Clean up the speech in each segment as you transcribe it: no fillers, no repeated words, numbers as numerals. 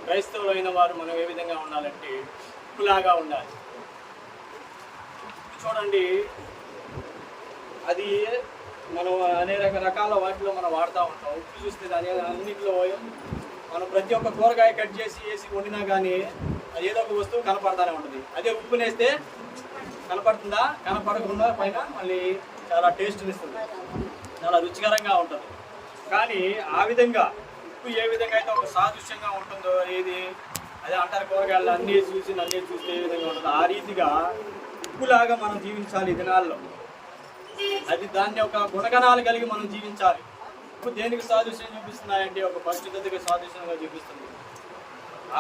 క్రైస్తవులైన వారు మనం ఏ విధంగా ఉండాలంటే ఉప్పులాగా ఉండాలి. చూడండి, అది మనం అనేక రకాల వాటిలో మనం వాడుతూ ఉంటాం. ఉప్పు చూస్తే దాని అన్నింటిలో మనం ప్రతి ఒక్క కూరగాయ కట్ చేసి వేసి వండినా కానీ అది ఏదో ఒక వస్తువు కనపడతానే ఉంటుంది. అదే ఉప్పుని వేస్తే కనపడుతుందా? కనపడకుండా పైన మళ్ళీ చాలా టేస్ట్ని ఇస్తుంది, చాలా రుచికరంగా ఉంటుంది. కానీ ఆ విధంగా ఉప్పు ఏ విధంగా అయితే ఒక సాదృశ్యంగా ఉంటుందో, ఏది అదే అంటారు కూరగాయలు అన్నీ చూసి ఏ విధంగా ఉంటుందో ఆ రీతిగా ఉప్పులాగా మనం జీవించాలి ఈ దినాల్లో. అది దాన్ని ఒక గుణగణాలు కలిగి మనం జీవించాలి. ఉప్పు దేనికి సాదృశ్యం చూపిస్తున్నాయంటే ఒక పరిశుద్ధతకి సాదృశ్యంగా చూపిస్తుంది.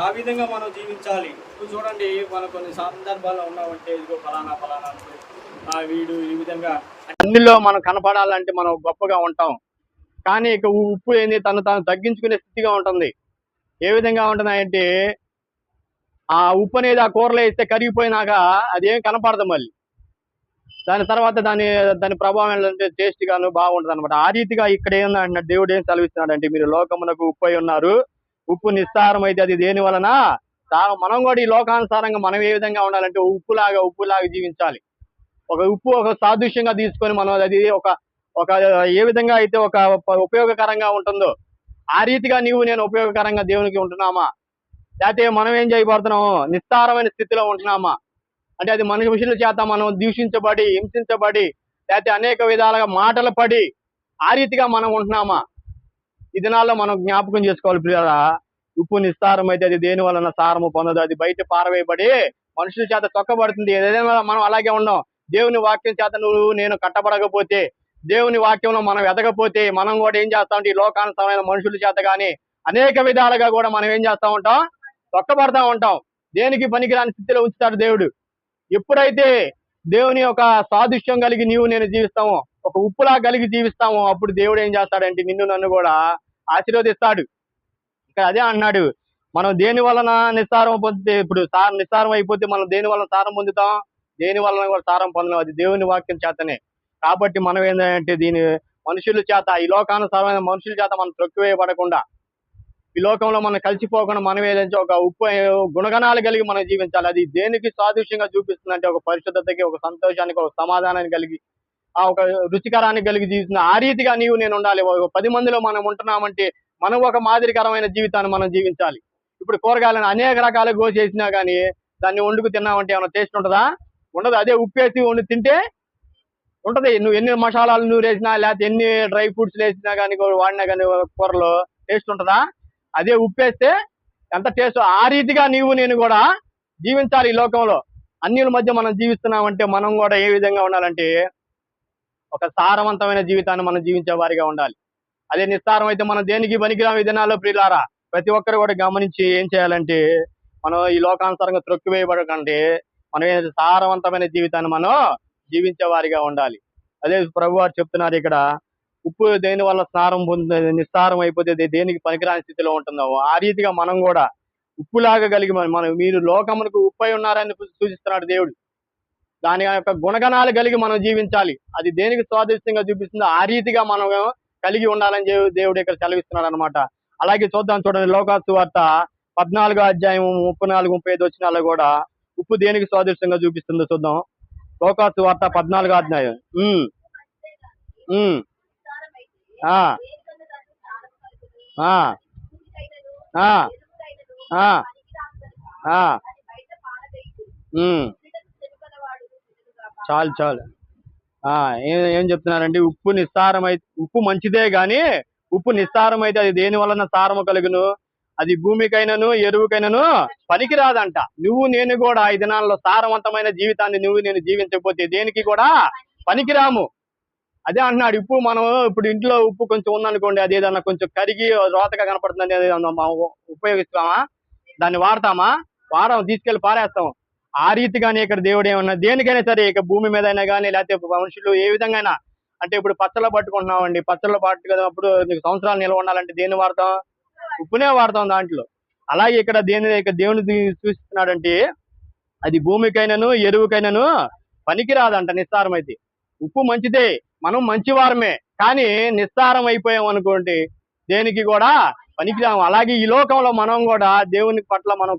ఆ విధంగా మనం జీవించాలి. ఇప్పుడు చూడండి, మనం కొన్ని సందర్భాల్లో ఉన్నామంటే ఇదిగో ఫలానా వీడు ఈ విధంగా అన్నిలో మనం కనపడాలంటే మనం గొప్పగా ఉంటాం. కానీ ఇక ఉప్పు ఏంది, తాను తగ్గించుకునే స్థితిగా ఉంటుంది. ఏ విధంగా ఉంటున్నాయంటే ఆ ఉప్పు అనేది ఆ కూరలో వేస్తే కరిగిపోయినాక అదేం కనపడదు. మళ్ళీ దాని తర్వాత దాని ప్రభావం ఏంటంటే టేస్ట్ గాను బాగుంటుంది అనమాట. ఆ రీతిగా ఇక్కడ ఏంటంటే దేవుడు ఏం సెలవిస్తున్నాడంటే, మీరు లోకమునకు ఉప్పు అయి ఉన్నారు. ఉప్పు నిస్సారం అయితే అది దేని వలన? మనం కూడా ఈ లోకానుసారంగా మనం ఏ విధంగా ఉండాలంటే ఉప్పులాగా జీవించాలి. ఒక ఉప్పు ఒక సాదృశ్యంగా తీసుకొని మనం అది ఒక ఏ విధంగా అయితే ఒక ఉపయోగకరంగా ఉంటుందో ఆ రీతిగా నేను ఉపయోగకరంగా దేవునికి ఉంటున్నామా, లేకపోతే మనం ఏం చేయబడుతున్నాము నిస్సారమైన స్థితిలో ఉంటున్నామా? అంటే అది మనుషుల చేత మనం దూషించబడి హింసించబడి లేకపోతే అనేక విధాలుగా మాటలు పడి ఆ రీతిగా మనం ఉంటున్నామా? ఈ దినాల్లో మనం జ్ఞాపకం చేసుకోవాలి ప్రియులారా. ఉప్పు నిస్సారం అయితే అది దేని వలన సారము పొందదు, అది బయట పారవేయబడి మనుషుల చేత తొక్కబడుతుంది. ఏదైనా మనం అలాగే ఉన్నాం. దేవుని వాక్యం చేత నేను కట్టబడకపోతే, దేవుని వాక్యంలో మనం ఎదగపోతే మనం కూడా ఏం చేస్తామంటే ఈ లోకానుసరమైన మనుషుల చేత కానీ అనేక విధాలుగా కూడా మనం ఏం చేస్తూ ఉంటాం, తొక్కబడతా ఉంటాం. దేనికి పనికిరాని స్థితిలో ఉంచుతాడు దేవుడు. ఎప్పుడైతే దేవుని ఒక సాదృశ్యం కలిగి నేను జీవిస్తామో, ఒక ఉప్పులా కలిగి జీవిస్తామో, అప్పుడు దేవుడు ఏం చేస్తాడంటే నన్ను కూడా ఆశీర్వదిస్తాడు. ఇక్కడ అదే అన్నాడు, మనం దేని వలన నిస్సారం పొందితే, ఇప్పుడు నిస్సారం అయిపోతే మనం దేని వలన సారం పొందుతాం? దేని వలన కూడా సారం పొందలేం, అది దేవుని వాక్యం చేతనే. కాబట్టి మనం ఏంటంటే దీని మనుషుల చేత, ఈ లోకానుసారమైన మనుషుల చేత మనం త్రొక్కివేయబడకుండా, ఈ లోకంలో మనం కలిసిపోకుండా మనం ఏదంటే ఒక ఉప్పు గుణగణాలు కలిగి మనం జీవించాలి. అది దేనికి సాదృశ్యంగా చూపిస్తుందంటే ఒక పరిశుద్ధతకి, ఒక సంతోషానికి, ఒక సమాధానాన్ని కలిగి, ఆ ఒక రుచికరాన్ని కలిగి జీవిస్తుంది. ఆ రీతిగా నేను ఉండాలి. ఒక 10 మందిలో మనం ఉంటున్నామంటే మనం ఒక మాదిరికరమైన జీవితాన్ని మనం జీవించాలి. ఇప్పుడు కూరగాయలను అనేక రకాలుగా కోసేసినా కానీ దాన్ని వండుకు తిన్నామంటే ఏమైనా టేస్ట్ ఉంటుందా? ఉండదు. అదే ఉప్పేసి వండి తింటే ఉంటది. నువ్వు ఎన్ని మసాలాలు వేసినా లేకపోతే ఎన్ని డ్రై ఫ్రూట్స్ వేసినా కానీ వాడినా కానీ కూరలో టేస్ట్ ఉంటుందా? అదే ఉప్పేస్తే ఎంత టేస్ట్. ఆ రీతిగా నేను కూడా జీవించాలి. ఈ లోకంలో అన్యుల మధ్య మనం జీవిస్తున్నామంటే మనం కూడా ఏ విధంగా ఉండాలంటే ఒక సారవంతమైన జీవితాన్ని మనం జీవించే వారిగా ఉండాలి. అదే నిస్సారం అయితే మనం దేనికి పనికిరాము. ఈ దినాల్లో ప్రియులారా, ప్రతి ఒక్కరు కూడా గమనించి ఏం చేయాలంటే, మనం ఈ లోకానుసారంగా త్రొక్కివేయబడకంటే మనం సారవంతమైన జీవితాన్ని మనం జీవించే వారిగా ఉండాలి. అదే ప్రభు వారు చెప్తున్నారు ఇక్కడ, ఉప్పు దేని వల్ల సారం పొందుతుంది, నిస్సారం అయిపోతే దేనికి పనికిరాని స్థితిలో ఉంటుందో ఆ రీతిగా మనం కూడా ఉప్పులాగా కలిగి మీరు లోకమునకు ఉప్పై ఉన్నారని సూచిస్తున్నాడు దేవుడు. దాని యొక్క గుణగణాలు కలిగి మనం జీవించాలి. అది దేనికి స్వాదృశ్యంగా చూపిస్తుందో ఆ రీతిగా మనం కలిగి ఉండాలని దేవుడు ఇక్కడ సెలవిస్తున్నాడు అనమాట. అలాగే చూడండి, లోకాసు వార్త 14వ అధ్యాయం 34, 35 వచనాల్లో కూడా ఉప్పు దేనికి స్వాదృశ్యంగా చూపిస్తుందో చూద్దాం. లోకాసు వార్త 14వ అధ్యాయం. చాలు ఏం చెప్తున్నారంటే, ఉప్పు మంచిదే గాని ఉప్పు నిస్సారం అయితే అది దేని వలన సారము కలుగును, అది భూమికైనను ఎరువుకైనను పనికిరాదంట. నేను కూడా ఈ దినాల్లో సారవంతమైన జీవితాన్ని నేను జీవించకపోతే దేనికి కూడా పనికిరాము. అదే అంటున్నాడు. ఉప్పు మనం ఇప్పుడు ఇంట్లో ఉప్పు కొంచెం ఉందనుకోండి, అది ఏదన్నా కొంచెం కరిగి రోతగా కనపడుతుంది ఏదన్నా ఉపయోగిస్తామా? దాన్ని వాడతామా? తీసుకెళ్లి పారేస్తాం. ఆ రీతిగానే ఇక్కడ దేవుడు ఏమన్నా దేనికైనా సరే, ఇక భూమి మీద అయినా కానీ లేకపోతే మనుషులు ఏ విధంగా అంటే ఇప్పుడు పచ్చళ్ళు పట్టుకుంటున్నామండి. పచ్చళ్ళు పట్టుకున్నప్పుడు నీకు సంవత్సరాలు నిల్వ ఉండాలంటే దేన్ని వాడతాం? ఉప్పునే వాడతాం దాంట్లో. అలాగే ఇక్కడ దేవుని సూచిస్తున్నాడంటే అది భూమికైనాను ఎరువుకైనాను పనికిరాదంట నిస్సారం అయితే. ఉప్పు మంచిదే, మనం మంచివారమే, కానీ నిస్సారం అయిపోయాం అనుకోండి దేనికి కూడా పనికిరాము. అలాగే ఈ లోకంలో మనం కూడా దేవుని పట్ల మనం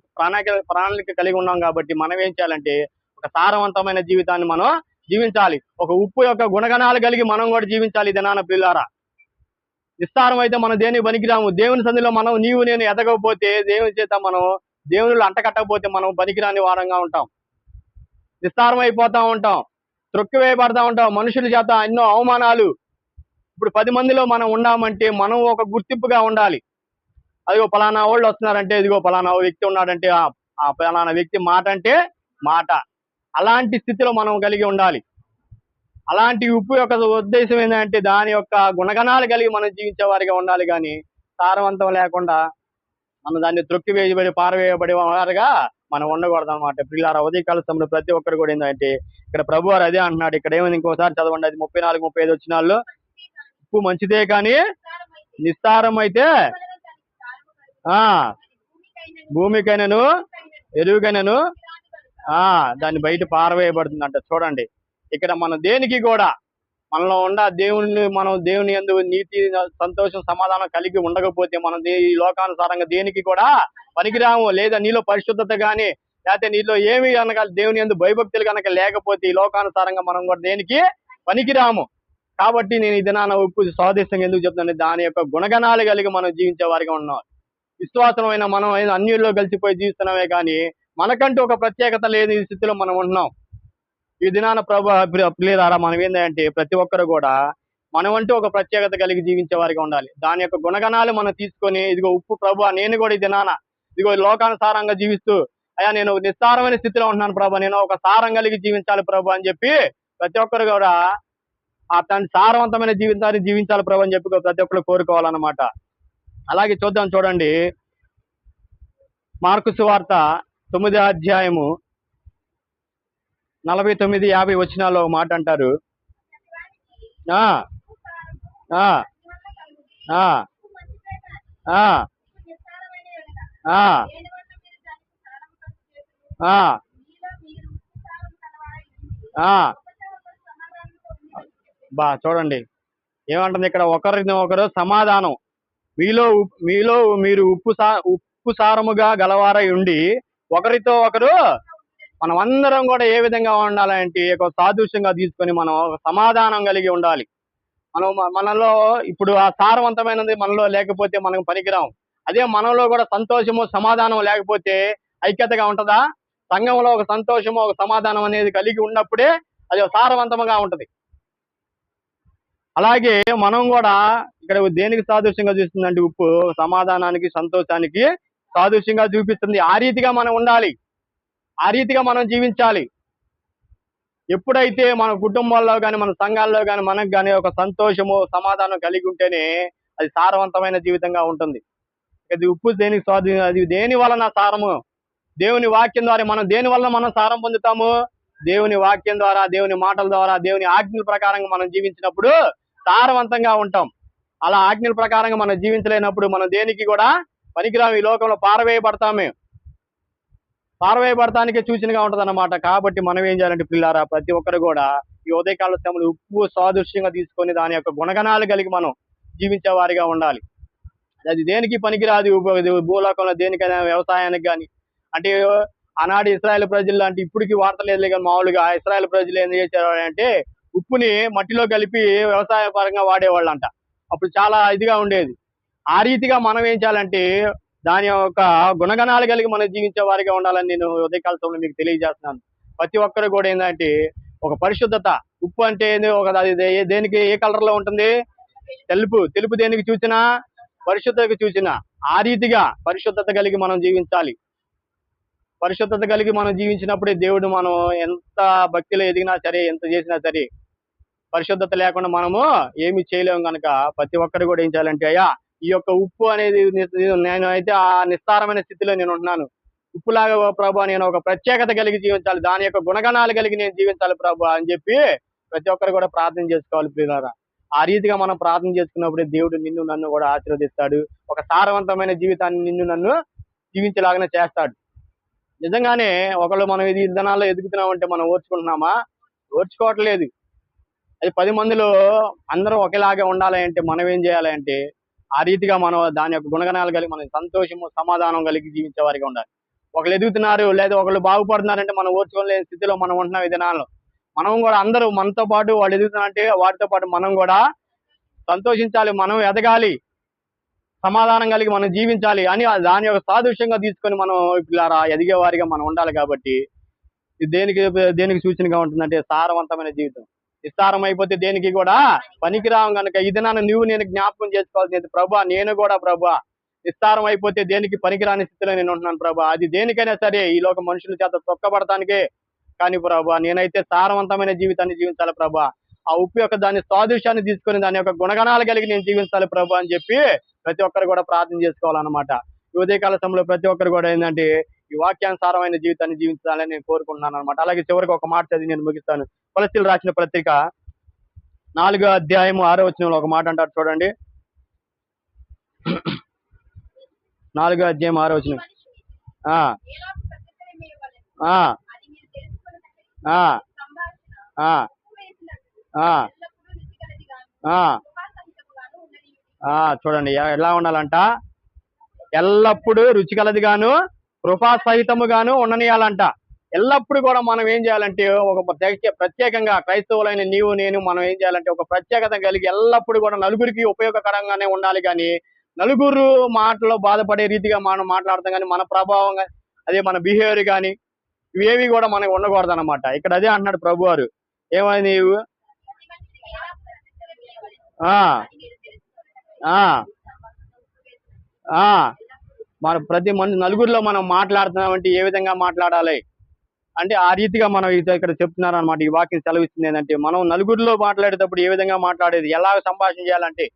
ప్రణాళిక కలిగి ఉన్నాం కాబట్టి మనం ఏం చేయాలంటే ఒక సారవంతమైన జీవితాన్ని మనం జీవించాలి. ఒక ఉప్పు యొక్క గుణగణాలు కలిగి మనం కూడా జీవించాలి. దినాన పిల్లారా, నిస్సారం అయితే మనం దేనికి పనికిరాము. దేవుని సన్నిధిలో మనం నీవు నేను ఎదగకపోతే, దేవుని చేత మనం దేవునిలో అంటకట్టకపోతే మనం పనికిరాని వారంగా ఉంటాం, నిస్సారం అయిపోతా ఉంటాం, త్రొక్కివేయబడతా ఉంటాం, మనుషుల చేత ఎన్నో అవమానాలు. ఇప్పుడు 10 మందిలో మనం ఉన్నామంటే మనం ఒక గుర్తింపుగా ఉండాలి. అదిగో పలానా వాళ్ళు వస్తున్నారంటే, ఇదిగో పలానా వ్యక్తి ఉన్నాడంటే ఆ పలానా వ్యక్తి మాట అంటే మాట. అలాంటి స్థితిలో మనం కలిగి ఉండాలి. అలాంటి ఉప్పు యొక్క ఉద్దేశం ఏంటంటే దాని యొక్క గుణగణాలు కలిగి మనం జీవించే వారిగా ఉండాలి. కానీ సారవంతం లేకుండా మనం దాన్ని త్రొక్కివేయబడి పారవేయబడి వారుగా మనం ఉండకూడదు అనమాట. పిల్లారా, ఉదయకాల సమయంలో ప్రతి ఒక్కరు కూడా ఏంటంటే ఇక్కడ ప్రభు వారు అదే అంటున్నాడు. ఇక్కడ ఏమైంది, ఇంకోసారి చదవండి, అది 34, 35 వచనాల్లో. ఉప్పు మంచిదే కానీ నిస్సారం అయితే భూమికైనను ఎరువుకైనను దాన్ని బయట పారవేయబడుతుందంట. చూడండి, ఇక్కడ మనం దేనికి కూడా మనలో ఉన్న దేవుని యందు నీతి, సంతోషం, సమాధానం కలిగి ఉండకపోతే మనం ఈ లోకానుసారంగా దేనికి కూడా పనికిరాము. లేదా నీలో పరిశుద్ధత కానీ లేకపోతే నీలో ఏమి కనుక దేవుని యందు భయభక్తులు కనుక లేకపోతే ఈ లోకానుసారంగా మనం కూడా దేనికి పనికిరాము. కాబట్టి నేను ఈ దినాన ఉప్పు స్వాదిష్టంగా ఎందుకు చెప్తాను, దాని యొక్క గుణగణాలు కలిగి మనం జీవించే వారిగా ఉన్నాం. విశ్వాసమైన మనం అన్యుల్లో కలిసిపోయి జీవిస్తున్నామే కానీ మనకంటూ ఒక ప్రత్యేకత లేని స్థితిలో మనం ఉంటున్నాం. ఈ దినాన ప్రియులారా, మనం ఏంటంటే ప్రతి ఒక్కరు కూడా మనమంటూ ఒక ప్రత్యేకత కలిగి జీవించే వారిగా ఉండాలి. దాని యొక్క గుణగణాలు మనం తీసుకొని, ఇదిగో ఉప్పు ప్రభు, నేను కూడా ఈ దినాన ఇదిగో లోకానుసారంగా జీవిస్తూ, అయ్యా నేను నిస్సారమైన స్థితిలో ఉంటున్నాను ప్రభు, నేను ఒక సారం కలిగి జీవించాలి ప్రభు అని చెప్పి ప్రతి ఒక్కరు కూడా తన సారవంతమైన జీవితాన్ని జీవించాలి ప్రభు అని చెప్పి ప్రతి ఒక్కరు కోరుకోవాలన్నమాట. అలాగే చూడండి, మార్కు సువార్త 9వ అధ్యాయము 49, 50 వచనాల్లో మాట అంటారు. చూడండి ఏమంటుంది ఇక్కడ, ఒకరిని ఒకరు సమాధానం, మీలో మీరు ఉప్పు సారముగా గలవారై ఉండి ఒకరితో ఒకరు, మనం అందరం కూడా ఏ విధంగా ఉండాలంటే ఒక సాదృశ్యంగా తీసుకొని మనం ఒక సమాధానం కలిగి ఉండాలి. మనలో ఇప్పుడు ఆ సారవంతమైనది మనలో లేకపోతే మనం పనికిరాం. అదే మనలో కూడా సంతోషము, సమాధానం లేకపోతే ఐక్యతగా ఉంటుందా? సంఘంలో ఒక సంతోషము, ఒక సమాధానం అనేది కలిగి ఉన్నప్పుడే అది సారవంతంగా ఉంటది. అలాగే మనం కూడా ఇక్కడ దేనికి సాదృశ్యంగా చూస్తుందంటే ఉప్పు సమాధానానికి, సంతోషానికి సాదృశ్యంగా చూపిస్తుంది. ఆ రీతిగా మనం ఉండాలి, ఆ రీతిగా మనం జీవించాలి. ఎప్పుడైతే మన కుటుంబాల్లో కానీ మన సంఘాల్లో కానీ మనకు కానీ ఒక సంతోషము, సమాధానం కలిగి ఉంటేనే అది సారవంతమైన జీవితంగా ఉంటుంది. ఇది ఉప్పు దేనికి స్వాధీనం, అది దేని వలన సారము, దేవుని వాక్యం ద్వారా. మనం దేని వలన మనం సారం పొందుతాము? దేవుని వాక్యం ద్వారా, దేవుని మాటల ద్వారా, దేవుని ఆజ్ఞల ప్రకారంగా మనం జీవించినప్పుడు సారవంతంగా ఉంటాం. అలా ఆజ్ఞల ప్రకారంగా మనం జీవించలేనప్పుడు మనం దేనికి కూడా పనికిరాము. ఈ లోకంలో పారవేయబడటానికే సూచనగా ఉంటది అన్నమాట. కాబట్టి మనం ఏం చేయాలంటే పిల్లారా, ప్రతి ఒక్కరు కూడా ఈ ఉదయకాల సమయంలో ఉప్పు సాదృశ్యంగా తీసుకొని దాని యొక్క గుణగణాలు కలిగి మనం జీవించే వారిగా ఉండాలి. అది దేనికి పనికిరాదు. భూలోకంలో దేనికైనా, వ్యవసాయానికి కానీ. అంటే ఆనాడు ఇశ్రాయేల్ ప్రజలు అంటే ఇప్పటికీ వార్త లేదు కానీ మామూలుగా ఇశ్రాయేల్ ప్రజలు ఏం చేశారు అంటే ఉప్పుని మట్టిలో కలిపి వ్యవసాయ పరంగా వాడేవాళ్ళంట. అప్పుడు చాలా ఇదిగా ఉండేది. ఆ రీతిగా మనం ఏం చేయాలంటే దాని యొక్క గుణగణాలు కలిగి మనం జీవించే వారిగా ఉండాలని నేను ఉదయకాల సమయంలో మీకు తెలియజేస్తున్నాను. ప్రతి ఒక్కరు కూడా ఏంటంటే ఒక పరిశుద్ధత. ఉప్పు అంటే అది దేనికి, ఏ కలర్ లో ఉంటుంది? తెలుపు దేనికి చూసినా పరిశుద్ధతకు చూసినా. ఆ రీతిగా పరిశుద్ధత కలిగి మనం జీవించాలి. పరిశుద్ధత కలిగి మనం జీవించినప్పుడే దేవుడు, మనం ఎంత భక్తిలో ఎదిగినా సరే, ఎంత చేసినా సరే, పరిశుద్ధత లేకుండా మనము ఏమి చేయలేము. కనుక ప్రతి ఒక్కరు కూడా ఏం చేయాలంటే, అయ్యా ఈ యొక్క ఉప్పు అనేది నేను అయితే ఆ నిస్సారమైన స్థితిలో నేను ఉంటున్నాను, ఉప్పులాగా ప్రభు నేను ఒక ప్రత్యేకత కలిగి జీవించాలి, దాని యొక్క గుణగణాలు కలిగి నేను జీవించాలి ప్రభు అని చెప్పి ప్రతి ఒక్కరు కూడా ప్రార్థన చేసుకోవాలి ప్రియులారా. ఆ రీతిగా మనం ప్రార్థన చేసుకున్నప్పుడే దేవుడు నిన్ను నన్ను కూడా ఆశీర్వదిస్తాడు. ఒక సారవంతమైన జీవితాన్ని నిన్ను నన్ను జీవించేలాగానే చేస్తాడు. నిజంగానే ఒకళ్ళు మనం ఇది దినాల్లో ఎదుగుతున్నామంటే మనం ఓర్చుకుంటున్నామా? ఓర్చుకోవట్లేదు. అది 10 మందిలో అందరూ ఒకేలాగా ఉండాలి అంటే మనం ఏం చేయాలి అంటే ఆ రీతిగా మనం దాని యొక్క గుణగణాలు కలిగి మనం సంతోషము సమాధానం కలిగి జీవించే వారిగా ఉండాలి. ఒకళ్ళు ఎదుగుతున్నారు లేదా ఒకళ్ళు బాగుపడుతున్నారంటే మనం ఓర్చుకోలేని స్థితిలో మనం ఉంటున్నాం ఈ దినాల్లో. మనం కూడా అందరూ మనతో పాటు వాళ్ళు ఎదుగుతున్నారంటే వాటితో పాటు మనం కూడా సంతోషించాలి, మనం ఎదగాలి, సమాధానం కలిగి మనం జీవించాలి అని దాని యొక్క సాదృశ్యంగా తీసుకొని మనం ఇలా ఎదిగే వారిగా మనం ఉండాలి. కాబట్టి ఇది దేనికి దేనికి సూచనగా ఉంటుందంటే సారవంతమైన జీవితం. నిస్సారం అయిపోతే దేనికి కూడా పనికిరాం కనుక ఈ దినాన్ని నువ్వు నేను జ్ఞాపకం చేసుకోవాల్సింది, ప్రభా నేను కూడా ప్రభా నిస్సారం అయిపోతే దేనికి పనికిరాని స్థితిలో నేను ఉంటున్నాను ప్రభా. అది దేనికైనా సరే ఈ లోక మనుషుల చేత తొక్కబడటానికే, కానీ ప్రభా నేనైతే సారవంతమైన జీవితాన్ని జీవించాలి ప్రభా. ఆ ఉప్పు యొక్క దాని సాదృశ్యాన్ని తీసుకొని దాని యొక్క గుణగణాలు కలిగి నేను జీవించాలి ప్రభా అని చెప్పి ప్రతి ఒక్కరు కూడా ప్రార్థన చేసుకోవాలన్నమాట. ఈ ఉదయకాల సమయంలో ప్రతి ఒక్కరు కూడా ఏంటంటే ఈ వాక్యానుసారమైన జీవితాన్ని జీవించాలని నేను కోరుకుంటున్నాను అనమాట. అలాగే చివరికి ఒక మాట చదివి నేను ముగిస్తాను. కొలస్సీలు రాసిన పత్రిక 4వ అధ్యాయము 6వ వచనంలో ఒక మాట అంటారు చూడండి. 4వ అధ్యాయం 6వ వచనం. ఆ ఆ ఆ ఆ చూడండి ఎలా ఉండాలంట, ఎల్లప్పుడూ రుచికలది గాను కృపా సహితముగాను ఉండనియాలంట. ఎల్లప్పుడు కూడా మనం ఏం చేయాలంటే ఒక ప్రత్యేకంగా క్రైస్తవులైన నీవు నేను మనం ఏం చేయాలంటే ఒక ప్రత్యేకత కలిగి ఎల్లప్పుడు కూడా నలుగురికి ఉపయోగకరంగానే ఉండాలి. కానీ నలుగురు మాటలో బాధపడే రీతిగా మనం మాట్లాడతాం, కానీ మన ప్రభావం అదే మన బిహేవియర్ కానీ ఇవేవి కూడా మనకు ఉండకూడదు అనమాట. ఇక్కడ అదే అంటున్నాడు ప్రభు వారు, ఏమని నీవు మన ప్రతి నలుగురిలో మనం మాట్లాడుతున్నామంటే ఏ విధంగా మాట్లాడాలి అంటే ఆ రీతిగా మనం ఇక్కడ చెప్తున్నారు అనమాట. ఈ వాక్యం సెలవిస్తుంది ఏంటంటే మనం నలుగురిలో మాట్లాడేటప్పుడు ఏ విధంగా మాట్లాడేది, ఎలా సంభాషణ చేయాలంటే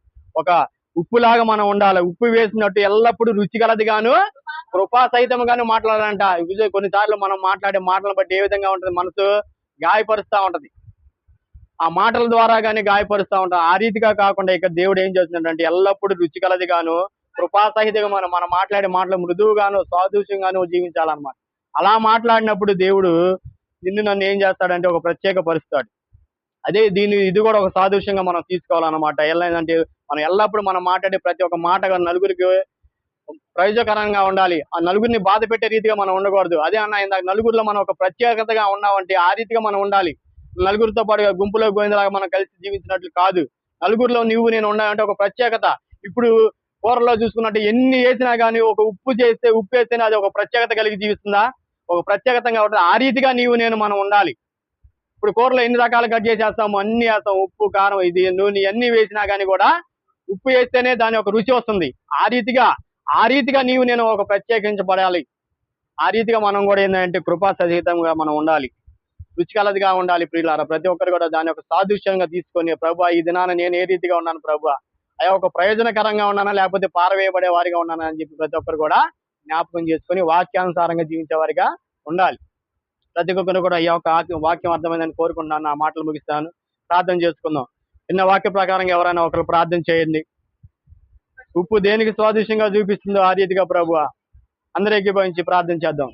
ఒక ఉప్పులాగా మనం ఉండాలి. ఉప్పు వేసినట్టు ఎల్లప్పుడూ రుచిగలది గాను కృపా సహితంగాను మాట్లాడాలంట. కొన్నిసార్లు మనం మాట్లాడే మాటలను బట్టి ఏ విధంగా ఉంటుంది, మనసు గాయపరుస్తూ ఉంటది, ఆ మాటల ద్వారా కానీ గాయపరుస్తూ ఉంటాం. ఆ రీతిగా కాకుండా ఇక్కడ దేవుడు ఏం చేస్తున్నాడంటే ఎల్లప్పుడూ రుచికలది గాను కృపా సహితంగా మనం మాట్లాడే మాటలు మృదువుగాను సాదృశ్యంగాను జీవించాలన్నమాట. అలా మాట్లాడినప్పుడు దేవుడు నిన్ను నన్ను ఏం చేస్తాడంటే ఒక ప్రత్యేక పరుస్తాడు. అదే ఇది కూడా ఒక సాదృశ్యంగా మనం తీసుకోవాలన్నమాట. ఎలా ఏంటంటే మనం ఎల్లప్పుడూ మనం మాట్లాడే ప్రతి ఒక్క మాట నలుగురికి ప్రయోజకరంగా ఉండాలి. ఆ నలుగురిని బాధ పెట్టే రీతిగా మనం ఉండకూడదు. అదే అన్న ఇందాక నలుగురిలో మనం ఒక ప్రత్యేకతగా ఉన్నామంటే ఆ రీతిగా మనం ఉండాలి. నలుగురితో పాటుగా గుంపులో గోవిందలాగా మనం కలిసి జీవించినట్లు కాదు. నలుగురిలో నువ్వు నేను ఉండాలంటే ఒక ప్రత్యేకత. ఇప్పుడు కూరలో చూసుకున్నట్టు ఎన్ని వేసినా కానీ ఒక ఉప్పు వేస్తేనే అది ఒక ప్రత్యేకత కలిగి జీవిస్తుందా, ఒక ప్రత్యేకతంగా ఉంటుంది. ఆ రీతిగా నీవు నేను మనం ఉండాలి. ఇప్పుడు కూరలో ఎన్ని రకాలు కట్ చేసేస్తాము, అన్ని వేస్తాం, ఉప్పు కారం ఇది నూనె అన్ని వేసినా కానీ కూడా ఉప్పు వేస్తేనే దాని ఒక రుచి వస్తుంది. ఆ రీతిగా నీవు నేను ఒక ప్రత్యేకించబడాలి. ఆ రీతిగా మనం కూడా ఏంటంటే కృపా సహితంగా మనం ఉండాలి, రుచికలదిగా ఉండాలి. ప్రియులారా ప్రతి ఒక్కరు కూడా దాని యొక్క సాదృశ్యంగా తీసుకొని ప్రభు ఈ దినాన నేను ఏ రీతిగా ఉన్నాను ప్రభు, అయ్యా ఒక ప్రయోజనకరంగా ఉన్నానా లేకపోతే పారవేయబడే వారిగా ఉన్నానా అని చెప్పి ప్రతి ఒక్కరు కూడా జ్ఞాపకం చేసుకొని వాక్యానుసారంగా జీవించే వారిగా ఉండాలి. ప్రతి ఒక్కరు కూడా ఈ యొక్క వాక్యం అర్థమైందని కోరుకుంటున్నాను. ఆ మాటలు ముగిస్తాను, ప్రార్థన చేసుకుందాం. చిన్న వాక్య ప్రకారంగా ఎవరైనా ఒకరు ప్రార్థన చేయండి. ఉప్పు దేనికి సాదృశ్యంగా చూపిస్తుందో ఆ రీతిగా ప్రభు అందరూ ఏకీభవించి ప్రార్థన చేద్దాం.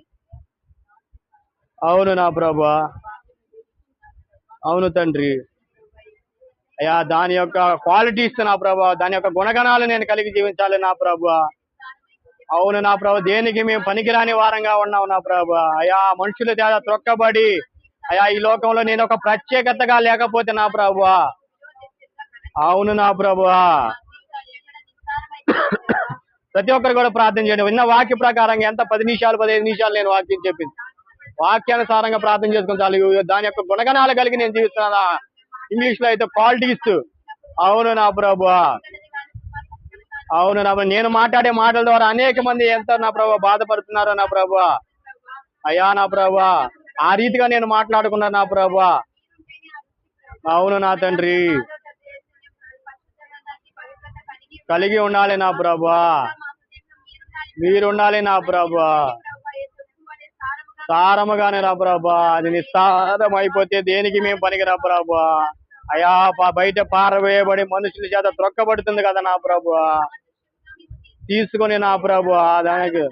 అవును నా ప్రభు, అవును తండ్రి, అయ్యా దాని యొక్క క్వాలిటీస్ నా ప్రభు, దాని యొక్క గుణగణాలు నేను కలిగి జీవించాలి నా ప్రభు. అవును నా ప్రభు, దేనికి మేము పనికిరాని వారంగా ఉన్నాం నా ప్రభు. అయ్యా మనుషుల చేత త్రొక్కబడి అయ్యా ఈ లోకంలో నేను ఒక ప్రత్యేకతగా లేకపోతే నా ప్రభు. అవును నా ప్రభు, ప్రతి ఒక్కరు కూడా ప్రార్థన చేయండి. విన్న వాక్య ప్రకారంగా ఎంత 10 నిమిషాలు 15 నిమిషాలు నేను వాక్యం చెప్పింది వాక్యానుసారంగా ప్రార్థన చేసుకుని చాలు. దాని యొక్క గుణగణాలు కలిగి నేను జీవిస్తున్నా. ఇంగ్లీష్ లో అయితే క్వాలిటీస్. అవును నా ప్రభు, అవును నా నేను మాట్లాడే మాటల ద్వారా అనేక మంది ఎంత నా ప్రభు బాధపడుతున్నారో నా ప్రభు. అయ్యా నా ప్రభు ఆ రీతిగా నేను మాట్లాడుకున్నా నా ప్రభు. అవును నా తండ్రి, కలిగి ఉండాలి నా ప్రభు, మీరుండాలి నా ప్రభు, సారముగానే రా ప్రభు. అది నిస్సారం అయిపోతే దేనికి మేము పనికిరా ప్రభు. అయా బయట పారవేయబడి మనుషుల చేత త్రొక్కబడుతుంది కదా నా ప్రభు. తీసుకొని నా ప్రభు దానికి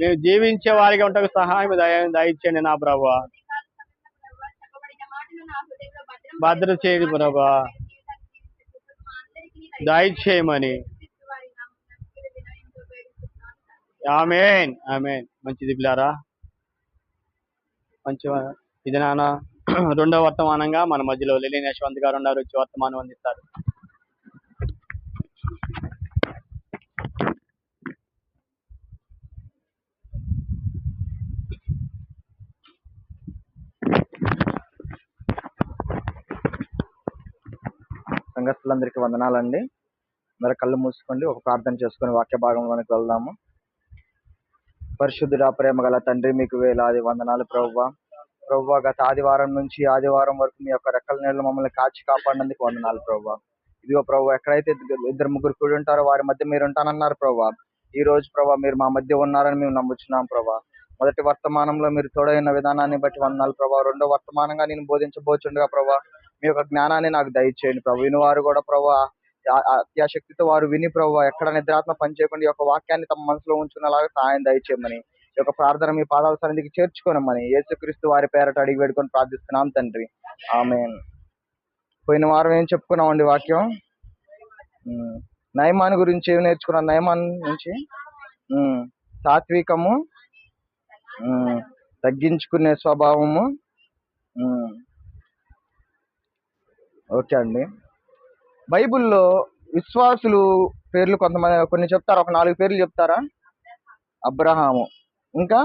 మేము జీవించే వారిగా ఉంటే సహాయం దయచేయండి నా ప్రభు. భద్ర చేయండి ప్రభు, దయచేయమని ఆమేన్ ఆమేన్. మంచిది పిల్లారా, మంచి ఇది నాన్న. రెండో వర్తమానంగా మన మధ్యలో లిలిన్ యశ్వంత్ గారు ఉన్నారు, వచ్చి వర్తమానం అందిస్తారు. సంఘస్థులందరికీ వందనాలండి. మరి కళ్ళు మూసుకోండి, ఒక ప్రార్థన చేసుకుని వాక్య భాగంలోనికి వెళ్దాము. పరిశుద్ధుడా, ప్రేమ గల తండ్రి, మీకు వేలాది వందనాలు ప్రభువా. ప్రభువా, గత ఆదివారం నుంచి ఆదివారం వరకు మీ యొక్క రెక్కల నీళ్ళు మమ్మల్ని కాచి కాపాడినందుకు వందనాలు ప్రభువా. ఇదిగో ప్రభువా, ఎక్కడైతే ఇద్దరు ముగ్గురు కూడి ఉంటారో వారి మధ్య మీరు ఉంటానన్నారు ప్రభువా. ఈ రోజు ప్రభా మీరు మా మధ్య ఉన్నారని మేము నమ్ముచున్నాం ప్రభా. మొదటి వర్తమానంలో మీరు తోడైన విధానాన్ని బట్టి వందనాలు ప్రభా. రెండో వర్తమానంగా నేను బోధించబోచుండగా ప్రభా మీ యొక్క జ్ఞానాన్ని నాకు దయచేయండి ప్రభు. వినివారు కూడా ప్రభా అత్యాశక్తితో వారు విని ప్రభు ఎక్కడ నిద్రాత్మ పనిచేయకుండా ఈ యొక్క వాక్యాన్ని తమ మనసులో ఉంచుకునేలాగా సహాయం దయచేయమని, ఈ యొక్క ప్రార్థన మీ పాదాల సన్నిధికి చేర్చుకోనమని యేసుక్రీస్తు వారి పేరట అడిగి వేడుకొని ప్రార్థిస్తున్నాం తండ్రి, ఆమేన్. పోయిన వారం ఏం చెప్పుకున్నామండి వాక్యం? నయమాన్ గురించి ఏమి నేర్చుకున్నాం? నయమాన్ నుంచి సాత్వికము, తగ్గించుకునే స్వభావము. ఓకే అండి. బైబిల్లో విశ్వాసులు పేర్లు కొన్ని చెప్తారా? ఒక 4 పేర్లు చెప్తారా? అబ్రహాము, ఇంకా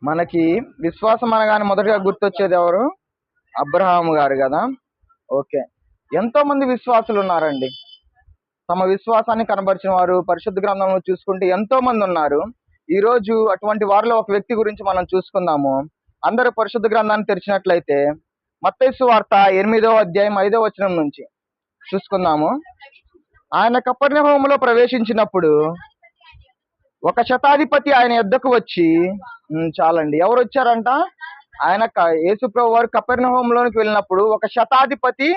మనకి విశ్వాసం అనగానే మొదటిగా గుర్తొచ్చేది ఎవరు? అబ్రహాము గారు కదా. ఓకే, ఎంతో మంది విశ్వాసులు ఉన్నారండి. తమ విశ్వాసాన్ని కనబరిచిన వారు పరిశుద్ధ గ్రంథంలో చూసుకుంటే ఎంతో మంది ఉన్నారు. ఈ రోజు అటువంటి వారిలో ఒక వ్యక్తి గురించి మనం చూసుకుందాము. అందరూ పరిశుద్ధ గ్రంథాన్ని తెరిచినట్లయితే మత్తయి సువార్త 8వ అధ్యాయం 5వ వచనం నుంచి చూసుకుందాము. ఆయన కపెర్నహూములో ప్రవేశించినప్పుడు ఒక శతాధిపతి ఆయన యొద్దకు వచ్చి, చాలండి, ఎవరు వచ్చారంట? యేసుప్రభు వారు కపెర్నహూములోనికి వెళ్ళినప్పుడు ఒక శతాధిపతి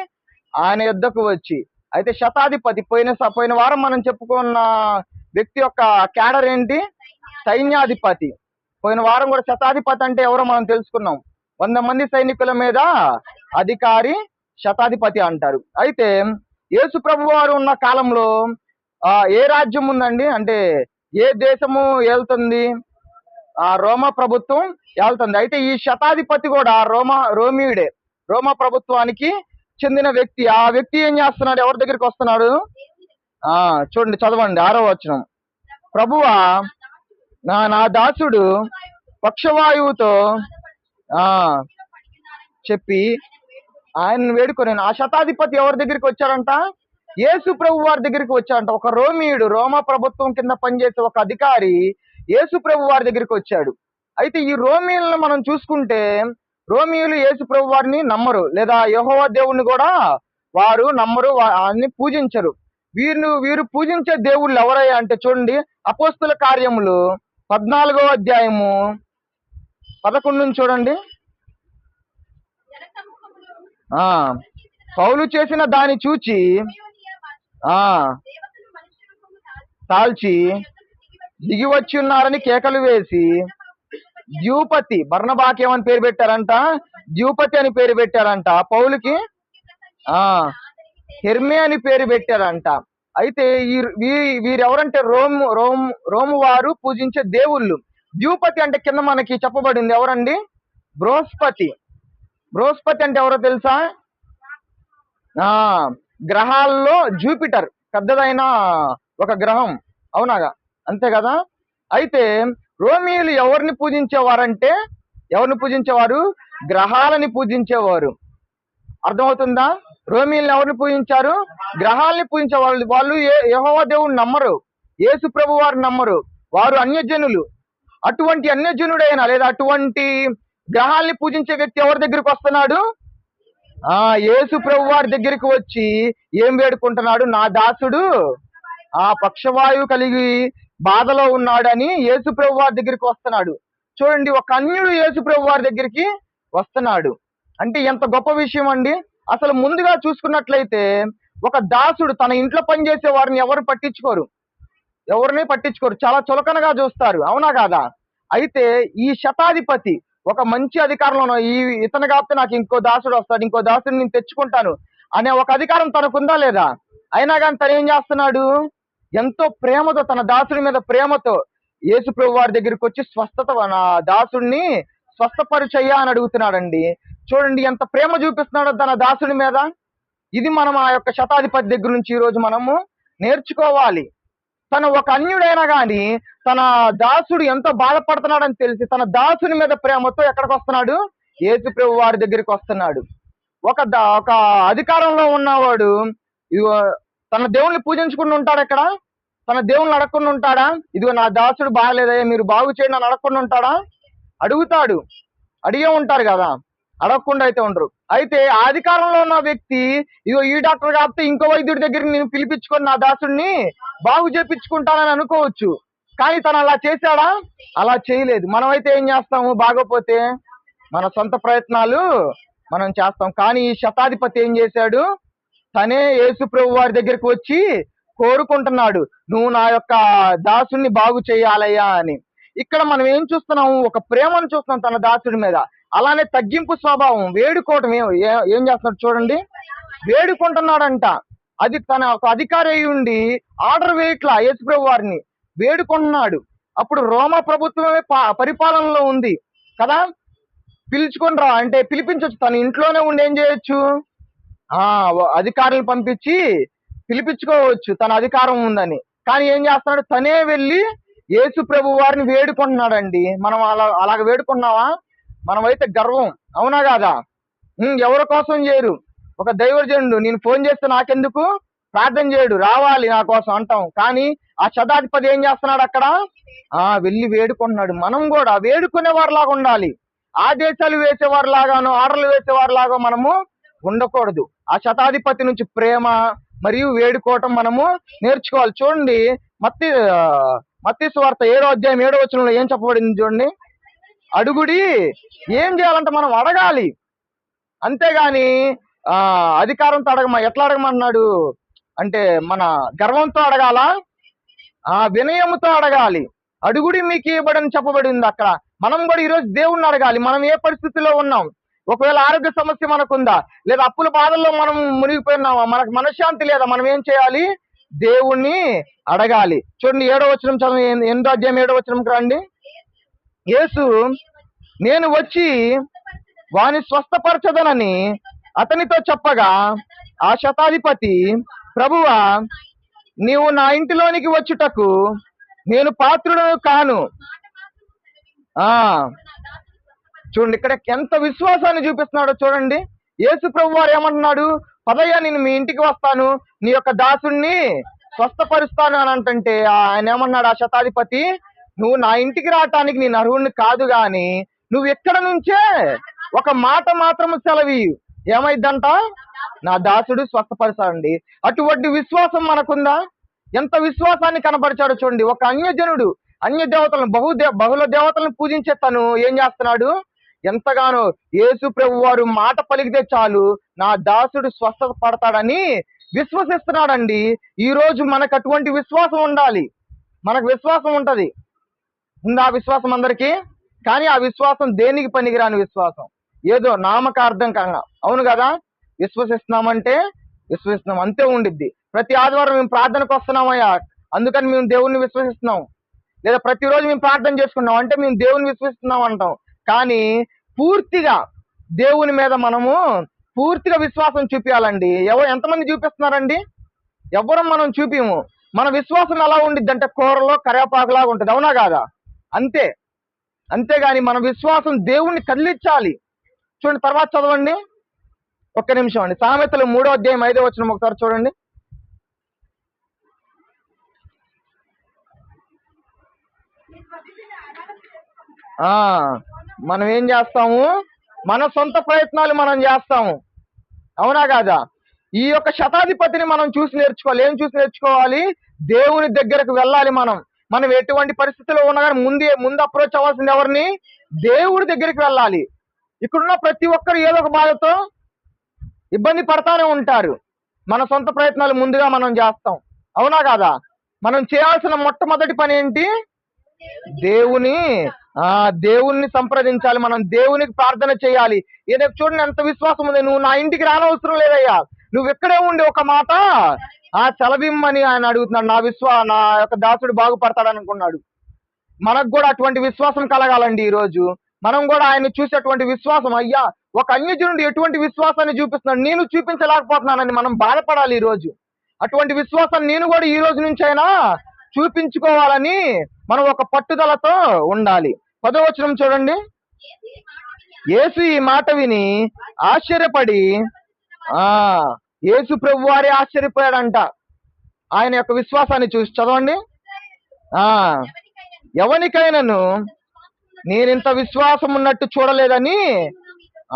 ఆయన యొద్దకు వచ్చి, అయితే శతాధిపతి పోయిన వారం మనం చెప్పుకున్న వ్యక్తి యొక్క క్యాడర్ ఏంటి? సైన్యాధిపతి. పోయిన వారం కూడా శతాధిపతి అంటే ఎవరో మనం తెలుసుకున్నాం. 100 మంది సైనికుల మీద అధికారి శతాధిపతి అంటారు. అయితే యేసు ప్రభు వారు ఉన్న కాలంలో ఏ రాజ్యం ఉందండి? అంటే ఏ దేశము ఏలుతుంది? రోమా ప్రభుత్వం ఏలుతుంది. అయితే ఈ శతాధిపతి కూడా రోమియుడే, రోమా ప్రభుత్వానికి చెందిన వ్యక్తి. ఆ వ్యక్తి ఏం చేస్తున్నాడు? ఎవరి దగ్గరికి వస్తున్నాడు? చూడండి, చదవండి 6వ వచనం. ప్రభువా, నా దాసుడు పక్షవాయువుతో చెప్పి ఆయన వేడుకొని, ఆ శతాధిపతి ఎవరి దగ్గరికి వచ్చాడంట? యేసు ప్రభు వారి దగ్గరికి వచ్చాడంట. ఒక రోమియుడు, రోమా ప్రభుత్వం కింద పనిచేసే ఒక అధికారి యేసు ప్రభు వారి దగ్గరికి వచ్చాడు. అయితే ఈ రోమియులను మనం చూసుకుంటే రోమియులు యేసు ప్రభు వారిని నమ్మరు, లేదా యెహోవా దేవుణ్ణి కూడా వారు నమ్మరు, ఆయన్ని పూజించరు. వీరు పూజించే దేవుళ్ళు ఎవరయ్యా అంటే చూడండి, అపోస్తుల కార్యములు 14వ అధ్యాయము 11 నుంచి చూడండి. పౌలు చేసిన దాన్ని చూచి తాల్చి దిగి వచ్చి ఉన్నారని కేకలు వేసి ద్యూపతి, బర్నబాకి ఏమని పేరు పెట్టారంట? ద్యూపతి అని పేరు పెట్టారంట. పౌలుకి హెర్మే అని పేరు పెట్టారంట. అయితే వీరెవరంటే రోము వారు పూజించే దేవుళ్ళు. ద్యూపతి అంటే కింద మనకి చెప్పబడింది ఎవరండి? బృహస్పతి. బృహస్పతి అంటే ఎవరో తెలుసా? గ్రహాల్లో జూపిటర్ పెద్దదైన ఒక గ్రహం, అవునాగా, అంతే కదా. అయితే రోమియోలు ఎవరిని పూజించేవారంటే, ఎవరిని పూజించేవారు? గ్రహాలని పూజించేవారు. అర్థమవుతుందా? రోమియోలు ఎవరిని పూజించారు? గ్రహాలని పూజించేవాళ్ళు. వాళ్ళు యెహోవా దేవుని నమ్మరు, యేసు ప్రభు వారు నమ్మరు, వారు అన్యజనులు. అటువంటి అన్యజనుడైన లేదా అటువంటి గ్రహాల్ని పూజించే వ్యక్తి ఎవరి దగ్గరికి వస్తున్నాడు? యేసు ప్రభు వారి దగ్గరికి వచ్చి ఏం వేడుకుంటున్నాడు? నా దాసుడు పక్షవాయువు కలిగి బాధలో ఉన్నాడని యేసు ప్రభు వారి దగ్గరికి వస్తున్నాడు. చూడండి, ఒక అన్యుడు యేసు ప్రభు వారి దగ్గరికి వస్తున్నాడు అంటే ఎంత గొప్ప విషయం అండి. అసలు ముందుగా చూసుకున్నట్లయితే ఒక దాసుడు తన ఇంట్లో పనిచేసే వారిని ఎవరిని పట్టించుకోరు, చాలా చులకనగా చూస్తారు, అవునా కాదా? అయితే ఈ శతాధిపతి ఒక మంచి అధికారంలో, ఇతను కాకపోతే నాకు ఇంకో దాసుడు వస్తాడు, ఇంకో దాసుడు నేను తెచ్చుకుంటాను అనే ఒక అధికారం తనకుందా లేదా? అయినా కానీ తను ఏం చేస్తున్నాడు? ఎంతో ప్రేమతో తన దాసుడి మీద ప్రేమతో యేసు ప్రభు వారి దగ్గరికి వచ్చి స్వస్థత నా దాసుడిని స్వస్థపరిచయ్యా అని అడుగుతున్నాడండి. చూడండి ఎంత ప్రేమ చూపిస్తున్నాడో తన దాసుడి మీద. ఇది మనం ఆ యొక్క శతాధిపతి దగ్గర నుంచి ఈరోజు మనము నేర్చుకోవాలి. తను ఒక అన్యుడైనా కానీ తన దాసుడు ఎంతో బాధపడుతున్నాడని తెలిసి తన దాసుని మీద ప్రేమతో ఎక్కడికి వస్తున్నాడు? యేసు ప్రభు వారి దగ్గరికి వస్తున్నాడు. ఒక అధికారంలో ఉన్నవాడు ఇదిగో తన దేవుణ్ణి పూజించుకుని ఉంటాడు. ఎక్కడ తన దేవుణ్ణి అడగకుండా ఉంటాడా? ఇదిగో నా దాసుడు బాగలేదయ్యా మీరు బాగు చేయండి అని అడగకుండా ఉంటాడా? అడుగుతాడు. అడిగే ఉంటారు కదా, అడగకుండా అయితే ఉండరు. అయితే ఆ అధికారంలో ఉన్న వ్యక్తి ఇగో ఈ డాక్టర్ కాకపోతే ఇంకో వైద్యుడి దగ్గరికి నేను పిలిపించుకొని నా దాసుడిని బాగు చేపించుకుంటానని అనుకోవచ్చు. కానీ తను అలా చేశాడా? అలా చేయలేదు. మనమైతే ఏం చేస్తాము? బాగోపోతే మన సొంత ప్రయత్నాలు మనం చేస్తాం. కానీ ఈ శతాధిపతి ఏం చేశాడు? తనే యేసు ప్రభు వారి దగ్గరికి వచ్చి కోరుకుంటున్నాడు, నువ్వు నా యొక్క దాసుడిని బాగు చేయాలయ్యా అని. ఇక్కడ మనం ఏం చూస్తున్నాము? ఒక ప్రేమను చూస్తున్నాం తన దాసుడి మీద. అలానే తగ్గింపు స్వభావం, వేడుకోవటం. ఏం చేస్తున్నాడు చూడండి, వేడుకుంటున్నాడంట. అది తన ఒక అధికారి అయి ఉండి ఆర్డర్ వేయట్లా, యేసు ప్రభు వారిని వేడుకుంటున్నాడు. అప్పుడు రోమా ప్రభుత్వమే పరిపాలనలో ఉంది కదా, పిలుచుకొని రా అంటే పిలిపించవచ్చు. తన ఇంట్లోనే ఉండి ఏం చేయొచ్చు? అధికారులను పంపించి పిలిపించుకోవచ్చు తన అధికారం ఉందని. కానీ ఏం చేస్తున్నాడు? తనే వెళ్ళి యేసు ప్రభు వారిని వేడుకుంటున్నాడండి. మనం అలాగ వేడుకున్నావా? మనమైతే గర్వం, అవునా కాదా? ఎవరి కోసం చేయరు. ఒక దైవజనుడు నేను ఫోన్ చేస్తే నాకెందుకు, ప్రార్థన చేయడు, రావాలి నా కోసం అంటాం. కానీ ఆ శతాధిపతి ఏం చేస్తున్నాడు? అక్కడ వెళ్ళి వేడుకుంటున్నాడు. మనం కూడా వేడుకునే వారిలాగా ఉండాలి. ఆదేశాలు వేసేవారిలాగానో ఆర్డర్లు వేసేవారిలాగా మనము ఉండకూడదు. ఆ శతాధిపతి నుంచి ప్రేమ మరియు వేడుకోవటం మనము నేర్చుకోవాలి. చూడండి మత్తయి సువార్త 7వ అధ్యాయం 7వ వచనంలో ఏం చెప్పబడింది చూడండి. అడుగుడి, ఏం చేయాలంటే మనం అడగాలి, అంతేగాని అధికారంతో ఎట్లా అడగమన్నాడు అంటే మన గర్వంతో అడగాల, వినయముతో అడగాలి. అడుగుడి మీకు ఇవ్వబడని చెప్పబడింది అక్కడ. మనం కూడా ఈరోజు దేవుణ్ణి అడగాలి. మనం ఏ పరిస్థితిలో ఉన్నాం? ఒకవేళ ఆరోగ్య సమస్య మనకుందా, లేదా అప్పుల బాధల్లో మనం మునిగిపోయినామా, మనకు మనశ్శాంతి లేదా, మనం ఏం చేయాలి? దేవుణ్ణి అడగాలి. చూడండి 7వ వచనం చదవండి. 8వ అధ్యాయం 7వ వచనంకి రండి. యేసు నేను వచ్చి వాని స్వస్థపరచదనని అతనితో చెప్పగా ఆ శతాధిపతి, ప్రభువా నీవు నా ఇంటిలోనికి వచ్చుటకు నేను పాత్రుడను కాను. చూడండి ఇక్కడ ఎంత విశ్వాసాన్ని చూపిస్తున్నాడో చూడండి. యేసు ప్రభు వారు ఏమంటున్నాడు? పదయ్యా నేను మీ ఇంటికి వస్తాను, నీ యొక్క దాసుడిని స్వస్థపరుస్తాను అని అంటే ఆయన ఏమన్నాడు? ఆ శతాధిపతి, నువ్వు నా ఇంటికి రావటానికి నేను అర్హుడిని కాదు, గాని నువ్వు ఎక్కడ నుంచే ఒక మాట మాత్రము సెలవి ఏమైందంట? నా దాసుడు స్వస్థపరుస్తాడండి. అటువంటి విశ్వాసం మనకుందా? ఎంత విశ్వాసాన్ని కనబరిచాడు చూడండి. ఒక అన్యజనుడు అన్య దేవతలను బహుళ దేవతలను పూజించే తను ఏం చేస్తున్నాడు? ఎంతగానో యేసు ప్రభు వారు మాట పలికితే చాలు నా దాసుడు స్వస్థత పడతాడని విశ్వసిస్తున్నాడండి. ఈ రోజు మనకు అటువంటి విశ్వాసం ఉండాలి. మనకు విశ్వాసం ఉంటది, ఉందా విశ్వాసం అందరికీ? కానీ ఆ విశ్వాసం దేనికి పనికిరాని విశ్వాసం, ఏదో నామకార్థంగా. అవును కదా, విశ్వసిస్తున్నామంటే విశ్వసిస్తున్నాం అంతే ఉండిద్ది. ప్రతి ఆదివారం మేము ప్రార్థనకు వస్తున్నామయ్యా అందుకని మేము దేవుణ్ణి విశ్వసిస్తున్నాం, లేదా ప్రతిరోజు మేము ప్రార్థన చేసుకున్నాం అంటే మేము దేవుని విశ్వసిస్తున్నాం అంటాం. కానీ పూర్తిగా దేవుని మీద మనము పూర్తిగా విశ్వాసం చూపించాలండి. ఎంతమంది చూపిస్తున్నారండి? ఎవరు మనం చూపిము. మన విశ్వాసం ఎలా ఉండిద్ది అంటే కూరలో కరివేపాకులాగా ఉంటుంది, అవునా కాదా? అంతేగాని మన విశ్వాసం దేవుణ్ణి కదిలించాలి. చూడండి తర్వాత చదవండి, ఒక్క నిమిషం అండి. సామెతలు 3వ అధ్యాయం 5వ వచనం ఒకసారి చూడండి. మనం ఏం చేస్తాము? మన సొంత ప్రయత్నాలు మనం చేస్తాము, అవునా కాదా? ఈ యొక్క శతాధిపతిని మనం చూసి నేర్చుకోవాలి. ఏం చూసి నేర్చుకోవాలి? దేవుని దగ్గరకు వెళ్ళాలి. మనం ఎటువంటి పరిస్థితుల్లో ఉన్నా కానీ ముందు అప్రోచ్ అవ్వాల్సింది ఎవరిని? దేవుడి దగ్గరికి వెళ్ళాలి. ఇక్కడున్న ప్రతి ఒక్కరు ఏదో ఒక బాధతో ఇబ్బంది పడతానే ఉంటారు. మన సొంత ప్రయత్నాలు ముందుగా మనం చేస్తాం, అవునా కాదా? మనం చేయాల్సిన మొట్టమొదటి పని ఏంటి? దేవుణ్ణి సంప్రదించాలి. మనం దేవునికి ప్రార్థన చేయాలి. ఏదో చూడండి ఎంత విశ్వాసం ఉంది. నువ్వు నా ఇంటికి రానవసరం లేదయ్యా, నువ్వు ఎక్కడే ఉండి ఒక మాట ఆ సెలవిమ్మని ఆయన అడుగుతున్నాడు. నా యొక్క దాసుడు బాగుపడతాడు అనుకున్నాడు. మనకు కూడా అటువంటి విశ్వాసం కలగాలండి. ఈ రోజు మనం కూడా ఆయన చూసేటువంటి విశ్వాసం, అయ్యా ఒక అన్యజనుడు ఎటువంటి విశ్వాసాన్ని చూపిస్తున్నాడు, నేను చూపించలేకపోతున్నానని మనం బాధపడాలి ఈ రోజు. అటువంటి విశ్వాసాన్ని నేను కూడా ఈ రోజు నుంచి అయినా చూపించుకోవాలని మనం ఒక పట్టుదలతో ఉండాలి. 10వ వచనం చూడండి. యేసు ఈ మాట విని ఆశ్చర్యపడి, యేసు ప్రభు వారే ఆశ్చర్యపోయాడంట ఆయన యొక్క విశ్వాసాన్ని చూసి. చదవండి. ఎవరికైనాను నేనింత విశ్వాసం ఉన్నట్టు చూడలేదని.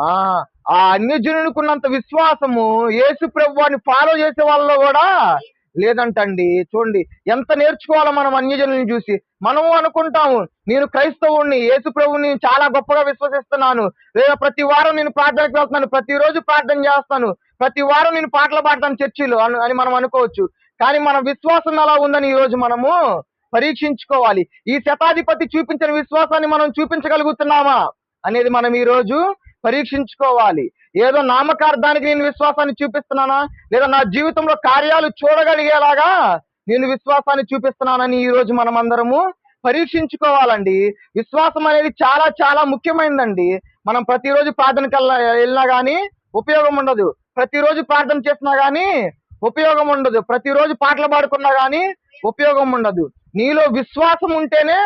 ఆ అన్యజనుకున్నంత విశ్వాసము యేసు ప్రభు వారిని ఫాలో చేసే వాళ్ళలో కూడా లేదంటండి. చూడండి ఎంత నేర్చుకోవాలో మనం అన్యజనులను చూసి. మనము అనుకుంటాము, నేను క్రైస్తవుణ్ణి, యేసు ప్రభుని చాలా గొప్పగా విశ్వసిస్తున్నాను, లేదా ప్రతి వారం నేను ప్రార్థనకు వెళ్తున్నాను, ప్రతిరోజు ప్రార్థన చేస్తాను, ప్రతి వారం నేను పాటలు పాడతాను చర్చిలో అని మనం అనుకోవచ్చు. కానీ మన విశ్వాసం ఎలా ఉందని ఈ రోజు మనము పరీక్షించుకోవాలి. ఈ శతాధిపతి చూపించిన విశ్వాసాన్ని మనం చూపించగలుగుతున్నామా అనేది మనం ఈ రోజు పరీక్షించుకోవాలి. ఏదో నామకార్థానికి నేను విశ్వాసాన్ని చూపిస్తున్నానా, లేదా నా జీవితంలో కార్యాలు చూడగలిగేలాగా నేను విశ్వాసాన్ని చూపిస్తున్నానని ఈ రోజు మనం అందరము పరీక్షించుకోవాలండి. విశ్వాసం అనేది చాలా చాలా ముఖ్యమైనదండి. మనం ప్రతిరోజు ప్రార్థనకి వెళ్ళినా కానీ ఉపయోగం ఉండదు, ప్రతిరోజు ప్రార్థన చేసినా కానీ ఉపయోగం ఉండదు, ప్రతిరోజు పాటలు పాడుకున్నా కానీ ఉపయోగం ఉండదు. నీలో విశ్వాసం ఉంటేనే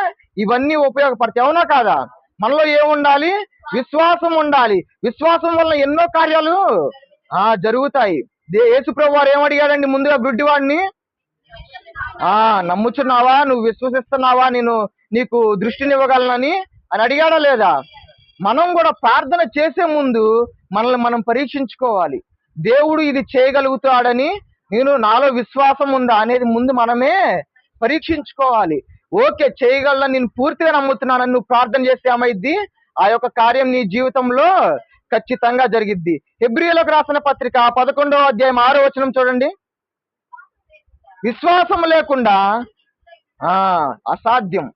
ఇవన్నీ ఉపయోగపడతాయి. అవునా కాదా? మనలో ఏముండాలి? విశ్వాసం ఉండాలి. విశ్వాసం వల్ల ఎన్నో కార్యాలు జరుగుతాయి. యేసు ప్రభు వారు ఏమడిగాడండి ముందుగా గుడ్డివాడిని? నమ్ముచున్నావా, నువ్వు విశ్వసిస్తున్నావా, నేను నీకు దృష్టిని ఇవ్వగలనని అని అడిగాడా లేదా? మనం కూడా ప్రార్థన చేసే ముందు మనల్ని మనం పరీక్షించుకోవాలి. దేవుడు ఇది చేయగలుగుతాడని నాలో విశ్వాసం ఉందా అనేది ముందు మనమే పరీక్షించుకోవాలి. ఓకే, చేయగలనని నేను పూర్తిగా నమ్ముతున్నానని నువ్వు ప్రార్థన చేస్తే ఏమైద్ది? ఆ యొక్క కార్యం నీ జీవితంలో ఖచ్చితంగా జరిగిద్ది. హెబ్రీయులకు రాసిన పత్రిక 11వ అధ్యాయం 6వ వచనం చూడండి. విశ్వాసం లేకుండా అసాధ్యం.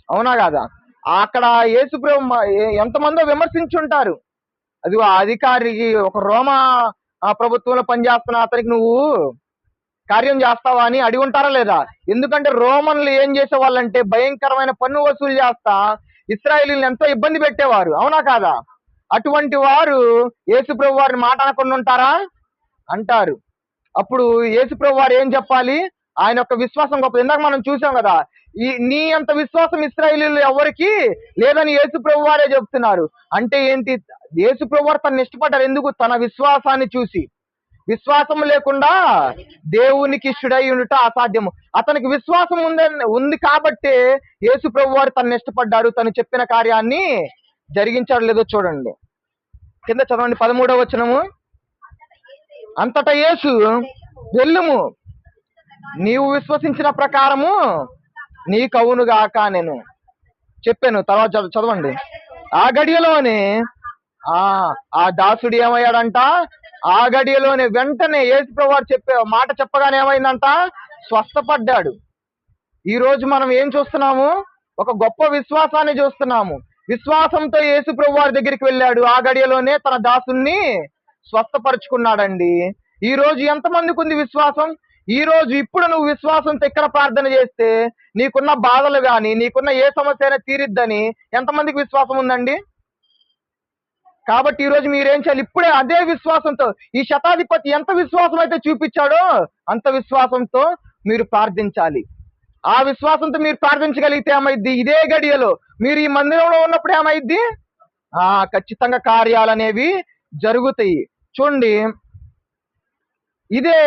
అవునా కాదా? అక్కడ యేసుప్రభు ఎంతమందో విమర్శించుంటారు. అది ఆ అధికారికి, ఒక రోమా ప్రభుత్వంలో పనిచేస్తున్న అతనికి నువ్వు కార్యం చేస్తావా అని అడిగి ఉంటారా లేదా? ఎందుకంటే రోమన్లు ఏం చేసేవాళ్ళంటే భయంకరమైన పన్ను వసూలు చేస్తా ఇశ్రాయేలీలను ఎంతో ఇబ్బంది పెట్టేవారు. అవునా కాదా? అటువంటి వారు యేసుప్రభు వారిని మాట అనకుండా ఉంటారా? అంటారు. అప్పుడు యేసుప్రభు వారు ఏం చెప్పాలి? ఆయన యొక్క విశ్వాసం గొప్ప. ఇందాక మనం చూసాం కదా, నీ అంత విశ్వాసం ఇశ్రాయేలీలు ఎవరికి లేదని యేసుప్రభు వారే చెప్తున్నారు. అంటే ఏంటి? యేసుప్రభు వారు తనని ఇష్టపడ్డారు. ఎందుకు? తన విశ్వాసాన్ని చూసి. విశ్వాసం లేకుండా దేవునికి ఇష్టడై ఉండుట అసాధ్యము. అతనికి విశ్వాసం ఉంది కాబట్టే యేసు ప్రభు వారు తనని ఇష్టపడ్డారు, తను చెప్పిన కార్యాన్ని జరిగించాడు లేదో చూడండి. కింద చదవండి 13వ వచనము. అంతటా యేసు, వెళ్ళుము, నీవు విశ్వసించిన ప్రకారము నీకవునుగాక నేను చెప్పాను. తర్వాత చదవండి. ఆ గడియలోనే ఆ దాసుడు ఏమయ్యాడంట? ఆ గడియలోనే వెంటనే యేసు ప్రభు వారు మాట చెప్పగానే ఏమైందంట? స్వస్థపడ్డాడు. ఈ రోజు మనం ఏం చూస్తున్నాము? ఒక గొప్ప విశ్వాసాన్ని చూస్తున్నాము. విశ్వాసంతో యేసు ప్రభు వారి దగ్గరికి వెళ్ళాడు. ఆ గడియలోనే తన దాసుని స్వస్థపరుచుకున్నాడండి. ఈ రోజు ఎంతమందికి ఉంది విశ్వాసం? ఈ రోజు ఇప్పుడు నువ్వు విశ్వాసంతో ఇక్కడ ప్రార్థన చేస్తే నీకున్న బాధలు కానీ, నీకున్న ఏ సమస్య అయినా తీరిద్దని ఎంతమందికి విశ్వాసం ఉందండి? కాబట్టి ఈ రోజు మీరేం చేయాలి? ఇప్పుడే అదే విశ్వాసంతో, ఈ శతాధిపతి ఎంత విశ్వాసం అయితే చూపించాడో అంత విశ్వాసంతో మీరు ప్రార్థించాలి. ఆ విశ్వాసంతో మీరు ప్రార్థించగలిగితే ఏమైద్ది? ఇదే గడియలో మీరు ఈ మందిరంలో ఉన్నప్పుడు ఏమైద్ది? ఖచ్చితంగా కార్యాలు అనేవి జరుగుతాయి. చూడండి, ఇదే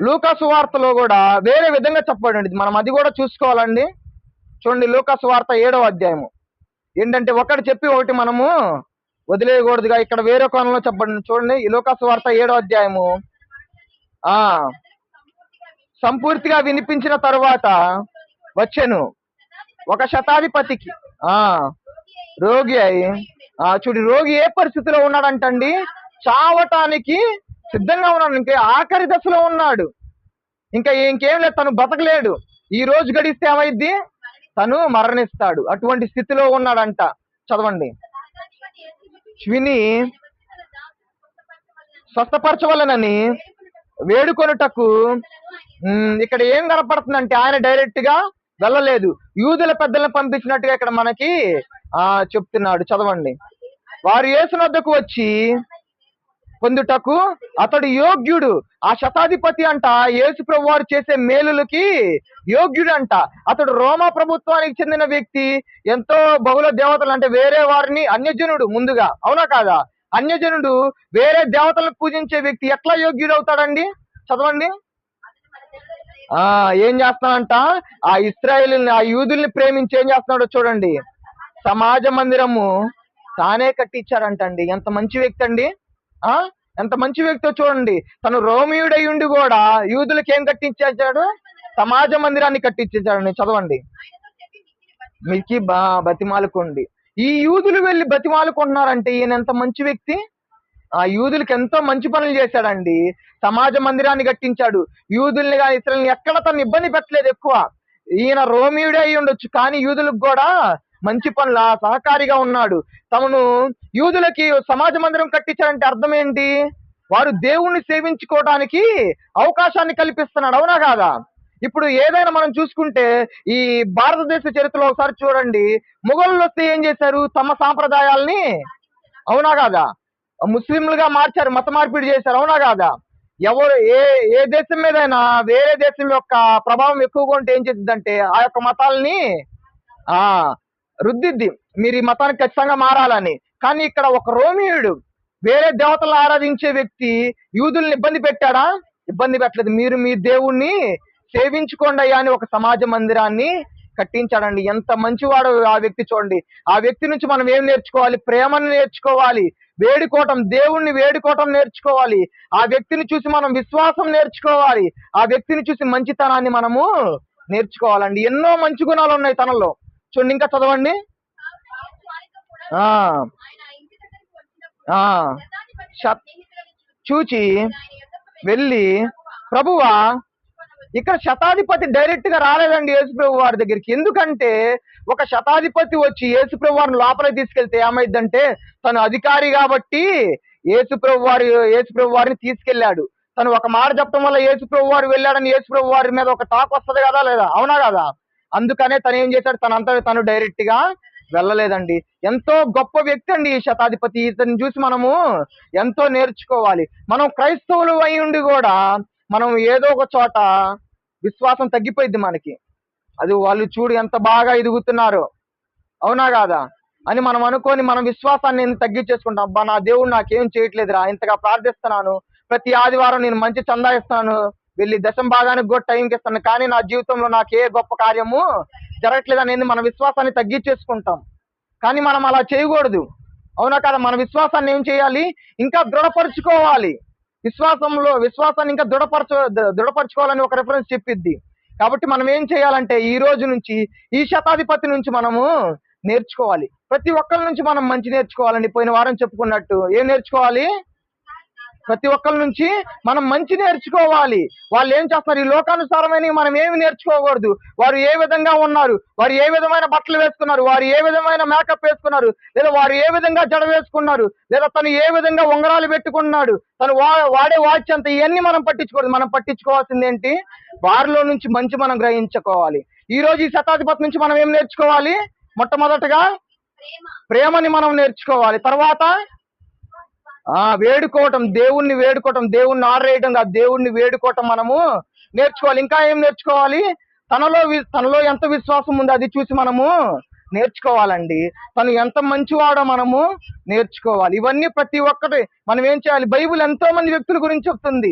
లూకా సువార్తలో కూడా వేరే విధంగా చెప్పబడింది. మనం అది కూడా చూసుకోవాలండి. చూడండి, లూకా సువార్త 7వ అధ్యాయము. ఏంటంటే ఒకటి చెప్పి ఒకటి మనము వదిలేయకూడదుగా. ఇక్కడ వేరే కోణంలో చెప్పండి. చూడండి, ఈ లూకా సువార్త 7వ అధ్యాయము. సంపూర్తిగా వినిపించిన తరువాత వచ్చెను ఒక శతాధిపతికి రోగి అయి. చూడు, రోగి ఏ పరిస్థితిలో ఉన్నాడంటండి? చావటానికి సిద్ధంగా ఉన్నాడు. ఇంకా ఆఖరి దశలో ఉన్నాడు. ఇంకేం లేదు, తను బతకలేడు. ఈ రోజు గడిస్తే ఏమైద్ది? తను మరణిస్తాడు. అటువంటి స్థితిలో ఉన్నాడంట. చదవండి. విని స్వస్థపరచవలనని వేడుకొనుటకు ఇక్కడ ఏం కనపడుతుందంటే ఆయన డైరెక్ట్ గా వెళ్ళలేదు, యూదుల పెద్దలను పంపించినట్టుగా ఇక్కడ మనకి చెప్తున్నాడు. చదవండి. వారు యేసు వద్దకు వచ్చి పొందుటకు అతడు యోగ్యుడు. ఆ శతాధిపతి అంట యేసు ప్రభు వారు చేసే మేలులకి యోగ్యుడు అంట. అతడు రోమా ప్రభుత్వానికి చెందిన వ్యక్తి. ఎంతో బహుళ దేవతలు అంటే వేరే వారిని, అన్యజనుడు ముందుగా, అవునా కాదా? అన్యజనుడు వేరే దేవతలకు పూజించే వ్యక్తి ఎట్లా యోగ్యుడు అవుతాడండి? చదవండి. ఏం చేస్తానంట? ఆ ఇశ్రాయేలుని, ఆ యూదుల్ని ప్రేమించి ఏం చేస్తున్నాడో చూడండి. సమాజ మందిరము తానే కట్టించాడంటండి. ఎంత మంచి వ్యక్తి అండి! ఎంత మంచి వ్యక్తో చూడండి. తను రోమియుడై ఉండి కూడా యూదులకి ఏం కట్టించాడు? సమాజ మందిరాన్ని కట్టించాడు. చదవండి. మీకు బతిమాలుకోండి. ఈ యూదులు వెళ్ళి బతిమాలుకుంటున్నారంటే ఈయన ఎంత మంచి వ్యక్తి! ఆ యూదులకి ఎంతో మంచి పనులు చేశాడండి. సమాజ మందిరాన్ని కట్టించాడు. యూదుల్ని కానీ ఇతరులని ఎక్కడ తను ఇబ్బంది పెట్టలేదు ఎక్కువ. ఈయన రోమియుడే అయి ఉండొచ్చు, కానీ యూదులకు కూడా మంచి పనుల సహకారిగా ఉన్నాడు. తమను యూదులకి సమాజ మందిరం కట్టించాడంటే అర్థం ఏంటి? వారు దేవుణ్ణి సేవించుకోవడానికి అవకాశాన్ని కల్పిస్తున్నాడు, అవునా కాదా? ఇప్పుడు ఏదైనా మనం చూసుకుంటే ఈ భారతదేశ చరిత్రలో ఒకసారి చూడండి. మొఘలులు వస్తే ఏం చేశారు? తమ సాంప్రదాయాల్ని, అవునా కాదా, ముస్లింలుగా మార్చారు, మత మార్పిడి చేశారు, అవునా కాదా? ఎవరు ఏ దేశం మీదైనా వేరే దేశం యొక్క ప్రభావం ఎక్కువగా ఉంటే ఏం చేస్తుందంటే ఆ యొక్క మతాల్ని రుద్దిద్ది, మీరు ఈ మతానికి ఖచ్చితంగా మారాలని. కానీ ఇక్కడ ఒక రోమియుడు వేరే దేవతలను ఆరాధించే వ్యక్తి యూదుల్ని ఇబ్బంది పెట్టాడా? ఇబ్బంది పెట్టలేదు. మీరు మీ దేవుణ్ణి సేవించుకోండి అయ్యా అని ఒక సమాజ మందిరాన్ని కట్టించాడండి. ఎంత మంచివాడు ఆ వ్యక్తి చూడండి. ఆ వ్యక్తి నుంచి మనం ఏం నేర్చుకోవాలి? ప్రేమను నేర్చుకోవాలి, వేడుకోవటం, దేవుణ్ణి వేడుకోవటం నేర్చుకోవాలి. ఆ వ్యక్తిని చూసి మనం విశ్వాసం నేర్చుకోవాలి. ఆ వ్యక్తిని చూసి మంచితనాన్ని మనము నేర్చుకోవాలండి. ఎన్నో మంచి గుణాలు ఉన్నాయి తనలో. చూడండి, ఇంకా చదవండి. చూచి వెళ్ళి, ప్రభువా, ఇక్కడ శతాధిపతి డైరెక్ట్ గా రాలేదండి యేసుప్రభు వారి దగ్గరికి. ఎందుకంటే ఒక శతాధిపతి వచ్చి యేసుప్రభు వారిని లోపలికి తీసుకెళ్తే ఏమైందంటే, తను అధికారి కాబట్టి యేసుప్రభు వారిని తీసుకెళ్లాడు. తను ఒక మాట చెప్పడం వల్ల యేసుప్రభు వారు వెళ్ళాడని యేసుప్రభు వారి మీద ఒక టాక్ వస్తుంది కదా, లేదా? అవునా కదా? అందుకనే తను ఏం చేశాడు? తను డైరెక్ట్ గా వెళ్ళలేదండి. ఎంతో గొప్ప వ్యక్తి అండి ఈ శతాధిపతి. ఇతన్ని చూసి మనము ఎంతో నేర్చుకోవాలి. మనం క్రైస్తవులు అయి ఉండి కూడా మనం ఏదో ఒక చోట విశ్వాసం తగ్గిపోయింది మనకి. అది వాళ్ళు చూడు ఎంత బాగా ఎదుగుతున్నారు, అవునా కాదా అని మనం అనుకొని మనం విశ్వాసాన్ని తగ్గించేసుకుంటాం. అబ్బా, నా దేవుడు నాకేం చేయట్లేదురా, ఇంతగా ప్రార్థిస్తున్నాను, ప్రతి ఆదివారం నేను మంచి చందా ఇస్తాను, వెళ్ళి దశం భాగానికి కూడా టైంకి ఇస్తాను, కానీ నా జీవితంలో నాకే గొప్ప కార్యము జరగట్లేదు అనేది మన విశ్వాసాన్ని తగ్గించేసుకుంటాం. కానీ మనం అలా చేయకూడదు, అవునా కదా? మన విశ్వాసాన్ని ఏం చేయాలి? ఇంకా దృఢపరచుకోవాలి. విశ్వాసాన్ని ఇంకా దృఢపరచుకోవాలని ఒక రెఫరెన్స్ చెప్పిద్ది. కాబట్టి మనం ఏం చేయాలంటే ఈ రోజు నుంచి ఈ శతాధిపతి నుంచి మనము నేర్చుకోవాలి. ప్రతి ఒక్కరి నుంచి మనం మంచి నేర్చుకోవాలండి. పోయిన వారం చెప్పుకున్నట్టు ఏం నేర్చుకోవాలి? ప్రతి ఒక్కరి నుంచి మనం మంచి నేర్చుకోవాలి. వాళ్ళు ఏం చేస్తున్నారు? ఈ లోకానుసారమైన మనం ఏమి నేర్చుకోకూడదు. వారు ఏ విధంగా ఉన్నారు, వారు ఏ విధమైన బట్టలు వేసుకున్నారు, వారు ఏ విధమైన మేకప్ వేసుకున్నారు, లేదా వారు ఏ విధంగా జడ వేసుకున్నారు, లేదా తను ఏ విధంగా ఉంగరాలు పెట్టుకున్నాడు, తను వాడే వాచ్ అంత, ఇవన్నీ మనం పట్టించుకోవద్దు. మనం పట్టించుకోవాల్సింది ఏంటి? వారిలో నుంచి మంచి మనం గ్రహించుకోవాలి. ఈ రోజు ఈ శతాధిపతి నుంచి మనం ఏం నేర్చుకోవాలి? మొట్టమొదటగా ప్రేమని మనం నేర్చుకోవాలి. తర్వాత వేడుకోవటం, దేవుణ్ణి ఆరేయడం కాదు, దేవుణ్ణి వేడుకోవటం మనము నేర్చుకోవాలి. ఇంకా ఏం నేర్చుకోవాలి? తనలో ఎంత విశ్వాసం ఉందో అది చూసి మనము నేర్చుకోవాలండి. తను ఎంత మంచివాడో మనము నేర్చుకోవాలి. ఇవన్నీ ప్రతి ఒక్కటి మనం ఏం చేయాలి? బైబిల్ ఎంతో మంది వ్యక్తుల గురించి చెప్తుంది.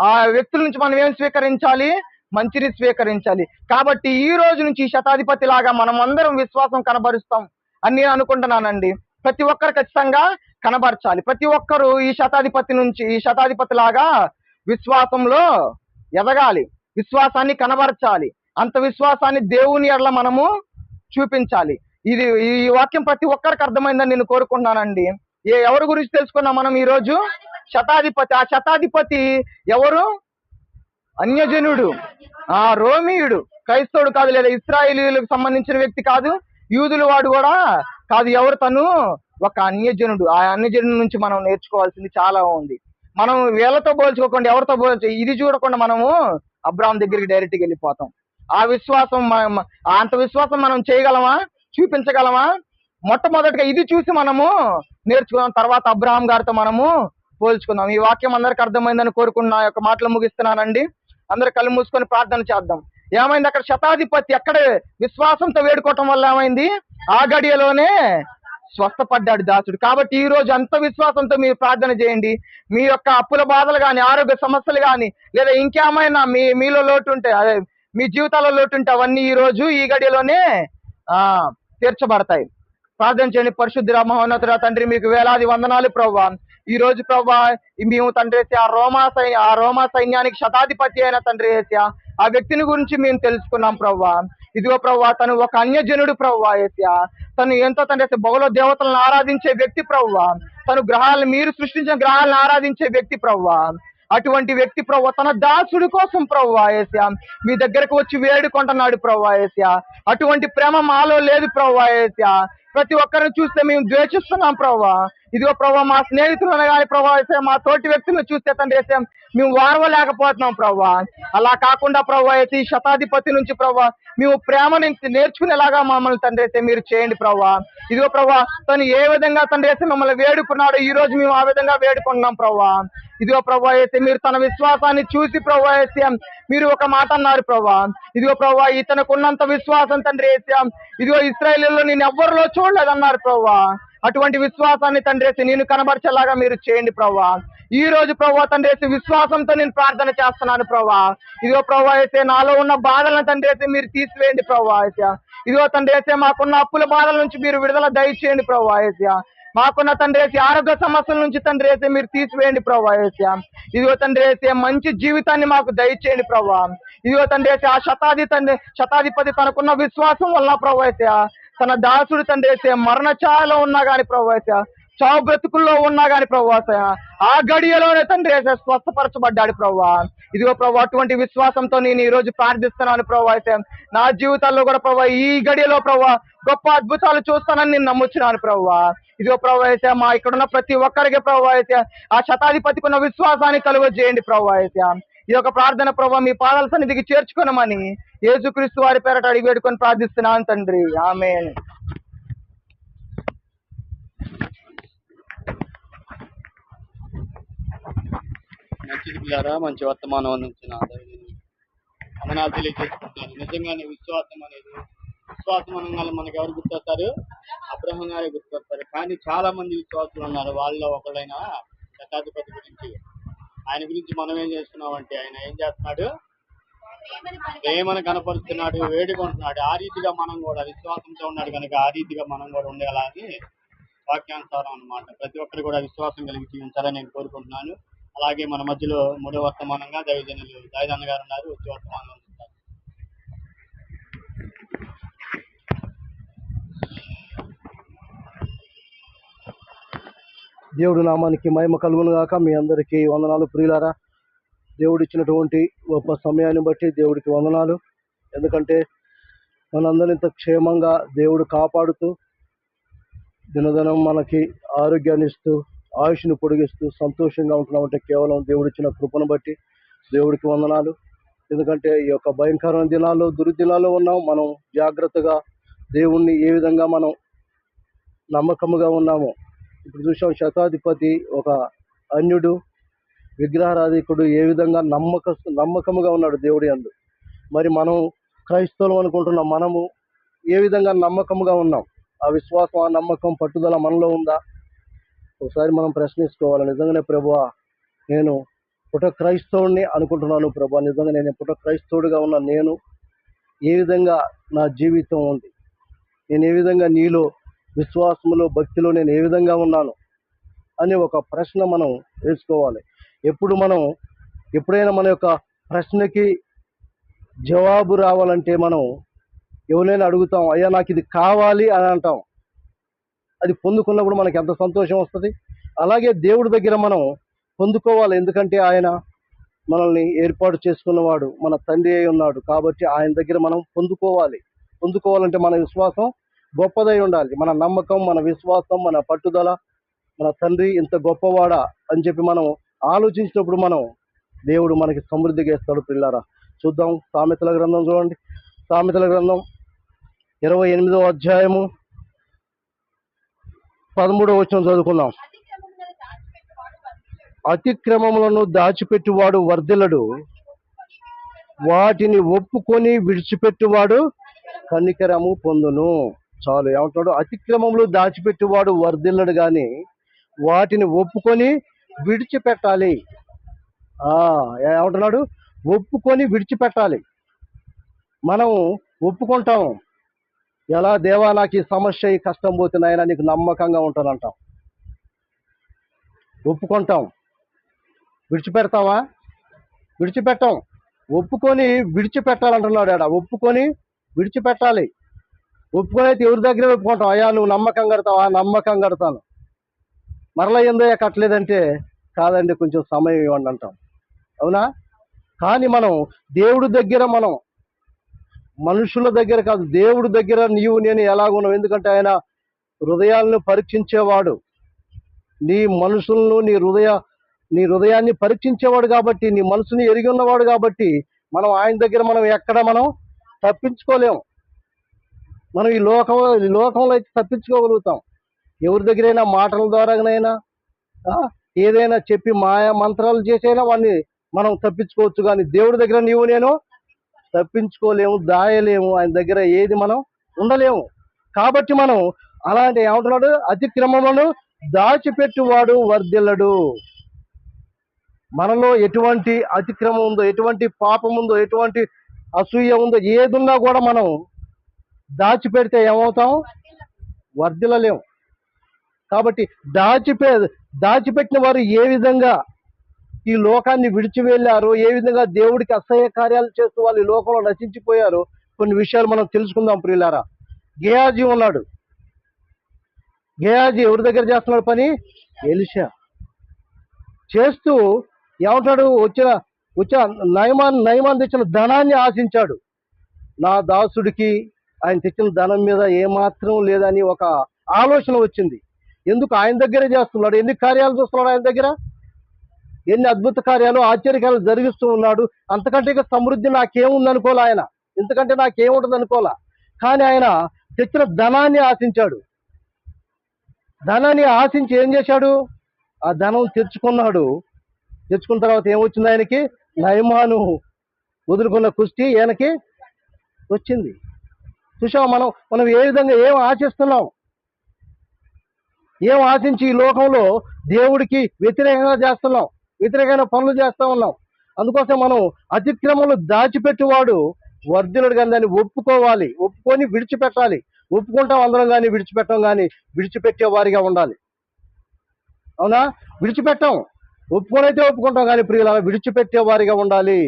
ఆ వ్యక్తుల నుంచి మనం ఏం స్వీకరించాలి? మంచిని స్వీకరించాలి. కాబట్టి ఈ రోజు నుంచి ఈ శతాధిపతి లాగా మనం అందరం విశ్వాసం కనబరుస్తాం అని నేను అనుకుంటున్నానండి. ప్రతి ఒక్కరు ఖచ్చితంగా కనబరచాలి. ప్రతి ఒక్కరు ఈ శతాధిపతి లాగా విశ్వాసంలో ఎదగాలి, విశ్వాసాన్ని కనబరచాలి. అంత విశ్వాసాన్ని దేవుని ఎడల మనము చూపించాలి. ఈ వాక్యం ప్రతి ఒక్కరికి అర్థమైందని నేను కోరుకుంటున్నానండి. ఎవరి గురించి తెలుసుకున్నాం మనం ఈరోజు? శతాధిపతి. ఆ శతాధిపతి ఎవరు? అన్యజనుడు, రోమియుడు, క్రైస్తవుడు కాదు, లేదా ఇశ్రాయేలీయులకు సంబంధించిన వ్యక్తి కాదు, యూదులు వాడు కూడా కాదు. ఎవరు? తను ఒక అన్యజనుడు. ఆ అన్యజనుడి నుంచి మనం నేర్చుకోవాల్సింది చాలా ఉంది. మనం వీళ్ళతో పోల్చుకోకుండా ఎవరితో పోల్చు ఇది చూడకుండా మనము అబ్రాహాం దగ్గరికి డైరెక్ట్గా వెళ్ళిపోతాం. ఆ విశ్వాసం అంత విశ్వాసం మనం చేయగలమా, చూపించగలమా? మొట్టమొదటిగా ఇది చూసి మనము నేర్చుకుందాం, తర్వాత అబ్రాహాం గారితో మనము పోల్చుకుందాం. ఈ వాక్యం అందరికి అర్థమైందని కోరుకున్న యొక్క మాటలు ముగిస్తున్నానండి. అందరు కళ్ళు మూసుకొని ప్రార్థన చేద్దాం. ఏమైంది అక్కడ? శతాధిపతి ఎక్కడ విశ్వాసంతో వేడుకోవటం వల్ల ఏమైంది? ఆ గడియలోనే స్వస్థపడ్డాడు దాసుడు. కాబట్టి ఈ రోజు అంత విశ్వాసంతో మీరు ప్రార్థన చేయండి. మీ యొక్క అప్పుల బాధలు కానీ, ఆరోగ్య సమస్యలు కానీ, లేదా ఇంకేమైనా మీలో లోటు ఉంటే, అదే మీ జీవితాల్లో లోటు ఉంటే అవన్నీ ఈ రోజు ఈ గడియలోనే తీర్చబడతాయి. ప్రార్థన చేయండి. పరిశుద్ధ మహోన్నతుడ తండ్రి, మీకు వేలాది వందనాలు ప్రభువా. ఈ రోజు ప్రభువా మేము తండ్రి ఆ రోమా సైన్యానికి శతాధిపతి అయిన తండ్రి ఆ వ్యక్తిని గురించి మేము తెలుసుకున్నాం ప్రభువా. ఇదిగో ప్రభువా, తను ఒక అన్యజనుడు ప్రభువా ఏసయ్యా. తను ఎంతో తండ్రి బహుళ దేవతలను ఆరాధించే వ్యక్తి ప్రభువా. తను మీరు సృష్టించిన గ్రహాలను ఆరాధించే వ్యక్తి ప్రభువా. అటువంటి వ్యక్తి ప్రభువా తన దాసుడి కోసం ప్రభువా ఏసయ్యా మీ దగ్గరకు వచ్చి వేడుకుంటున్నాడు ప్రభువా ఏసయ్యా. అటువంటి ప్రేమ మాలో లేదు ప్రభువా ఏసయ్యా. ప్రతి ఒక్కరిని చూస్తే మేము ద్వేషిస్తున్నాం ప్రభువా. ఇదిగో ప్రభావ, మా స్నేహితులను కానీ ప్రభావ మా తోటి వ్యక్తులను చూస్తే తండ్రి మేము వారవలేకపోతున్నాం ప్రభావ. అలా కాకుండా ప్రభావ ఈ శతాధిపతి నుంచి ప్రభావ మేము ప్రేమని నేర్చుకునేలాగా మమ్మల్ని తండ్రి మీరు చేయండి ప్రభావ. ఇదిగో ప్రభావ, తను ఏ విధంగా తండ్రి మమ్మల్ని వేడుకున్నాడో ఈ రోజు మేము ఆ విధంగా వేడుకున్నాం ప్రభావ. ఇదిగో ప్రభావ మీరు తన విశ్వాసాన్ని చూసి ప్రభావ మీరు ఒక మాట అన్నారు ప్రభావ. ఇదిగో ప్రభావ, ఇతనికి ఉన్నంత విశ్వాసం తండ్రి ఇదిగో ఇశ్రాయేలులో నేను ఎవ్వరిలో చూడలేదన్నారు ప్రభావ. అటువంటి విశ్వాసాన్ని తండ్రి నేను కనబరిచేలాగా మీరు చేయండి ప్రభా. ఈ రోజు ప్రభా తండ్రి విశ్వాసంతో నేను ప్రార్థన చేస్తున్నాను ప్రభా. ఇదిగో ప్రభా నాలో ఉన్న బాధలను తండ్రి మీరు తీసివేయండి ప్రభా. ఇదిగో తండ్రి మాకున్న అప్పుల బాధల నుంచి మీరు విడుదల దయచేయండి ప్రభా. మాకున్న తండ్రి ఆరోగ్య సమస్యల నుంచి తండ్రి మీరు తీసివేయండి ప్రభా. ఇదిగో తండ్రి మంచి జీవితాన్ని మాకు దయచేయండి ప్రభా. ఇదిగో తండ్రి ఆ శతాధిపతి తనకున్న విశ్వాసం వల్ల ప్రభా తన దాసుడు తండ్రి మరణ ఛాయలో ఉన్నా గాని ప్రభా, చావు బ్రతుకుల్లో ఉన్నా గాని ప్రభా ఆ గడియలోనే తండ్రి స్వస్థపరచబడ్డాడు ప్రభా. ఇదిగో ప్రభా, అటువంటి విశ్వాసంతో నేను ఈ రోజు ప్రార్థిస్తున్నాను ప్రభా. నా జీవితాల్లో కూడా ప్రభా ఈ గడియలో ప్రభా గొప్ప అద్భుతాలు చూస్తానని నేను నమ్ముచున్నాను ప్రభా. ఇదిగో ప్రభా మా ఇక్కడ ఉన్న ప్రతి ఒక్కరికి ప్రభా ఆ శతాధిపతికి ఉన్న విశ్వాసాన్ని కలుగజేయండి ప్రభా. ఈ యొక్క ప్రార్థన ప్రభా మీ పాదాల సన్నిధికి చేర్చుకోనమని యేసుక్రీస్తు వారి పేరట అడిగి వేడుకొని ప్రార్థిస్తున్నాను తండ్రి, ఆమేన్. మంచిది పిల్లారా, మంచి వర్తమానం అందించిన అమనాలు తెలియజేసుకుంటాను. నిజంగానే విశ్వాసం అనగానే మనకి ఎవరు గుర్తొస్తారు? అబ్రహాం గారే గుర్తొస్తారు. కానీ చాలా మంది విశ్వాసులు ఉన్నారు. వాళ్ళలో ఒకళ్ళైన శతాధిపతి గురించి, ఆయన గురించి మనం ఏం చేస్తున్నామంటే, ఆయన ఏం చేస్తున్నాడు? ప్రేమను కనపరుస్తున్నాడు, వేడుకుంటున్నాడు. ఆ రీతిగా మనం కూడా విశ్వాసంతో ఉన్నాడు కనుక ఆ రీతిగా మనం కూడా ఉండాలని వాక్యానుసారం అన్నమాట. ప్రతి ఒక్కరు కూడా విశ్వాసం కలిగి జీవించాలని నేను కోరుకుంటున్నాను. అలాగే మన మధ్యలో మూడో వర్తమానంగా దైవజనులు దాయిదన్న గారు ఉన్నారు. వచ్చి వర్తమానం అందిస్తారు. దేవుడి నామానికి మహిమ కలుగును గాక. మీ అందరికీ వందనాలు ప్రియులారా. దేవుడు ఇచ్చినటువంటి గొప్ప సమయాన్ని బట్టి దేవుడికి వందనాలు. ఎందుకంటే మనందరిని ఇంత క్షేమంగా దేవుడు కాపాడుతూ దినదినం మనకి ఆరోగ్యాన్ని ఇస్తూ ఆయుష్ను పొడిగిస్తూ సంతోషంగా ఉంటున్నామంటే కేవలం దేవుడిచ్చిన కృపను బట్టి దేవుడికి వందనాలు. ఎందుకంటే ఈ యొక్క భయంకరమైన దినాల్లో దుర్దినాల్లో ఉన్నాం. మనం జాగ్రత్తగా దేవుణ్ణి ఏ విధంగా మనం నమ్మకముగా ఉన్నామో ఇప్పుడు చూసాం. శతాధిపతి ఒక అన్యుడు, విగ్రహారాధికుడు ఏ విధంగా నమ్మకముగా ఉన్నాడు దేవుడి యందు. మరి మనం క్రైస్తవులు అనుకుంటున్నాం, మనము ఏ విధంగా నమ్మకముగా ఉన్నాం? ఆ విశ్వాసం, ఆ నమ్మకం, పట్టుదల మనలో ఉందా? ఒకసారి మనం ప్రశ్నించుకోవాలి. నిజంగానే ప్రభువా నేను పుట క్రైస్తవుడిని అనుకుంటున్నాను ప్రభువా, నిజంగా నేను పుట క్రైస్తవుడిగా ఉన్నా, నేను ఏ విధంగా నా జీవితం ఉంది, నేను ఏ విధంగా నీలో విశ్వాసములో భక్తిలో నేను ఏ విధంగా ఉన్నాను అనే ఒక ప్రశ్న మనం వేసుకోవాలి. ఎప్పుడైనా మన యొక్క ప్రశ్నకి జవాబు రావాలంటే మనం ఎవరైనా అడుగుతాం, అయ్యా నాకు ఇది కావాలి అని అంటాం. అది పొందుకున్నప్పుడు మనకి ఎంత సంతోషం వస్తుంది. అలాగే దేవుడి దగ్గర మనం పొందుకోవాలి. ఎందుకంటే ఆయన మనల్ని ఏర్పాటు చేసుకున్నవాడు, మన తండ్రి అయి ఉన్నాడు. కాబట్టి ఆయన దగ్గర మనం పొందుకోవాలంటే మన విశ్వాసం గొప్పదై ఉండాలి. మన నమ్మకం, మన విశ్వాసం, మన పట్టుదల, మన తండ్రి ఇంత గొప్పవాడా అని చెప్పి మనం ఆలోచించినప్పుడు మనం దేవుడు మనకి సమృద్ధిగా ఇస్తాడు పిల్లారా. చూద్దాం సామెతల గ్రంథం చూడండి. సామెతల గ్రంథం 28వ అధ్యాయము 13వ వచనం చదువుకుందాం. అతిక్రమములను దాచిపెట్టువాడు వర్ధిల్లడు, వాటిని ఒప్పుకొని విడిచిపెట్టువాడు కనికరము పొందును. చాలు, ఏమంటాడు? అతిక్రమములు దాచిపెట్టువాడు వర్ధిల్లడు కానీ వాటిని ఒప్పుకొని విడిచిపెట్టాలి. ఏమంటున్నాడు? ఒప్పుకొని విడిచిపెట్టాలి. మనం ఒప్పుకుంటాం. ఎలా? దేవా, నాకు ఈ సమస్య, ఈ కష్టం పోతున్నాయన నీకు నమ్మకంగా ఉంటానంటాం. ఒప్పుకుంటాం. విడిచిపెడతావా? విడిచిపెట్టాం. ఒప్పుకొని విడిచిపెట్టాలంటున్నాడు ఆడ. ఒప్పుకొని విడిచిపెట్టాలి. ఒప్పుకొని అయితే ఎవరి దగ్గర ఒప్పుకుంటాం? అయ్యా నువ్వు నమ్మకం కడతావా? నమ్మకం కడతాను. మరలా ఏందో కట్టలేదంటే, కాదండి కొంచెం సమయం ఇవ్వండి అంటాం. అవునా? కానీ మనం దేవుడి దగ్గర, మనం మనుషుల దగ్గర కాదు, దేవుడి దగ్గర నీవు నేను ఎలాగున్నావు. ఎందుకంటే ఆయన హృదయాలను పరీక్షించేవాడు. నీ మనుషులను, నీ హృదయాన్ని పరీక్షించేవాడు కాబట్టి, నీ మనసుని ఎరిగి ఉన్నవాడు కాబట్టి మనం ఆయన దగ్గర మనం ఎక్కడ మనం తప్పించుకోలేము. మనం ఈ లోకంలో అయితే తప్పించుకోగలుగుతాం. ఎవరి దగ్గరైనా మాటల ద్వారానైనా ఏదైనా చెప్పి మాయా మంత్రాలు చేసైనా వాడిని మనం తప్పించుకోవచ్చు. కానీ దేవుడి దగ్గర నీవు నేను తప్పించుకోలేము, దాయలేము. ఆయన దగ్గర ఏది మనం ఉండలేము. కాబట్టి మనం అలాంటి ఏమంటున్నాడు? అతిక్రమములను దాచిపెట్టువాడు వర్ధిల్లడు. మనలో ఎటువంటి అతిక్రమం ఉందో, ఎటువంటి పాపం ఉందో, ఎటువంటి అసూయ ఉందో, ఏదున్నా కూడా మనం దాచిపెడితే ఏమవుతాం? వర్ధిల్లలేము. కాబట్టి దాచిపెట్టిన వారు ఏ విధంగా ఈ లోకాన్ని విడిచి వెళ్ళారో, ఏ విధంగా దేవుడికి అసహ్య కార్యాలు చేస్తూ వాళ్ళు ఈ లోకంలో నశించిపోయారో కొన్ని విషయాలు మనం తెలుసుకుందాం ప్రియులారా. గేయాజీ ఉన్నాడు. గేయాజీ ఎవరి దగ్గర చేస్తున్నాడు పని? ఎలీషా. చేస్తూ ఏమంటాడు? వచ్చిన నయమాన్ తెచ్చిన ధనాన్ని ఆశించాడు. నా దాసుడికి ఆయన తెచ్చిన ధనం మీద ఏమాత్రం లేదని ఒక ఆలోచన వచ్చింది. ఎందుకు ఆయన దగ్గరే చేస్తున్నాడు? ఎన్ని కార్యాలు చూస్తున్నాడు ఆయన దగ్గర? ఎన్ని అద్భుత కార్యాలు, ఆశ్చర్యకాలు జరిగిస్తూ ఉన్నాడు. అంతకంటే ఇక సమృద్ధి నాకేముంది అనుకోలే ఆయన. ఇంతకంటే నాకేముంటుంది అనుకోలే. కానీ ఆయన తెచ్చిన ధనాన్ని ఆశించాడు. ధనాన్ని ఆశించి ఏం చేశాడు? ఆ ధనం తెచ్చుకున్నాడు. తెచ్చుకున్న తర్వాత ఏమొచ్చింది ఆయనకి? నయమాను వదులుకున్న కుస్తీ ఈయనకి వచ్చింది. చూసావా? మనం ఏ విధంగా ఏం ఆశిస్తున్నాం? ఏం ఆశించి ఈ లోకంలో దేవుడికి వ్యతిరేకంగా చేస్తున్నాం, వ్యతిరేకమైన పనులు చేస్తూ ఉన్నాం. అందుకోసం మనం అతిక్రమలు దాచిపెట్టువాడు వర్ధిల్లుడు. కానీ దాన్ని ఒప్పుకోవాలి, ఒప్పుకొని విడిచిపెట్టాలి. ఒప్పుకుంటాం అందరం కానీ విడిచిపెట్టాం కానీ విడిచిపెట్టే వారిగా ఉండాలి. అవునా? విడిచిపెట్టాం. ఒప్పుకొనైతే ఒప్పుకుంటాం కానీ ప్రియులారా విడిచిపెట్టే వారిగా ఉండాలి.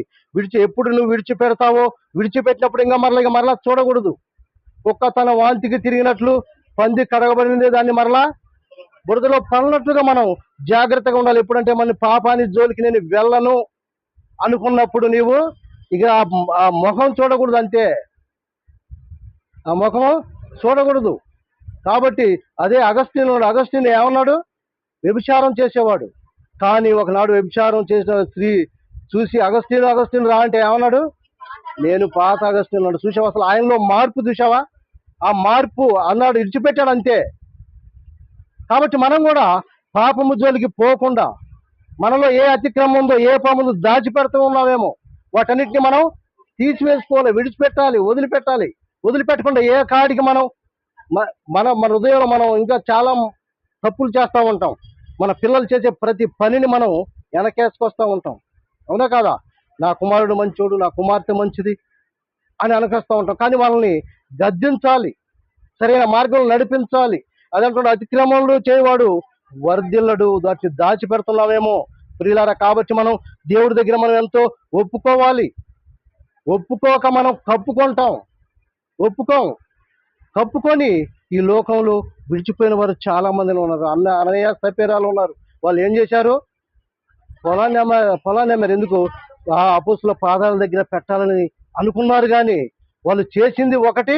ఎప్పుడు నువ్వు విడిచిపెడతావో, విడిచిపెట్టినప్పుడు ఇంకా మరలా చూడకూడదు. కుక్క తన వాంతికి తిరిగినట్లు, పంది కడగబడింది దాన్ని మరలా బురదలో పడినట్లుగా మనం జాగ్రత్తగా ఉండాలి. ఎప్పుడంటే మన పాపాన్ని జోలికి నేను వెళ్ళను అనుకున్నప్పుడు నీవు ఇక ఆ ముఖం చూడకూడదు. అంతే, ఆ ముఖం చూడకూడదు. కాబట్టి అదే అగస్త్యుని ఏమన్నాడు? వ్యభిచారం చేసేవాడు. కానీ ఒకనాడు వ్యభిచారం చేసిన స్త్రీ చూసి అగస్త్యుని రా అంటే ఏమన్నాడు? నేను పాత అగస్త్యుని అన్నాడు. చూసావా? అసలు ఆయనలో మార్పు చూసావా? ఆ మార్పు అన్నాడు, విడిచిపెట్టాడు అంతే. కాబట్టి మనం కూడా పాపము జోలికి పోకుండా, మనలో ఏ అతిక్రమం ఉందో, ఏ పాపం దాచిపెడుతూ ఉన్నామేమో వాటన్నిటిని మనం తీసివేసుకోవాలి, విడిచిపెట్టాలి, వదిలిపెట్టాలి. వదిలిపెట్టకుండా ఏ కాడికి మన హృదయంలో మనం ఇంకా చాలా తప్పులు చేస్తూ ఉంటాం. మన పిల్లలు చేసే ప్రతి పనిని మనం వెనకేసుకొస్తూ ఉంటాం. అవునా కాదా? నా కుమారుడు మంచోడు, నా కుమార్తె మంచిది అని అనకేస్తూ ఉంటాం. కానీ వాళ్ళని గద్దించాలి, సరైన మార్గంలో నడిపించాలి. అదంటే అతిక్రమంలో చేయవాడు వర్ధిల్లడు. దాచిపెడుతున్నామేమో ప్రియులారా. కాబట్టి మనం దేవుడి దగ్గర మనం ఎంతో ఒప్పుకోవాలి. ఒప్పుకోక మనం కప్పుకొని ఈ లోకంలో విడిచిపోయిన వారు చాలా మందిని ఉన్నారు. అననీయ సపీరాలు ఉన్నారు. వాళ్ళు ఏం చేశారు? పొలాన్ని అమ్మారు. ఎందుకు? ఆ అపోస్తుల పాదాల దగ్గర పెట్టాలని అనుకున్నారు. కానీ వాళ్ళు చేసింది ఒకటి,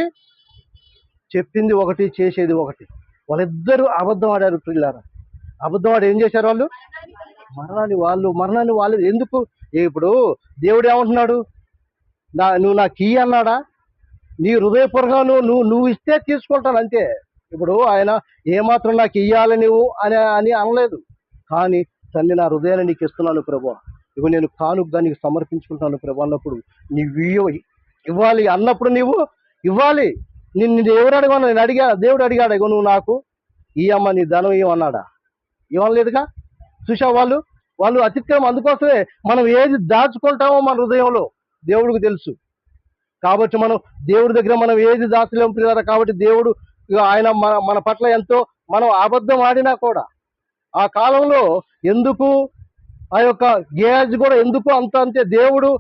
చెప్పింది ఒకటి, చేసేది ఒకటి. వాళ్ళిద్దరూ అబద్ధం ఆడారు ప్రియులారా. అబద్ధం ఆడి ఏం చేశారు? వాళ్ళు మరణాన్ని వాళ్ళు ఎందుకు? ఇప్పుడు దేవుడు ఏమంటున్నాడు? నువ్వు నాకు ఇయ్యి అన్నాడా? నీ హృదయపూర్వకంగా నువ్వు ఇస్తే తీసుకుంటాను అంతే. ఇప్పుడు ఆయన ఏమాత్రం నాకు ఇయ్యాలి నువ్వు అని అనలేదు. కానీ తండ్రి, నా హృదయాన్ని నీకు ఇస్తున్నాను ప్రభు, ఇవి నేను కానుకగా నీకు సమర్పించుకుంటాను ప్రభు అన్నప్పుడు నువ్వు ఇవ్వాలి అన్నప్పుడు నువ్వు ఇవ్వాలి. నిన్ను ఎవరు అడగను? నేను అడిగా, దేవుడు అడిగాడు, ఇగో నువ్వు నాకు ఈ అమ్మ నీ ధనం ఇవ్వన్నాడా? ఇవ్వలేదుగా. చూసా వాళ్ళు అతిక్రమం. అందుకోసమే మనం ఏది దాచుకుంటామో మన హృదయంలో దేవుడికి తెలుసు. కాబట్టి మనం దేవుడి దగ్గర మనం ఏది దాచలేము పిల్లరా. కాబట్టి దేవుడు ఆయన మన పట్ల ఎంతో, మనం అబద్ధం ఆడినా కూడా ఆ కాలంలో ఎందుకు ఆ యొక్క గేజ్ కూడా ఎందుకు అంతే. దేవుడు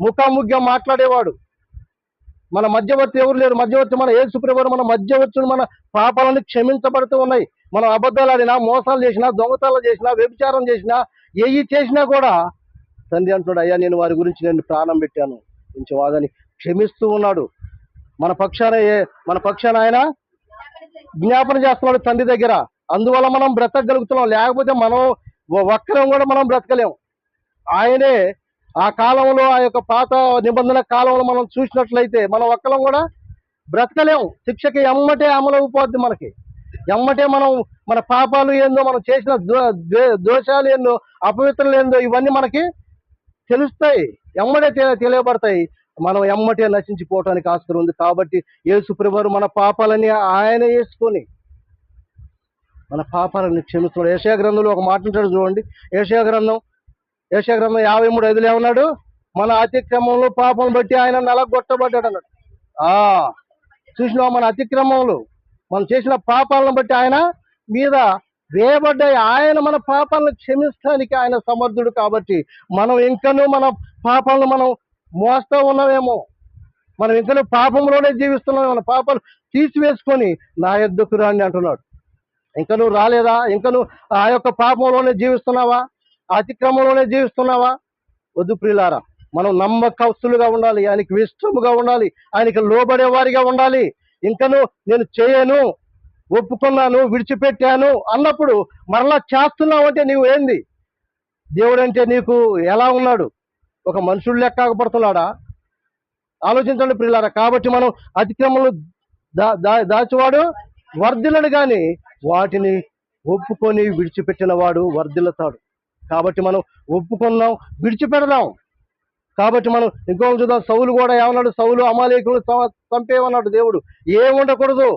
ముఖాముఖిగా మాట్లాడేవాడు. మన మధ్యవర్తి ఎవరు లేరు. మధ్యవర్తి మన యేసుప్రభువు. మన మధ్యవర్తులు మన పాపాలను క్షమించబడుతూ ఉన్నాయి. మనం అబద్ధాలు ఆడినా, మోసాలు చేసినా, దొంగతనాలు చేసినా, వ్యభిచారం చేసినా, ఏవి చేసినా కూడా తండ్రి అంటున్నాడు, అయ్యా నేను వారి గురించి నేను ప్రాణం పెట్టాను, కొంచెం వాదని క్షమిస్తూ ఉన్నాడు. మన పక్షాన ఆయన జ్ఞాపన చేస్తున్నాడు తండ్రి దగ్గర. అందువల్ల మనం బ్రతకగలుగుతున్నాం. లేకపోతే మనం ఒక్కరం కూడా మనం బ్రతకలేము. ఆయనే ఆ కాలంలో, ఆ యొక్క పాత నిబంధన కాలంలో మనం చూసినట్లయితే మనం ఒక్కరం కూడా బ్రతకలేము. శిక్షకి ఎమ్మటే అమలైపోద్ది. మనకి ఎమ్మటే మన పాపాలు ఏందో, మనం చేసిన దోషాలు ఏందో, అపవిత్రలు ఏందో ఇవన్నీ మనకి తెలుస్తాయి, ఎమ్మటే తెలియబడతాయి. మనం ఎమ్మటే నశించిపోవటానికి ఆస్కారం ఉంది. కాబట్టి యేసుప్రభువు మన పాపాలని ఆయన వేసుకొని మన పాపాలను క్షమిస్తున్నాడు. యెషయా గ్రంథంలో ఒక మాట ఉంటాడు చూడండి. యెషయా గ్రంథం 53:5 ఏమన్నాడు? మన అతిక్రమంలో పాపం బట్టి ఆయన నలగొట్టబడ్డాడు అన్నాడు. చూసినా మన అతిక్రమంలో మనం చేసిన పాపాలను బట్టి ఆయన మీద వేయబడ్డాయి. ఆయన మన పాపాలను క్షమించడానికి ఆయన సమర్థుడు. కాబట్టి మనం ఇంకనూ మన పాపాలను మనం మోస్తూ ఉన్నామేమో, మనం ఇంకనూ పాపంలోనే జీవిస్తున్నాం. మన పాపాలు తీసివేసుకొని నా యొద్దకు రండి అంటున్నాడు. ఇంకా నువ్వు రాలేదా? ఇంకా నువ్వు ఆ యొక్క పాపంలోనే జీవిస్తున్నావా? అతిక్రమంలోనే జీవిస్తున్నావా? వద్దు ప్రియులారా, మనం నమ్మకస్తులుగా ఉండాలి, ఆయనకి ఇష్టముగా ఉండాలి, ఆయనకి లోబడే వారిగా ఉండాలి. ఇంకను నేను చేయను, ఒప్పుకున్నాను, విడిచిపెట్టాను అన్నప్పుడు మరలా చేస్తున్నావు అంటే నీవు ఏంది? దేవుడు అంటే నీకు ఎలా ఉన్నాడు? ఒక మనుషుడు లెక్క పడుతున్నాడా? ఆలోచించండి ప్రియులారా. కాబట్టి మనం అతిక్రమంలో దాచివాడు వర్ధిల్లడు, కానీ వాటిని ఒప్పుకొని విడిచిపెట్టిన వాడు వర్ధిల్లుతాడు. కాబట్టి మనం ఒప్పుకున్నాం, విడిచిపెడదాం. కాబట్టి మనం ఇంకో చూద్దాం. సౌలు కూడా ఏమన్నాడు? సౌలు అమాలేకులను చంపేమన్నాడు దేవుడు. ఏం ఉండకూడదు,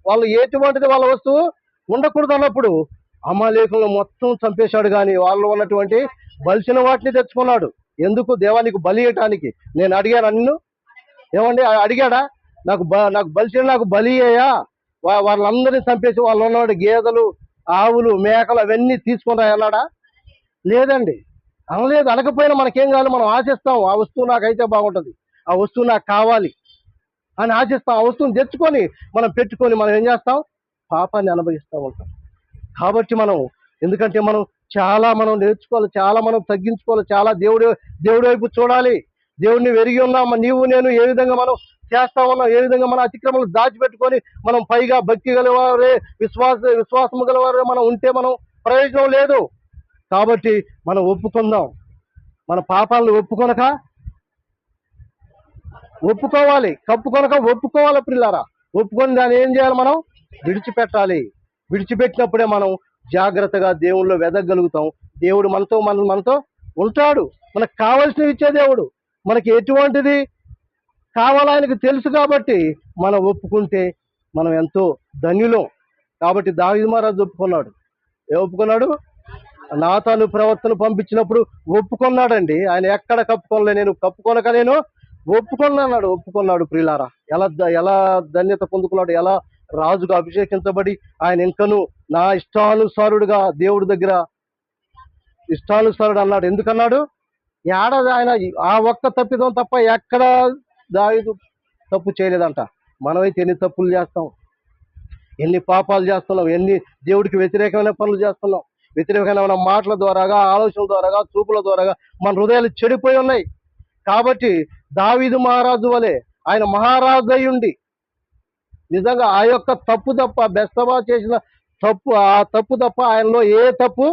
వాళ్ళు ఎటువంటిది వాళ్ళ వస్తువు ఉండకూడదు అన్నప్పుడు అమాలేకులను మొత్తం చంపేశాడు. కానీ వాళ్ళు ఉన్నటువంటి బలిసిన వాటిని తెచ్చుకున్నాడు. ఎందుకు? దేవానికి బలి ఇవ్వటానికి. నేను అడిగాను నిన్ను, ఏమండి అడిగాడా? నాకు బలి అయ్యా, వాళ్ళందరినీ చంపేసి వాళ్ళు ఉన్నవాడు గేదెలు, ఆవులు, మేకలు అవన్నీ తీసుకుని అన్నాడా? లేదండి, అనలేదు. అనకపోయినా మనకేం కావాలి? మనం ఆశిస్తాం, ఆ వస్తువు నాకైతే బాగుంటుంది, ఆ వస్తువు నాకు కావాలి అని ఆశిస్తాం. ఆ వస్తువుని తెచ్చుకొని మనం పెట్టుకొని మనం ఏం చేస్తాం? పాపాన్ని అనుభవిస్తూ ఉంటాం. కాబట్టి మనం, ఎందుకంటే మనం నేర్చుకోవాలి, చాలా మనం తగ్గించుకోవాలి, చాలా దేవుడి వైపు చూడాలి. దేవుడిని వెరిగి ఉన్నాం నీవు నేను. ఏ విధంగా మనం చేస్తా ఉన్నాం, ఏ విధంగా మన అతిక్రమలు దాచిపెట్టుకొని మనం పైగా భక్తి గలవారే, విశ్వాసము గలవారే మనం ఉంటే మనం ప్రయోజనం లేదు. కాబట్టి మనం ఒప్పుకుందాం. మన పాపాలను ఒప్పుకోవాలి, ఒప్పుకోవాలి పిల్లారా. ఒప్పుకొని దాన్ని ఏం చేయాలి? మనం విడిచిపెట్టాలి. విడిచిపెట్టినప్పుడే మనం జాగ్రత్తగా దేవుళ్ళో వెదగలుగుతాం. దేవుడు మనతో ఉంటాడు. మనకు కావలసినవి ఇచ్చే దేవుడు. మనకి ఎటువంటిది కావాలో ఆయనకు తెలుసు. కాబట్టి మనం ఒప్పుకుంటే మనం ఎంతో ధన్యులం. కాబట్టి దావీదు మహారాజు ఒప్పుకున్నాడు. ఒప్పుకున్నాడు? నాతాను ప్రవక్తను పంపించినప్పుడు ఒప్పుకున్నాడండి. ఆయన ఎక్కడ కప్పుకోలే, నేను కప్పుకోనక నేను ఒప్పుకున్నాడు ప్రియులారా. ఎలా ధన్యత పొందుకున్నాడు, ఎలా రాజుగా అభిషేకించబడి ఆయన ఇంకను నా ఇష్టానుసారుడుగా దేవుడి దగ్గర ఇష్టానుసారుడు అన్నాడు. ఎందుకన్నాడు? ఏడాది ఆయన ఆ ఒక్క తప్పిదం తప్ప ఎక్కడ దావీదు తప్పు చేయలేదంట. మనమైతే ఎన్ని తప్పులు చేస్తాం, ఎన్ని పాపాలు చేస్తున్నాం, ఎన్ని దేవుడికి వ్యతిరేకమైన పనులు చేస్తున్నాం. వ్యతిరేకమైన మాటల ద్వారాగా, ఆలోచనల ద్వారాగా, చూపుల ద్వారాగా మన హృదయాలు చెడిపోయి ఉన్నాయి. కాబట్టి దావీదు మహారాజు వలె ఆయన మహారాజు అయ్యుండి నిజంగా ఆ యొక్క తప్పు తప్ప బెస్తబా చేసిన తప్పు, ఆ తప్పు తప్ప ఆయనలో ఏ తప్పు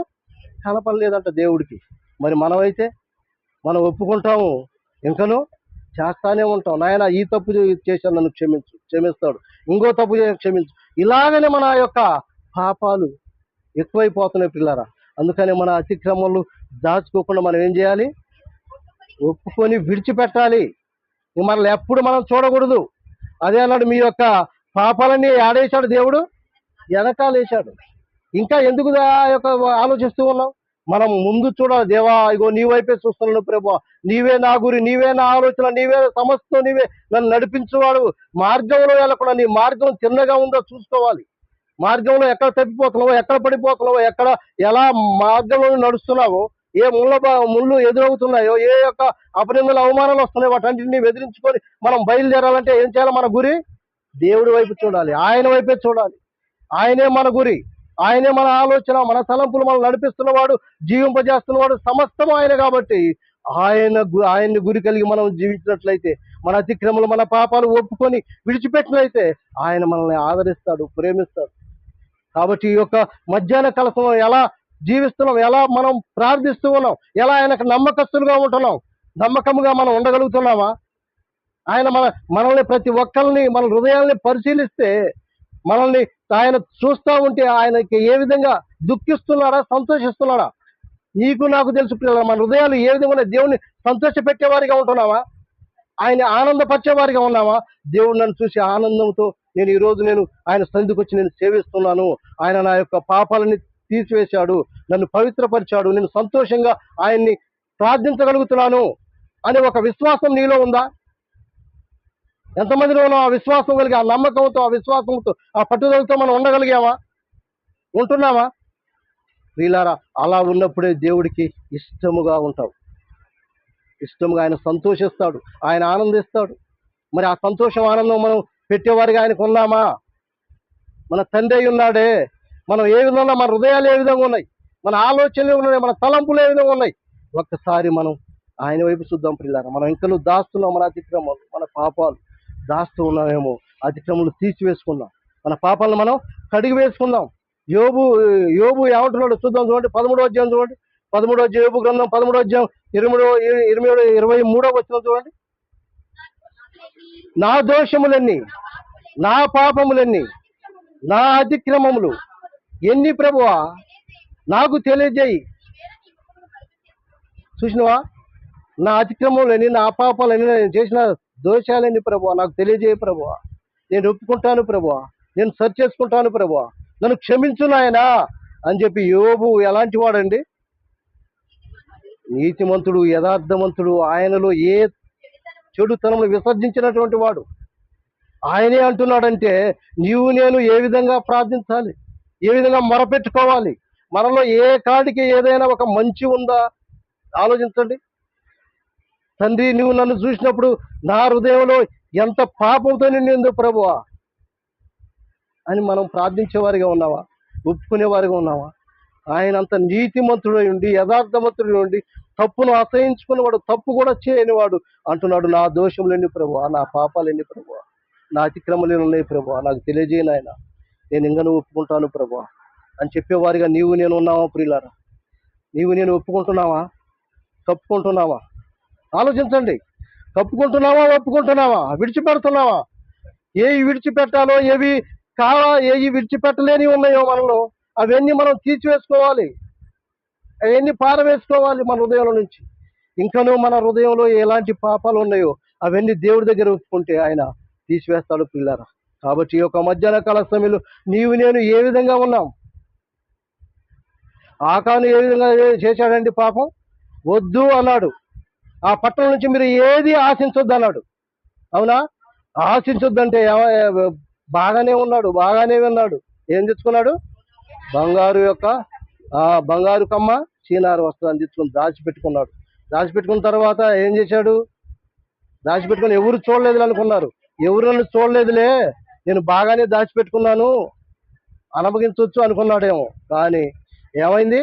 కనపడలేదంట దేవుడికి. మరి మనమైతే మనం ఒప్పుకుంటాము, ఇంకను చేస్తానే ఉంటాం. నాయన ఈ తప్పు చేశాను, నన్ను క్షమిస్తాడు. ఇంకో తప్పు క్షమించు. ఇలాగనే మన యొక్క పాపాలు ఎక్కువైపోతున్నాయి పిల్లరా. అందుకని మన అతిక్రమలు దాచుకోకుండా మనం ఏం చేయాలి? ఒప్పుకొని విడిచిపెట్టాలి. మనల్ని ఎప్పుడు మనం చూడకూడదు. అదే అన్నాడు, మీ యొక్క పాపాలన్నీ ఆడేశాడు దేవుడు, వెనకాలేశాడు. ఇంకా ఎందుకు ఆ యొక్క ఆలోచిస్తూ ఉన్నాం? మనం ముందు చూడాలి. దేవా, ఇగో నీ వైపే చూస్తున్నాను ప్రభా, నీవే నా గురి, నీవే నా ఆలోచన, నీవే సమస్తం, నీవే నన్ను నడిపించేవాడు. మార్గంలో వెళ్ళకుండా నీ మార్గం చిన్నగా ఉందో చూసుకోవాలి. మార్గంలో ఎక్కడ తప్పిపోతున్నావో, ఎక్కడ పడిపోతున్నావో, ఎక్కడ ఎలా మార్గంలో నడుస్తున్నావో, ఏ ముళ్ళు ఎదురవుతున్నాయో, ఏ యొక్క అపనిందలు అవమానాలు వస్తున్నాయో, వాటన్నింటినీ ఎదిరించుకొని మనం బయలుదేరాలంటే ఏం చేయాలి? మన గురి దేవుడి వైపు చూడాలి, ఆయన వైపే చూడాలి. ఆయనే మన గురి, ఆయనే మన ఆలోచన, మన తలంపులు మనం నడిపిస్తున్నవాడు, జీవింపజేస్తున్నవాడు, సమస్తం ఆయన. కాబట్టి ఆయన్ని గురి కలిగి మనం జీవించినట్లయితే, మన అతిక్రమలు, మన పాపాలు ఒప్పుకొని విడిచిపెట్టినట్లయితే ఆయన మనల్ని ఆదరిస్తాడు, ప్రేమిస్తాడు. కాబట్టి ఈ యొక్క మధ్యాహ్న కలసం ఎలా జీవిస్తున్నాం, ఎలా మనం ప్రార్థిస్తూ ఉన్నాం, ఎలా ఆయనకు నమ్మకస్తులుగా ఉంటున్నాం, నమ్మకంగా మనం ఉండగలుగుతున్నామా? ఆయన మనల్ని ప్రతి ఒక్కరిని, మన హృదయాల్ని పరిశీలిస్తే, మనల్ని ఆయన చూస్తూ ఉంటే ఆయనకి ఏ విధంగా దుఃఖిస్తున్నాడా, సంతోషిస్తున్నాడా? నీకు నాకు తెలుసు పిల్లలు, మన హృదయాలు ఏ విధంగా దేవుణ్ణి సంతోష పెట్టేవారిగా ఉంటున్నావా? ఆయన ఆనందపరిచేవారిగా ఉన్నావా? దేవుడు నన్ను చూసి ఆనందంతో నేను ఆయన సన్నిధికి వచ్చి నేను సేవిస్తున్నాను, ఆయన నా యొక్క పాపాలని తీసివేశాడు, నన్ను పవిత్రపరిచాడు, నేను సంతోషంగా ఆయన్ని ప్రార్థించగలుగుతున్నాను అనే ఒక విశ్వాసం నీలో ఉందా? ఎంతమందిలో ఆ విశ్వాసం కలిగి, ఆ నమ్మకంతో, ఆ విశ్వాసంతో, ఆ పట్టుదలతో మనం ఉండగలిగామా? ఉంటున్నామా? వీళ్ళారా, అలా ఉన్నప్పుడే దేవుడికి ఇష్టముగా ఉంటావు. ఇష్టముగా ఆయన సంతోషిస్తాడు, ఆయన ఆనందిస్తాడు. మరి ఆ సంతోషం, ఆనందం మనం పెట్టేవారిగా ఆయనకు ఉన్నామా? మన తండ్రి అయి ఉన్నాడే. మనం ఏ విధంగా, మన హృదయాలు ఏ విధంగా ఉన్నాయి, మన ఆలోచనలు ఉన్నాయి, మన తలంపులు ఏ విధంగా ఉన్నాయి, ఒక్కసారి మనం ఆయన వైపు చూద్దాం పిల్లారా. మనం ఇంకా దాస్తున్నాం మన అతిక్రమాలు, మన పాపాలు దాస్తూ ఉన్నామేమో. అతిక్రమలు తీసివేసుకుందాం, మన పాపాలను మనం కడిగి వేసుకుందాం. యోబు ఏమంటున్నాడు చూద్దాం, చూడండి. 13వ అధ్యాయం చూడండి. 13వ అధ్యాయం, యోబు గ్రంథం 13వ అధ్యాయం 23వ వచనం చూడండి. నా దోషములన్నీ, నా పాపములన్నీ, నా అతిక్రమములు ఎన్ని ప్రభువా నాకు తెలియజేయి. చూసినవా? నా అతిక్రమములని, నా పాపాలని, నేను చేసిన దోషాలని ప్రభువా నాకు తెలియజేయి ప్రభువా. నేను ఒప్పుకుంటాను ప్రభువా, నేను సరి చేసుకుంటాను ప్రభువా, నన్ను క్షమించు నాయనా అని చెప్పి యోబు ఎలాంటి వాడండి? నీతిమంతుడు, యథార్థవంతుడు, ఆయనలో ఏ చెడుతనమును విసర్జించినటువంటి వాడు. ఆయనే అంటున్నాడంటే నీవు నేను ఏ విధంగా ప్రార్థించాలి, ఏ విధంగా మొరపెట్టుకోవాలి, మనలో ఏ కాడికి ఏదైనా ఒక మంచి ఉందా ఆలోచించండి. తండ్రి, నువ్వు నన్ను చూసినప్పుడు నా హృదయంలో ఎంత పాపంతో నిండిందో ప్రభువా అని మనం ప్రార్థించేవారిగా ఉన్నావా? ఒప్పుకునేవారిగా ఉన్నావా? ఆయన అంత నీతిమంతుడై ఉండి, యథార్థవంతుడై ఉండి, తప్పును అసహించుకునేవాడు, తప్పు కూడా చేయనివాడు అంటున్నాడు, నా దోషములెన్ని ప్రభువా, నా పాపాలెన్ని ప్రభువా, నా అతిక్రమలు ఉన్నాయి ప్రభువా, నాకు తెలియజేయను ఆయన, నేను ఇంకా ఒప్పుకుంటాను ప్రభువా అని చెప్పేవారిగా నీవు నేను ఉన్నావా ప్రియులారా? నీవు నేను ఒప్పుకుంటున్నావా? తప్పుకుంటున్నావా? ఆలోచించండి. తప్పుకుంటున్నావా? ఒప్పుకుంటున్నావా? విడిచిపెడుతున్నావా? ఏవి విడిచిపెట్టాలో, ఏవి ఏవి విడిచిపెట్టలేని ఉన్నాయో మనలో, అవన్నీ మనం తీసివేసుకోవాలి, అవన్నీ పారవేసుకోవాలి మన హృదయంలో నుంచి. ఇంకనూ మన హృదయంలో ఎలాంటి పాపాలు ఉన్నాయో అవన్నీ దేవుడి దగ్గర ఒప్పుకుంటే ఆయన తీసివేస్తాడు పిల్లరా. కాబట్టి ఈ యొక్క మధ్యాహ్న కాల సమయంలో నీవు నేను ఏ విధంగా ఉన్నాం? ఆకాను ఏ విధంగా చేశాడండి పాపం? వద్దు అన్నాడు. ఆ పట్టణం నుంచి మీరు ఏది ఆశించొద్దు అన్నాడు. అవునా? ఆశించొద్దంటే బాగానే ఉన్నాడు, బాగానే ఉన్నాడు. ఏం తెచ్చుకున్నాడు? బంగారు కమ్మ, చీనారు వస్త్రాన్ని తెచ్చుకుని దాచిపెట్టుకున్నాడు. దాచిపెట్టుకున్న తర్వాత ఏం చేశాడు? దాచిపెట్టుకుని ఎవరు చూడలేదు అనుకున్నారు. ఎవరు నన్ను చూడలేదులే, నేను బాగానే దాచిపెట్టుకున్నాను, అనుభవించవచ్చు అనుకున్నాడేమో. కానీ ఏమైంది?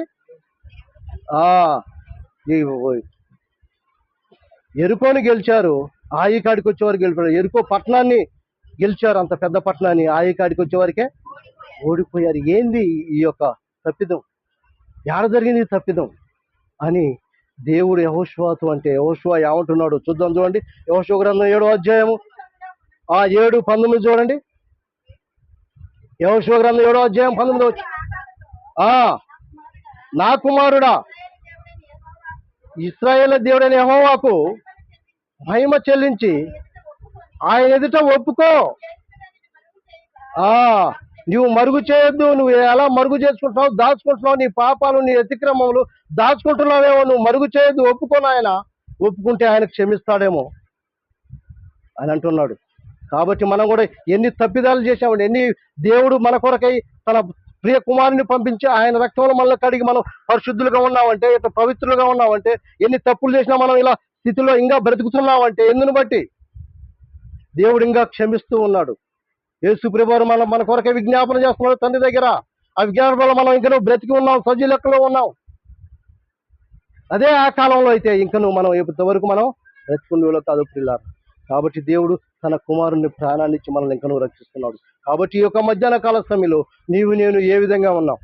ఎరుకోని గెలిచారు, ఆయి కాడికి వచ్చేవారు గెలిపారు. ఎరుకో పట్టణాన్ని గెలిచారు, అంత పెద్ద పట్టణాన్ని. ఆయి కాడికి వచ్చేవారికే ఓడిపోయారు. ఏంది ఈ యొక్క తప్పిదం? ఏడ జరిగింది ఈ తప్పిదం అని దేవుడు యెహోషువతో అంటే యెహోషువ ఏమంటున్నాడు చూద్దాం. చూడండి యెహోషువ గ్రంథం 7వ అధ్యాయము 7:19 చూడండి. యెహోషువ గ్రంథం 7వ అధ్యాయం 19 నా కుమారుడా ఇశ్రాయేలు దేవుడైన యెహోవాకు మహిమ చెల్లించి ఆయన ఎదుట ఒప్పుకో. నువ్వు మరుగు చేయొద్దు. నువ్వు ఎలా మరుగు చేసుకుంటున్నావు, దాచుకుంటున్నావు, నీ పాపాలు నీ అతిక్రమములు దాచుకుంటున్నావేమో. నువ్వు మరుగు చేయొద్దు, ఒప్పుకోను. ఆయన ఒప్పుకుంటే ఆయన క్షమిస్తాడేమో అని అంటున్నాడు. కాబట్టి మనం కూడా ఎన్ని తప్పిదాలు చేసామండి, ఎన్ని దేవుడు మన కొరకై తన ప్రియ కుమారుని పంపించి ఆయన రక్తంలో మనల్ని కడిగి మనం పరిశుద్ధులుగా ఉన్నామంటే, ఇట్లా పవిత్రులుగా ఉన్నామంటే, ఎన్ని తప్పులు చేసినా మనం ఇలా స్థితిలో ఇంకా బ్రతుకుతున్నామంటే ఎందుని బట్టి దేవుడు ఇంకా క్షమిస్తూ ఉన్నాడు. యేసు ప్రభువు మన కొరకే విజ్ఞాపన చేస్తున్నాడు తండ్రి దగ్గర. ఆ విజ్ఞాపన వల్ల మనం ఇంకా బ్రతికి ఉన్నాం, సజీ లెక్కలో ఉన్నాం. అదే ఆ కాలంలో అయితే ఇంకను మనం ఇంతవరకు మనం బ్రతుకునేలో కాదు పిల్లారు. కాబట్టి దేవుడు తన కుమారుని ప్రాణాన్ని ఇచ్చి మనల్ని ఇంకనూ రక్షిస్తున్నాడు. కాబట్టి ఈ యొక్క మధ్యాహ్న కాల సమయంలో నీవు నేను ఏ విధంగా ఉన్నాం?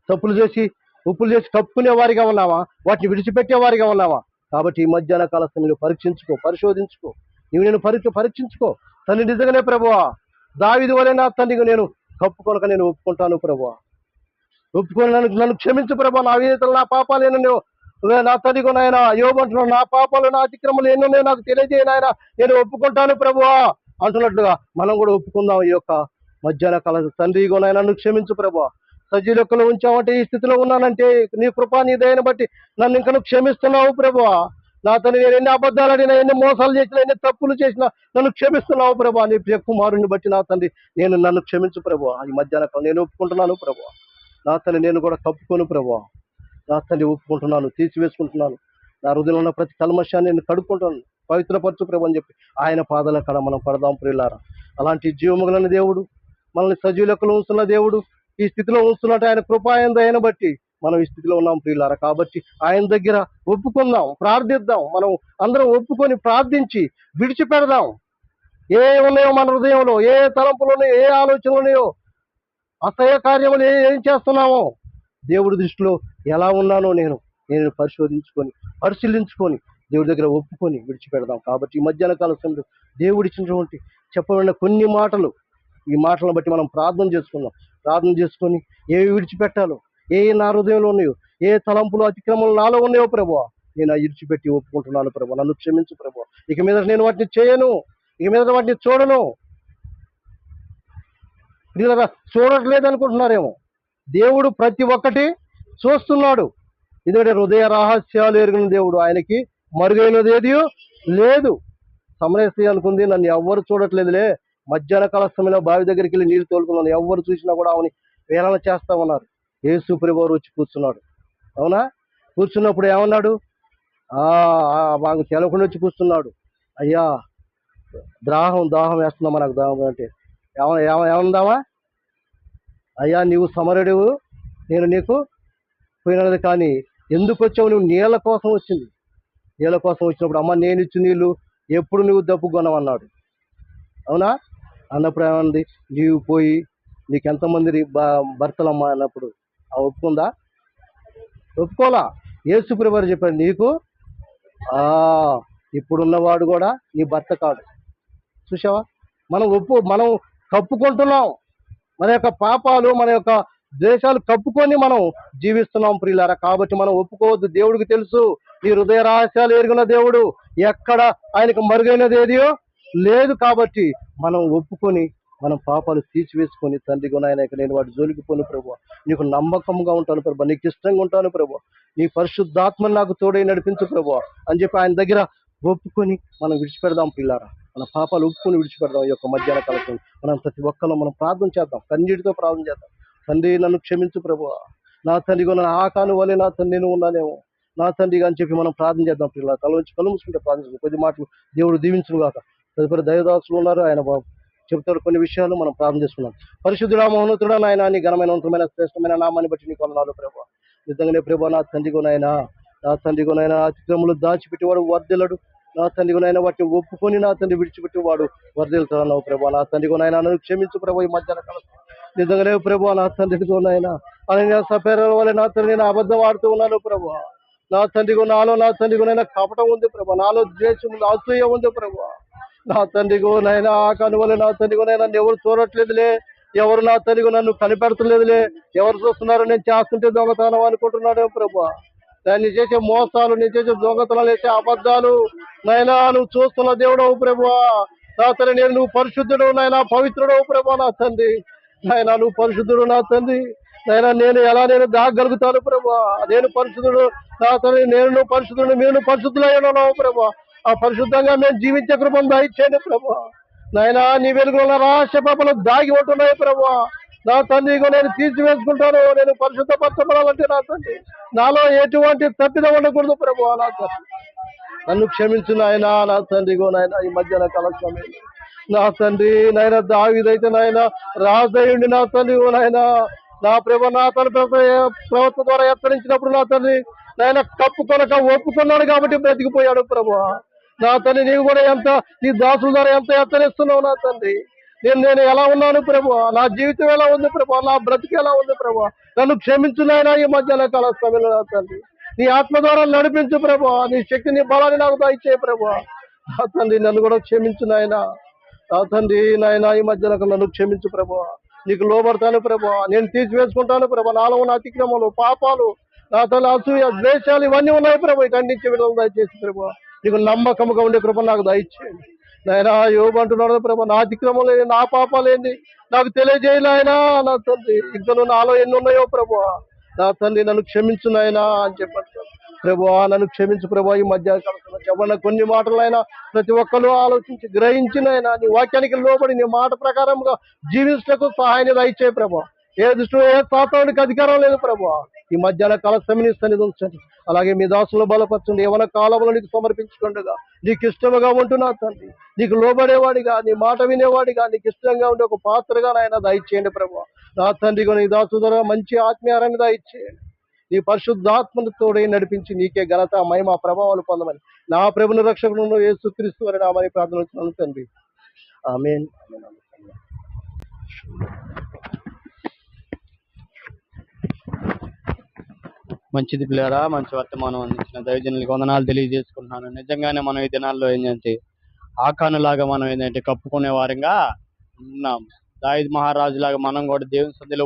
తప్పులు చేసి ఉప్పులు చేసి కప్పుకునే వారిగా ఉన్నావా? వాటిని విడిచిపెట్టే వారిగా ఉన్నావా? కాబట్టి ఈ మధ్యాహ్న కాల సమయంలో పరీక్షించుకో, పరిశోధించుకో. నీవు నేను పరీక్షించుకో. తండ్రి నిజంగానే ప్రభువా దావీదు వలె నా తండ్రికి నేను కప్పుకొనక నేను ఒప్పుకుంటాను ప్రభువా. ఒప్పుకొని నన్ను క్షమించు ప్రభా. నా విధేయతలు నా పాపాలు ఎన్నో నా తండ్రిగా నాయన యోబు అంటున్నాడు, నా పాపాలు నా అతిక్రమలు ఎన్నో నాకు తెలియజేయను ఆయన, నేను ఒప్పుకుంటాను ప్రభువా అంటున్నట్లుగా మనం కూడా ఒప్పుకుందాం. ఈ యొక్క మధ్యాహ్న కాల తండ్రిగా నాయన నన్ను క్షమించు ప్రభువా. సజీలకులు ఉంచామంటే ఈ స్థితిలో ఉన్నానంటే నీ కృప నీ దయని బట్టి నన్ను ఇంకా క్షమిస్తున్నావు ప్రభువా. నా తండ్రి నేను ఎన్ని అబద్ధాలు ఆడినా, ఎన్ని మోసాలు చేసినా, ఎన్ని తప్పులు చేసినా నన్ను క్షమిస్తున్నావు ప్రభా. నీ ప్రియ కుమారుని బట్టి నా తండ్రి నన్ను క్షమించు ప్రభువా. ఈ మధ్యాహ్న కాలం నేను ఒప్పుకుంటున్నాను ప్రభువా. నా తండ్రి నేను కూడా కప్పుకోను ప్రభువా. నా తండ్రి ఒప్పుకుంటున్నాను, తీసివేసుకుంటున్నాను. నా హృదయంలో ఉన్న ప్రతి కల్మషాన్ని నేను కడుక్కుంటాను, పవిత్రపరచు ప్రభు అని చెప్పి ఆయన పాదాల కాడ మనం పడదాం ప్రియులారా. అలాంటి జీవముగలని దేవుడు, మనల్ని సజీవులకు ఉంచున్న దేవుడు ఈ స్థితిలో ఉంచున్నట్టు ఆయన కృప ఆయన బట్టి మనం ఈ స్థితిలో ఉన్నాం ప్రియులారా. కాబట్టి ఆయన దగ్గర ఒప్పుకుందాం, ప్రార్థిద్దాం. మనం అందరం ఒప్పుకొని ప్రార్థించి విడిచిపెడదాం. ఏ ఉన్నాయో మన హృదయంలో, ఏ తలంపులు ఉన్నాయో, ఏ ఆలోచనలు ఉన్నాయో, అసహ్య కార్యములు ఏం చేస్తున్నామో, దేవుడి దృష్టిలో ఎలా ఉన్నానో నేను పరిశీలించుకొని దేవుడి దగ్గర ఒప్పుకొని విడిచిపెడదాం. కాబట్టి ఈ మధ్యాహ్న కాల సమయంలో దేవుడిచ్చినటువంటి చెప్పబడిన కొన్ని మాటలు, ఈ మాటలను బట్టి మనం ప్రార్థన చేసుకుందాం. ప్రార్థన చేసుకొని ఏవి విడిచిపెట్టాలో, ఏ నా హృదయంలో ఉన్నాయో, ఏ తలంపులు అతిక్రమలు నాలో ఉన్నాయో ప్రభువా నేను విడిచిపెట్టి ఒప్పుకుంటున్నాను ప్రభువా. నన్ను క్షమించు ప్రభువా. ఇక మీద నేను వాటిని చేయను, ఇక మీద వాటిని చూడను. పిల్లరా చూడట్లేదు అనుకుంటున్నారేమో, దేవుడు ప్రతి ఒక్కటి చూస్తున్నాడు. ఎందుకంటే హృదయ రహస్యాలు ఎరిగిన దేవుడు, ఆయనకి మరుగైనది ఏది లేదు. సమరస్త్రీ అనుకుంది నన్ను ఎవ్వరు చూడట్లేదులే, మధ్యాహ్న కాల సమయంలో బావి దగ్గరికి వెళ్ళి నీళ్ళు తోలుకున్నాను, ఎవ్వరు చూసినా కూడా ఆమెని వేలన చేస్తా ఉన్నారు. యేసు ప్రభువు వచ్చి కూర్చున్నాడు. అవునా? కూర్చున్నప్పుడు ఏమన్నాడు? మాకు తెలకుండా వచ్చి కూర్చున్నాడు. అయ్యా దాహం వేస్తున్నామా? నాకు దాహం అంటే ఏమందామా? అయ్యా నీవు సమరుడివు, నేను నీకు పోయినది, కానీ ఎందుకు వచ్చావు? నువ్వు నీళ్ళ కోసం వచ్చింది. నీళ్ళ కోసం వచ్చినప్పుడు అమ్మ నేను ఇచ్చిన నీళ్ళు ఎప్పుడు నువ్వు దప్పుకొనవన్నాడు. అవునా? అన్నప్పుడు ఏమంది? నీవు పోయి నీకు ఎంతమంది భర్తలమ్మా అన్నప్పుడు ఒప్పుకుందా? ఒప్పుకోలా. యేసు ప్రభువు చెప్పాడు, నీకు ఇప్పుడున్నవాడు కూడా నీ భర్త కాదు. చూసావా? మనం కప్పుకుంటున్నాం మన యొక్క పాపాలు, మన యొక్క ద్వేషాలు కప్పుకొని మనం జీవిస్తున్నాం ప్రియులారా. కాబట్టి మనం ఒప్పుకోవద్దు. దేవుడికి తెలుసు ఈ హృదయ రహస్యాలు ఎరిగిన దేవుడు, ఎక్కడ ఆయనకు మరుగైనది ఏదియో లేదు. కాబట్టి మనం ఒప్పుకొని మనం పాపాలు తీసివేసుకొని తండ్రి గుణాయన నేను వాటి జోలికి పోను ప్రభువా, నీకు నమ్మకంగా ఉంటాను ప్రభువా, నీకు ఇష్టంగా ఉంటాను ప్రభువా, నీ పరిశుద్ధాత్మను నాకు తోడై నడిపించు ప్రభువా అని చెప్పి ఆయన దగ్గర ఒప్పుకొని మనం విడిచిపెడదాం పిల్లారా. మన పాపాలు ఒప్పుకొని విడిచిపెడదాం. ఈ యొక్క మధ్యాహ్న కాలం మనం ప్రతి ఒక్కరు మనం ప్రార్థన చేద్దాం, కన్నీటితో ప్రార్థన చేద్దాం. తండ్రి నన్ను క్షమించు ప్రభువా, నా తండ్రి నా ఆకాను వల్లే నా తండ్రి నేను ఉన్నానేమో నా తండ్రిగా అని చెప్పి మనం ప్రార్థన చేద్దాం పిల్లలు. తల నుంచి కళ్ళు మూసుకుంటే ప్రార్థించాం. కొద్ది మాటలు దేవుడు దీవించును గాక. తదుపరి దైవదాసులు ఉన్నారు, ఆయన చెబుతాడు కొన్ని విషయాలు, మనం ప్రార్థన చేసుకున్నాం. పరిశుద్ధుడా మహోన్నతుడా నాయన, నీ ఘనమైన ఉన్నతమైన శ్రేష్టమైన నామాన్ని బట్టి నీకు వందనాలు ప్రభువా. నిజంగానే ప్రభువా నా తండ్రిగునైనా అతిక్రములు దాచిపెట్టేవాడు వర్ధిల్లడు. నా తండ్రిగునైనా వాటిని ఒప్పుకొని నా తండ్రి విడిచిపెట్టేవాడు వర్ధిల్లుతాడు ప్రభువా. నా తండ్రిగునైనా నన్ను క్షమించు ప్రభు. ఈ మధ్యాహ్న కాలం నిజంగానే ప్రభు నా తండ్రితో నాయన అనన్య సఫేరా వల్ల నా తండ్రి నేను అబద్ధం ఆడుతూ ఉన్నాను ప్రభు. నా తండ్రికు నాలో నా తండ్రికు నైనా కపటం ఉంది ప్రభు, నాలో ద్వేషం ఉంది, అసూయ ఉంది ప్రభు. నా తండ్రికు నైనా ఆకాను వల్ల నా తండ్రికు నైనా ఎవరు చూడట్లేదులే, ఎవరు నా తండ్రికు నన్ను కనిపెడతలేదులే, ఎవరు చూస్తున్నారు నేను చేస్తుంటే దొంగతనం అనుకుంటున్నాడు ప్రభు. నేను చేసే మోసాలు, నేను చేసే దొంగతనాలు, చేసే అబద్ధాలు నైనా నువ్వు చూస్తున్న దేవుడవు ప్రభు. నా తండ్రి నేను నువ్వు పరిశుద్ధుడు నైనా, పవిత్రుడవు ప్రభు. నా తండ్రి నైనా నువ్వు పరిశుద్ధుడు నా తండ్రి. నైనా నేను నేను దాగలుగుతాను ప్రభు. నేను పరిశుద్ధుడు నా తండ్రి, నేను పరిశుద్ధుడు, మీరు పరిశుద్ధులయ్యావు ప్రభు. ఆ పరిశుద్ధంగా మేము జీవించే కృపను దయచేయండి ప్రభు. నాయనా నీ వెలుగులో రహస్య పాపలు దాగి ఉంటున్నాయి ప్రభు. నా తండ్రిగా నేను తీర్చివేసుకుంటాను. నేను పరిశుద్ధపరచబడాలంటే నా తండ్రి నాలో ఎటువంటి తప్పిదం ఉండకూడదు ప్రభు. నా తండ్రి నన్ను క్షమించు నాయన. నా తండ్రిగో నాయన ఈ మధ్యాహ్న కాల సమయంలో నా తండ్రి నాయన దావీదైతే నాయన రాజయుండి నా తండ్రి నాయన నా ప్రభు నా తన ప్రవర్తన ద్వారా ఎత్తరించినప్పుడు నా తండ్రి నాయన కప్పుకొనక ఒప్పుకున్నాడు కాబట్టి బ్రతికిపోయాడు ప్రభు. నా తండ్రి నీవు కూడా ఎంత నీ దాసుల ద్వారా ఎంత ఎత్తరిస్తున్నావు నా తండ్రి. నేను ఎలా ఉన్నాను ప్రభు, నా జీవితం ఎలా ఉంది ప్రభు, నా బ్రతికి ఎలా ఉంది ప్రభు. నన్ను క్షమించు నాయన ఈ మధ్యాహ్న కాల సమయంలో నా తండ్రి. నీ ఆత్మ ద్వారా నడిపించు ప్రభు. నీ శక్తి నీ బలాన్ని నాకు దయచేయి ప్రభు. నా తండ్రి నన్ను కూడా క్షమించు నాయన. నా తండ్రి నాయన ఈ మధ్యన నన్ను క్షమించు ప్రభు. నీకు లోబడతాను ప్రభు. నేను తీసివేసుకుంటాను ప్రభు. నాలో ఉన్న అతిక్రమాలు, పాపాలు, నా తల్లి అసూయ, ద్వేషాలు ఇవన్నీ ఉన్నాయి ప్రభు. ఇటు నుంచి విడుదల దయచేసి ప్రభు. నీకు నమ్మకముగా ఉండే కృప నాకు దయచేయండి నాయన. యోబు అంటున్నాడు ప్రభు, నా అతిక్రమం లేదు, నా పాపాలేంది నాకు తెలియజేయాలి ఆయన. నా తండ్రి ఇంకా నాలో ఎన్ని ఉన్నాయో ప్రభు. నా తండ్రి నన్ను క్షమించు నాయనా అని చెప్పాడు ప్రభు. నన్ను క్షమించు ప్రభు. ఈ మధ్య చెప్పిన కొన్ని మాటలైనా ప్రతి ఒక్కరు ఆలోచించి గ్రహించినైనా నీ వాక్యానికి లోబడి నీ మాట ప్రకారంగా జీవించటకు సహాయాన్ని దయచేయి ప్రభు. ఏ దృష్టిలో ఏ సాతానికి అధికారం లేదు ప్రభు. ఈ మధ్యాహ్న కాల సన్నిధి ఉంచండి. అలాగే మీ దాసులను బలపరచండి. ఏమైనా కాలంలో నీకు సమర్పించుకుండగా నీకు ఇష్టముగా ఉంటున్నా తండ్రి. నీకు లోబడేవాడిగా, నీ మాట వినేవాడిగా, నీకు ఇష్టంగా ఉండే ఒక పాత్రగా నాయన దయచేయండి ప్రభు. నా తండ్రి నీ దాసు ద్వారా మంచి ఆత్మీయారాన్ని దయచేయండి. నీ పరిశుద్ధాత్మను తోడే నడిపించి నీకే ఘనత, మహిమ, ప్రభావాలు పొందమని నా ప్రభుని రక్షకులను యేసుక్రీస్తు వారి నామమున ప్రార్థిస్తున్నాను తండ్రి. ఆమేన్. మంచిది పిల్లరా, మంచి వర్తమానం అందించిన దైవజనులకు వందనాలు తెలియజేసుకుంటున్నాను. నిజంగానే మనం ఈ దినాల్లో ఏంటంటే ఆకానులాగా మనం ఏంటంటే కప్పుకునే వారంగా ఉన్నాం. దావీదు మహారాజు లాగా మనం కూడా దేవుని సన్నిధిలో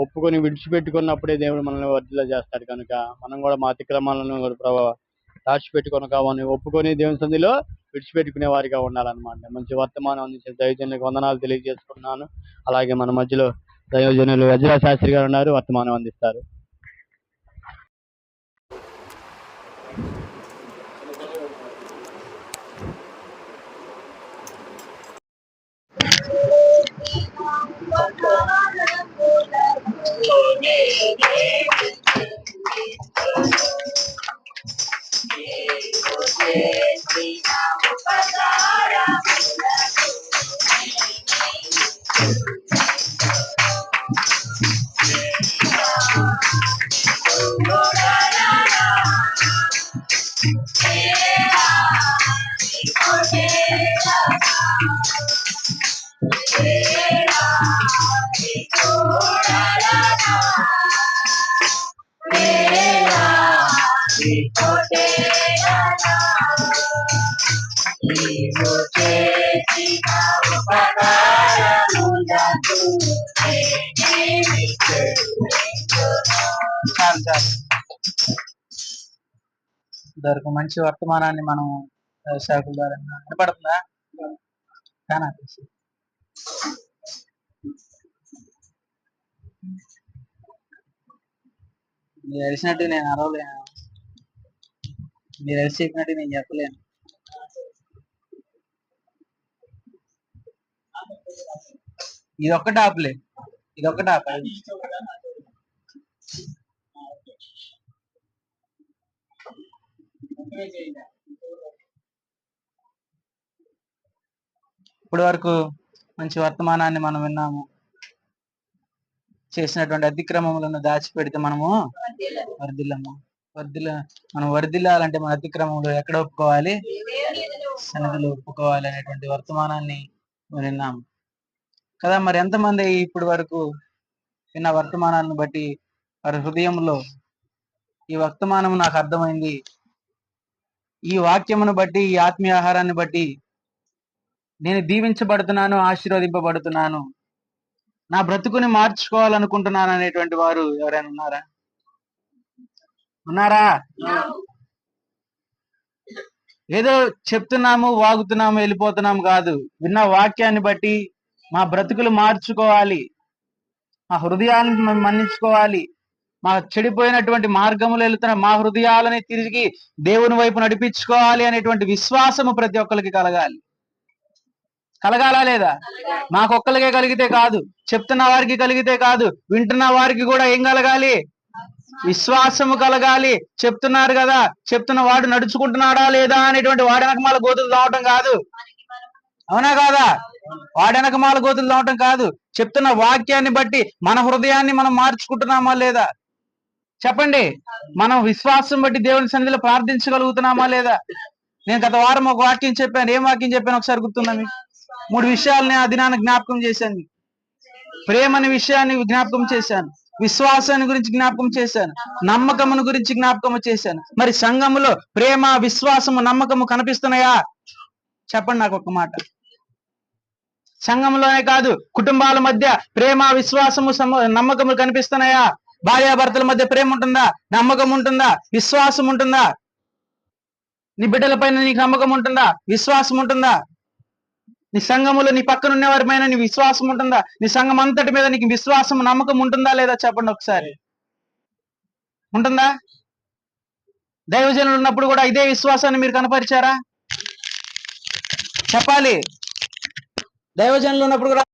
ఒప్పుకొని విడిచిపెట్టుకున్నప్పుడే దేవుడు మనల్ని వర్ధిల్ల చేస్తాడు. కనుక మనం కూడా మా అతిక్రమాలను కూడా దాచిపెట్టుకొనక ఒప్పుకొని దేవుని సన్నిధిలో విడిచిపెట్టుకునే వారిగా ఉండాలన్నమాట. మంచి వర్తమానం అందించిన దైవజనులకు వందనాలు తెలియజేసుకుంటున్నాను. అలాగే మన మధ్యలో దైవజనులు వజ్రా శాస్త్రి గారు ఉన్నారు, వర్తమానం అందిస్తారు. దొరక మంచి వర్తమానాన్ని మనం శాఖల ద్వారా వినపడుతుందా? కానా మీరు అరిచినట్టు నేను అరవలేను, మీరు అరిచి చెప్పినట్టు నేను చెప్పలేను. ఇదొక్కటి ఆపలే, ఇదొక్కటి ఆప. ఇప్పటి వరకు మంచి వర్తమానాన్ని మనం విన్నాము. చేసినటువంటి అతిక్రమములను దాచిపెడితే మనము మనం వర్ధిల్లాలంటే మన అతిక్రమములు ఎక్కడ ఒప్పుకోవాలి? సన్నిధిలో ఒప్పుకోవాలి అనేటువంటి వర్తమానాన్ని విన్నాము. కదా. మరి ఎంతమంది ఇప్పటి వరకు విన్న వర్తమానాలను బట్టి వారి హృదయంలో ఈ వర్తమానం నాకు అర్థమైంది, ఈ వాక్యమును బట్టి, ఈ ఆత్మీయ ఆహారాన్ని బట్టి నేను దీవించబడుతున్నాను, ఆశీర్వదింపబడుతున్నాను, నా బ్రతుకుని మార్చుకోవాలనుకుంటున్నాను అనేటువంటి వారు ఎవరైనా ఉన్నారా? ఉన్నారా? ఏదో చెప్తున్నాము, వాగుతున్నాము, వెళ్ళిపోతున్నాము కాదు. విన్న వాక్యాన్ని బట్టి మా బ్రతుకులు మార్చుకోవాలి, మా హృదయాలను మేము మన్నించుకోవాలి, మా చెడిపోయినటువంటి మార్గములు వెళుతున్న మా హృదయాలని తిరిగి దేవుని వైపు నడిపించుకోవాలి అనేటువంటి విశ్వాసము ప్రతి ఒక్కరికి కలగాలి. కలగాలా లేదా? మాకొక్కరికే కలిగితే కాదు, చెప్తున్న వారికి కలిగితే కాదు, వింటున్న వారికి కూడా ఏం కలగాలి? విశ్వాసము కలగాలి. చెప్తున్నారు కదా, చెప్తున్న వాడు నడుచుకుంటున్నాడా లేదా అనేటువంటి వాడెనకమాల గోతులు తవ్వటం కాదు. అవునా కాదా? వాడెనకమాల గోతులు తవ్వటం కాదు. చెప్తున్న వాక్యాన్ని బట్టి మన హృదయాన్ని మనం మార్చుకుంటున్నామా లేదా? చెప్పండి. మనం విశ్వాసం బట్టి దేవుని సన్నిధిలో ప్రార్థించగలుగుతున్నామా లేదా? నేను గత వారం ఒక వాక్యం చెప్పాను. ఏం వాక్యం చెప్పాను ఒకసారి గుర్తుందా మీకు? 3 విషయాలని ఆ దినాన్ని జ్ఞాపకం చేశాను. ప్రేమ అనే విషయాన్ని జ్ఞాపకం చేశాను, విశ్వాసాన్ని గురించి జ్ఞాపకం చేశాను, నమ్మకమును గురించి జ్ఞాపకం చేశాను. మరి సంఘములో ప్రేమ, విశ్వాసము, నమ్మకము కనిపిస్తున్నాయా? చెప్పండి నాకు ఒక మాట. సంఘంలోనే కాదు, కుటుంబాల మధ్య ప్రేమ, విశ్వాసము, నమ్మకము కనిపిస్తున్నాయా? భార్యాభర్తల మధ్య ప్రేమ ఉంటుందా? నమ్మకం ఉంటుందా? విశ్వాసం ఉంటుందా? నీ బిడ్డల పైన నీకు నమ్మకం ఉంటుందా? విశ్వాసం ఉంటుందా? నీ సంఘములో నీ పక్కన ఉన్నవారి పైన నీ విశ్వాసం ఉంటుందా? నీ సంఘం అంతటి మీద నీకు విశ్వాసం, నమ్మకం ఉంటుందా లేదా? చెప్పండి ఒకసారి. ఉంటుందా? దైవజనులు ఉన్నప్పుడు కూడా ఇదే విశ్వాసాన్ని మీరు కనపరిచారా? చెప్పాలి. దైవజనులు ఉన్నప్పుడు కూడా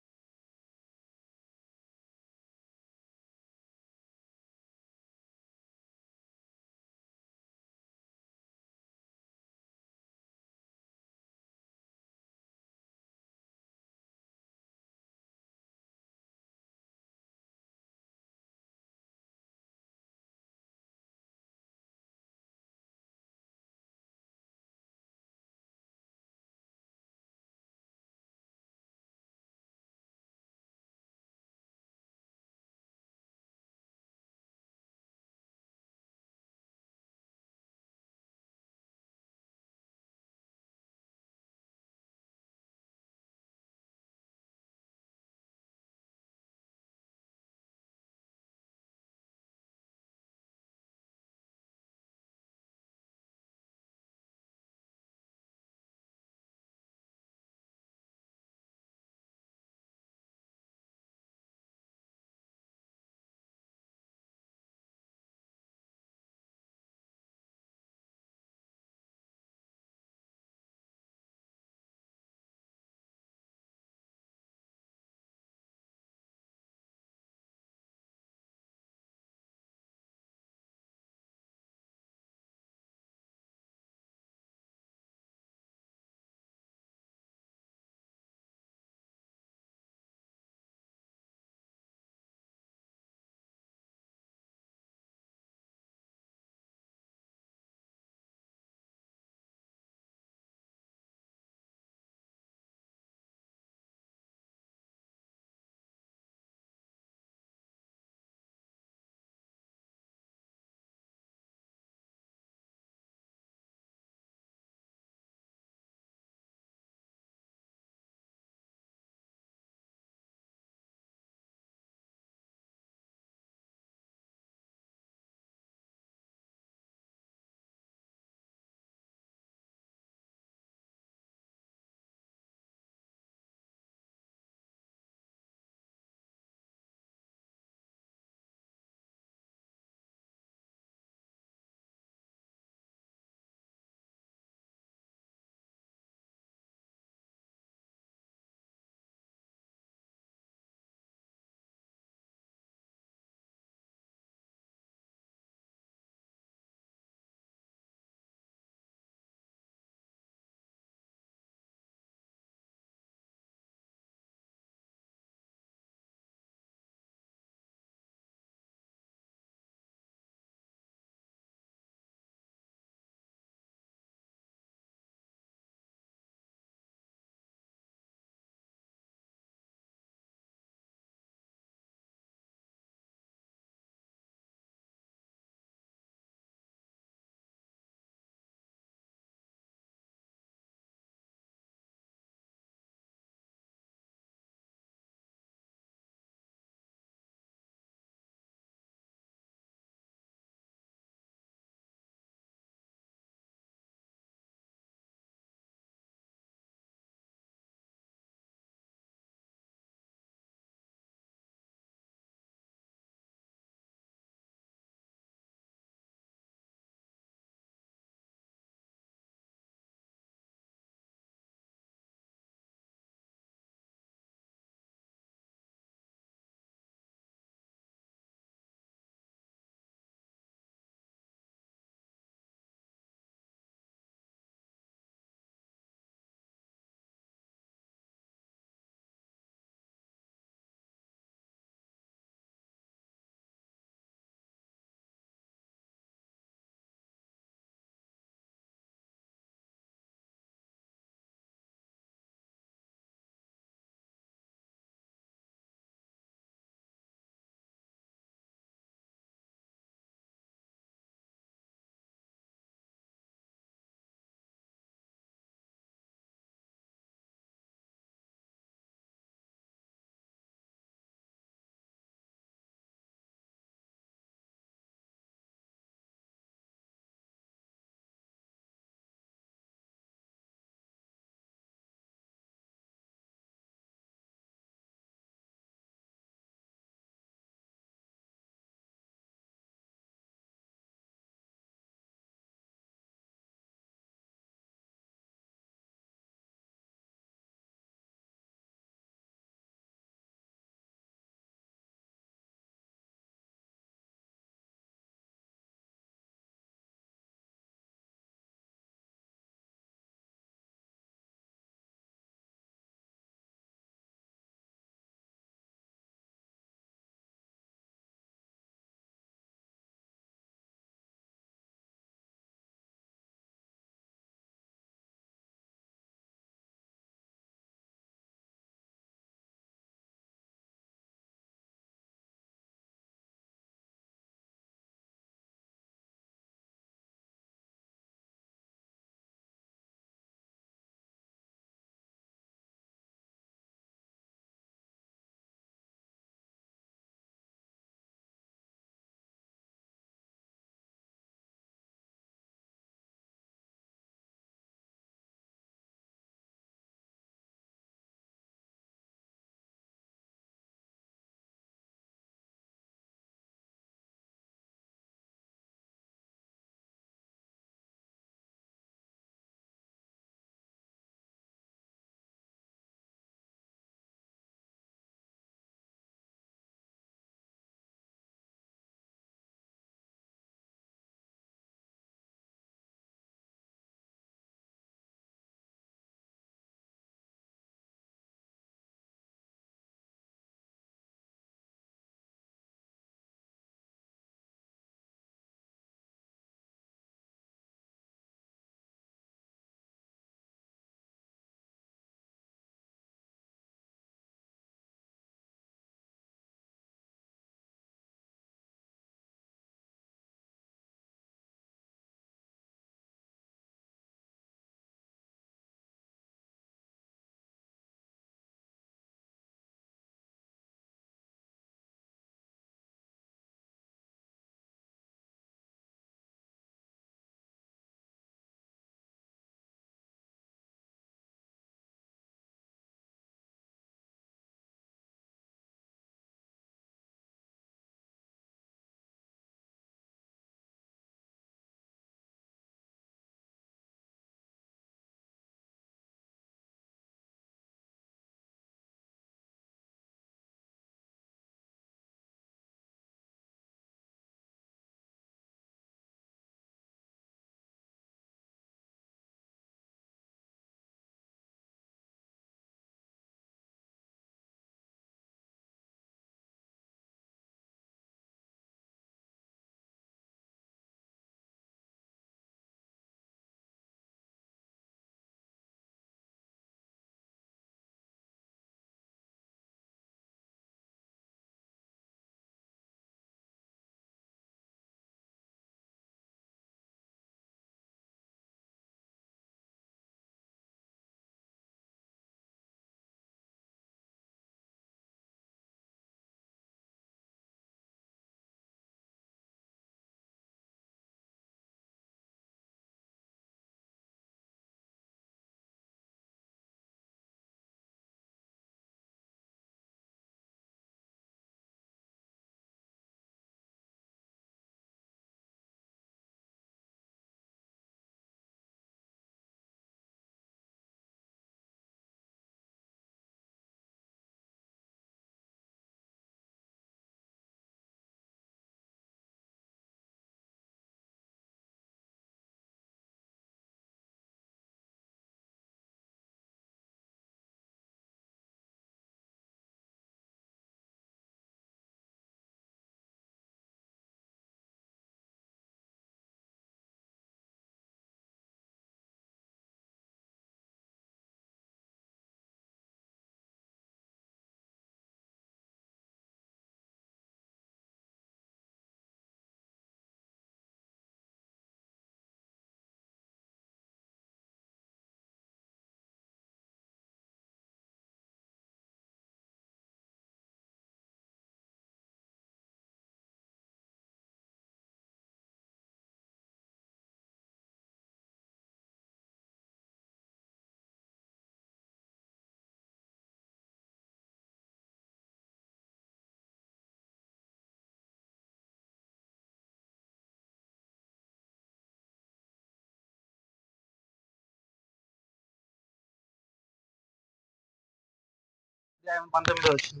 19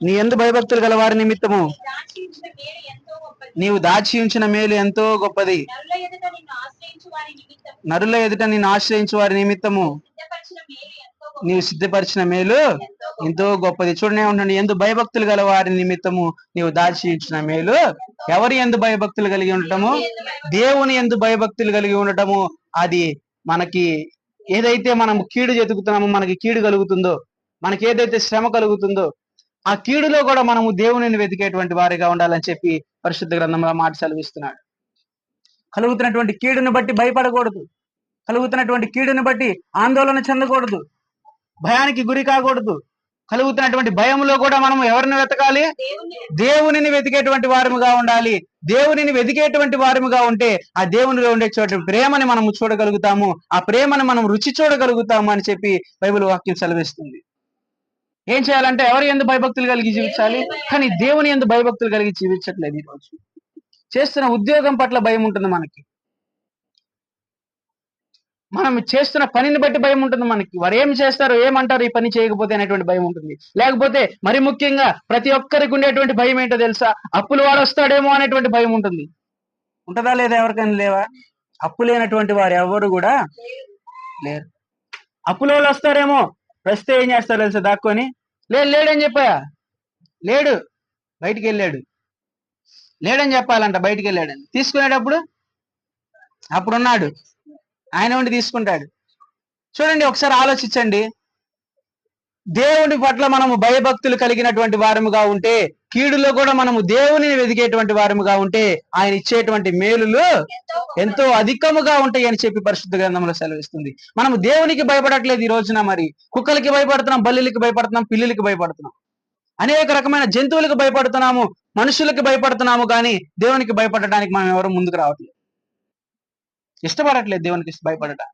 నీ యందు భయభక్తులు గల వారి నిమిత్తము నీవు దాచి ఉంచిన మేలు ఎంతో గొప్పది. నరుల ఎదుట నిన్ను ఆశ్రయించు వారి నిమిత్తము నీవు సిద్ధపరిచిన మేలు ఎంతో గొప్పది. చూడనే ఉండండి, ఎందు భయభక్తులు గల వారి నిమిత్తము నీవు దాచి ఉంచిన మేలు. ఎవరి ఎందు భయభక్తులు కలిగి ఉండటము? దేవుని ఎందు భయభక్తులు కలిగి ఉండటము. అది మనకి ఏదైతే మనం కీడు వెతుకుతున్నామో, మనకి కీడు కలుగుతుందో, మనకి ఏదైతే శ్రమ కలుగుతుందో, ఆ కీడులో కూడా మనము దేవునిని వెతికేటువంటి వారిగా ఉండాలని చెప్పి పరిశుద్ధ గ్రంథంలో మాట సెలవిస్తున్నాడు. కలుగుతున్నటువంటి కీడుని బట్టి భయపడకూడదు. కలుగుతున్నటువంటి కీడుని బట్టి ఆందోళన చెందకూడదు. భయానికి గురి కాకూడదు. కలుగుతున్నటువంటి భయంలో కూడా మనం ఎవరిని వెతకాలి? దేవునిని వెతికేటువంటి వారముగా ఉండాలి. దేవునిని వెతికేటువంటి వారముగా ఉంటే ఆ దేవునిలో ఉండే చోట ప్రేమని మనం చూడగలుగుతాము. ఆ ప్రేమను మనం రుచి చూడగలుగుతాము అని చెప్పి బైబిల్ వాక్యం సెలవిస్తుంది. ఏం చేయాలంటే ఎవరి యందు భయభక్తులు కలిగి జీవించాలి, కానీ దేవుని యందు భయభక్తులు కలిగి జీవించట్లేదు. ఈరోజు చేస్తున్న ఉద్యోగం పట్ల భయం ఉంటుంది మనకి. మనం చేస్తున్న పనిని బట్టి భయం ఉంటుంది మనకి. వారు ఏం చేస్తారు, ఏమంటారు ఈ పని చేయకపోతే అనేటువంటి భయం ఉంటుంది. లేకపోతే మరి ముఖ్యంగా ప్రతి ఒక్కరికి ఉండేటువంటి భయం ఏంటో తెలుసా? అప్పులు వాడు వస్తాడేమో అనేటువంటి భయం ఉంటుంది. ఉంటుందా లేదా? ఎవరికైనా లేవా? అప్పు లేనటువంటి వారు ఎవరు కూడా లేరు. అప్పుల వాళ్ళు వస్తారేమో, వస్తే ఏం చేస్తారు తెలుసా? దాక్కొని లేడని చెప్పా, లేడు బయటికి వెళ్ళాడు, లేడని చెప్పాలంట. బయటికి వెళ్ళాడని తీసుకునేటప్పుడు అప్పుడున్నాడు, ఆయన ఉండి తీసుకుంటాడు. చూడండి, ఒకసారి ఆలోచించండి. దేవుని పట్ల మనము భయభక్తులు కలిగినటువంటి వారముగా ఉంటే, కీడులో కూడా మనము దేవుని వెతికేటువంటి వారముగా ఉంటే, ఆయన ఇచ్చేటువంటి మేలులు ఎంతో అధికముగా ఉంటాయి అని చెప్పి పరిశుద్ధ గ్రంథంలో సెలవిస్తుంది. మనము దేవునికి భయపడట్లేదు ఈ రోజున. మరి కుక్కలకి భయపడుతున్నాం, బల్లిలకి భయపడుతున్నాం, పిల్లులకి భయపడుతున్నాం, అనేక రకమైన జంతువులకు భయపడుతున్నాము, మనుషులకి భయపడుతున్నాము, కానీ దేవునికి భయపడటానికి మనం ఎవరు ముందుకు రావట్లేదు, ఇష్టపడట్లేదు దేవునికి భయపడటం.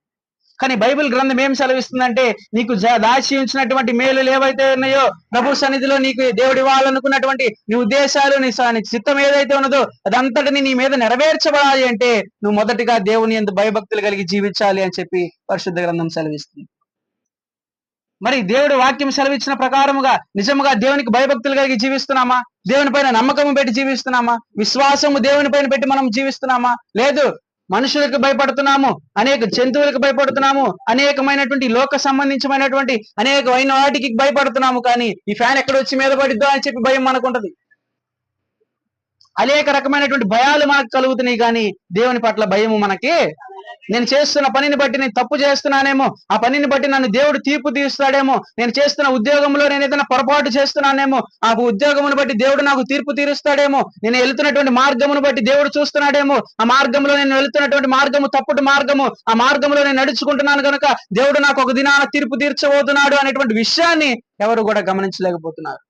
కానీ బైబిల్ గ్రంథం ఏం సెలవిస్తుందంటే, నీకు దాచి ఉంచినటువంటి మేలులు ఏవైతే ఉన్నాయో, ప్రభు సన్నిధిలో నీకు దేవుడి ఇవ్వాలనుకున్నటువంటి నీ ఉద్దేశాలు, నీ చిత్తం ఏదైతే ఉన్నదో అదంతటిని నీ మీద నెరవేర్చబడాలి అంటే నువ్వు మొదటిగా దేవుని యందు భయభక్తులు కలిగి జీవించాలి అని చెప్పి పరిశుద్ధ గ్రంథం సెలవిస్తుంది. మరి దేవుడి వాక్యం సెలవిచ్చిన ప్రకారముగా నిజముగా దేవునికి భయభక్తులు కలిగి జీవిస్తున్నామా? దేవుని పైన నమ్మకము పెట్టి జీవిస్తున్నామా? విశ్వాసము దేవుని పైన పెట్టి మనం జీవిస్తున్నామా? లేదు, మనుషులకు భయపడుతున్నాము, అనేక జంతువులకు భయపడుతున్నాము, అనేకమైనటువంటి లోక సంబంధించినటువంటి అనేకమైన వాటికి భయపడుతున్నాము. కానీ ఈ ఫ్యాన్ ఎక్కడ వచ్చి మీద పడిద్దో అని చెప్పి భయం మనకుంటది. అనేక రకమైనటువంటి భయాలు మనకు కలుగుతున్నాయి, కానీ దేవుని పట్ల భయము మనకి. నేను చేస్తున్న పనిని బట్టి నేను తప్పు చేస్తున్నానేమో, ఆ పనిని బట్టి నన్ను దేవుడు తీర్పు తీరుస్తాడేమో, నేను చేస్తున్న ఉద్యోగంలో నేను ఏదైనా పొరపాటు చేస్తున్నానేమో, ఆ ఉద్యోగమును బట్టి దేవుడు నాకు తీర్పు తీరుస్తాడేమో, నేను వెళ్తున్నటువంటి మార్గమును బట్టి దేవుడు చూస్తున్నాడేమో, ఆ మార్గంలో నేను వెళ్తున్నటువంటి మార్గము తప్పుడు మార్గము, ఆ మార్గంలో నేను నడుచుకుంటున్నాను కనుక దేవుడు నాకు ఒక దినాన తీర్పు తీర్చబోతున్నాడు అనేటువంటి విషయాన్ని ఎవరు కూడా గమనించలేకపోతున్నారు.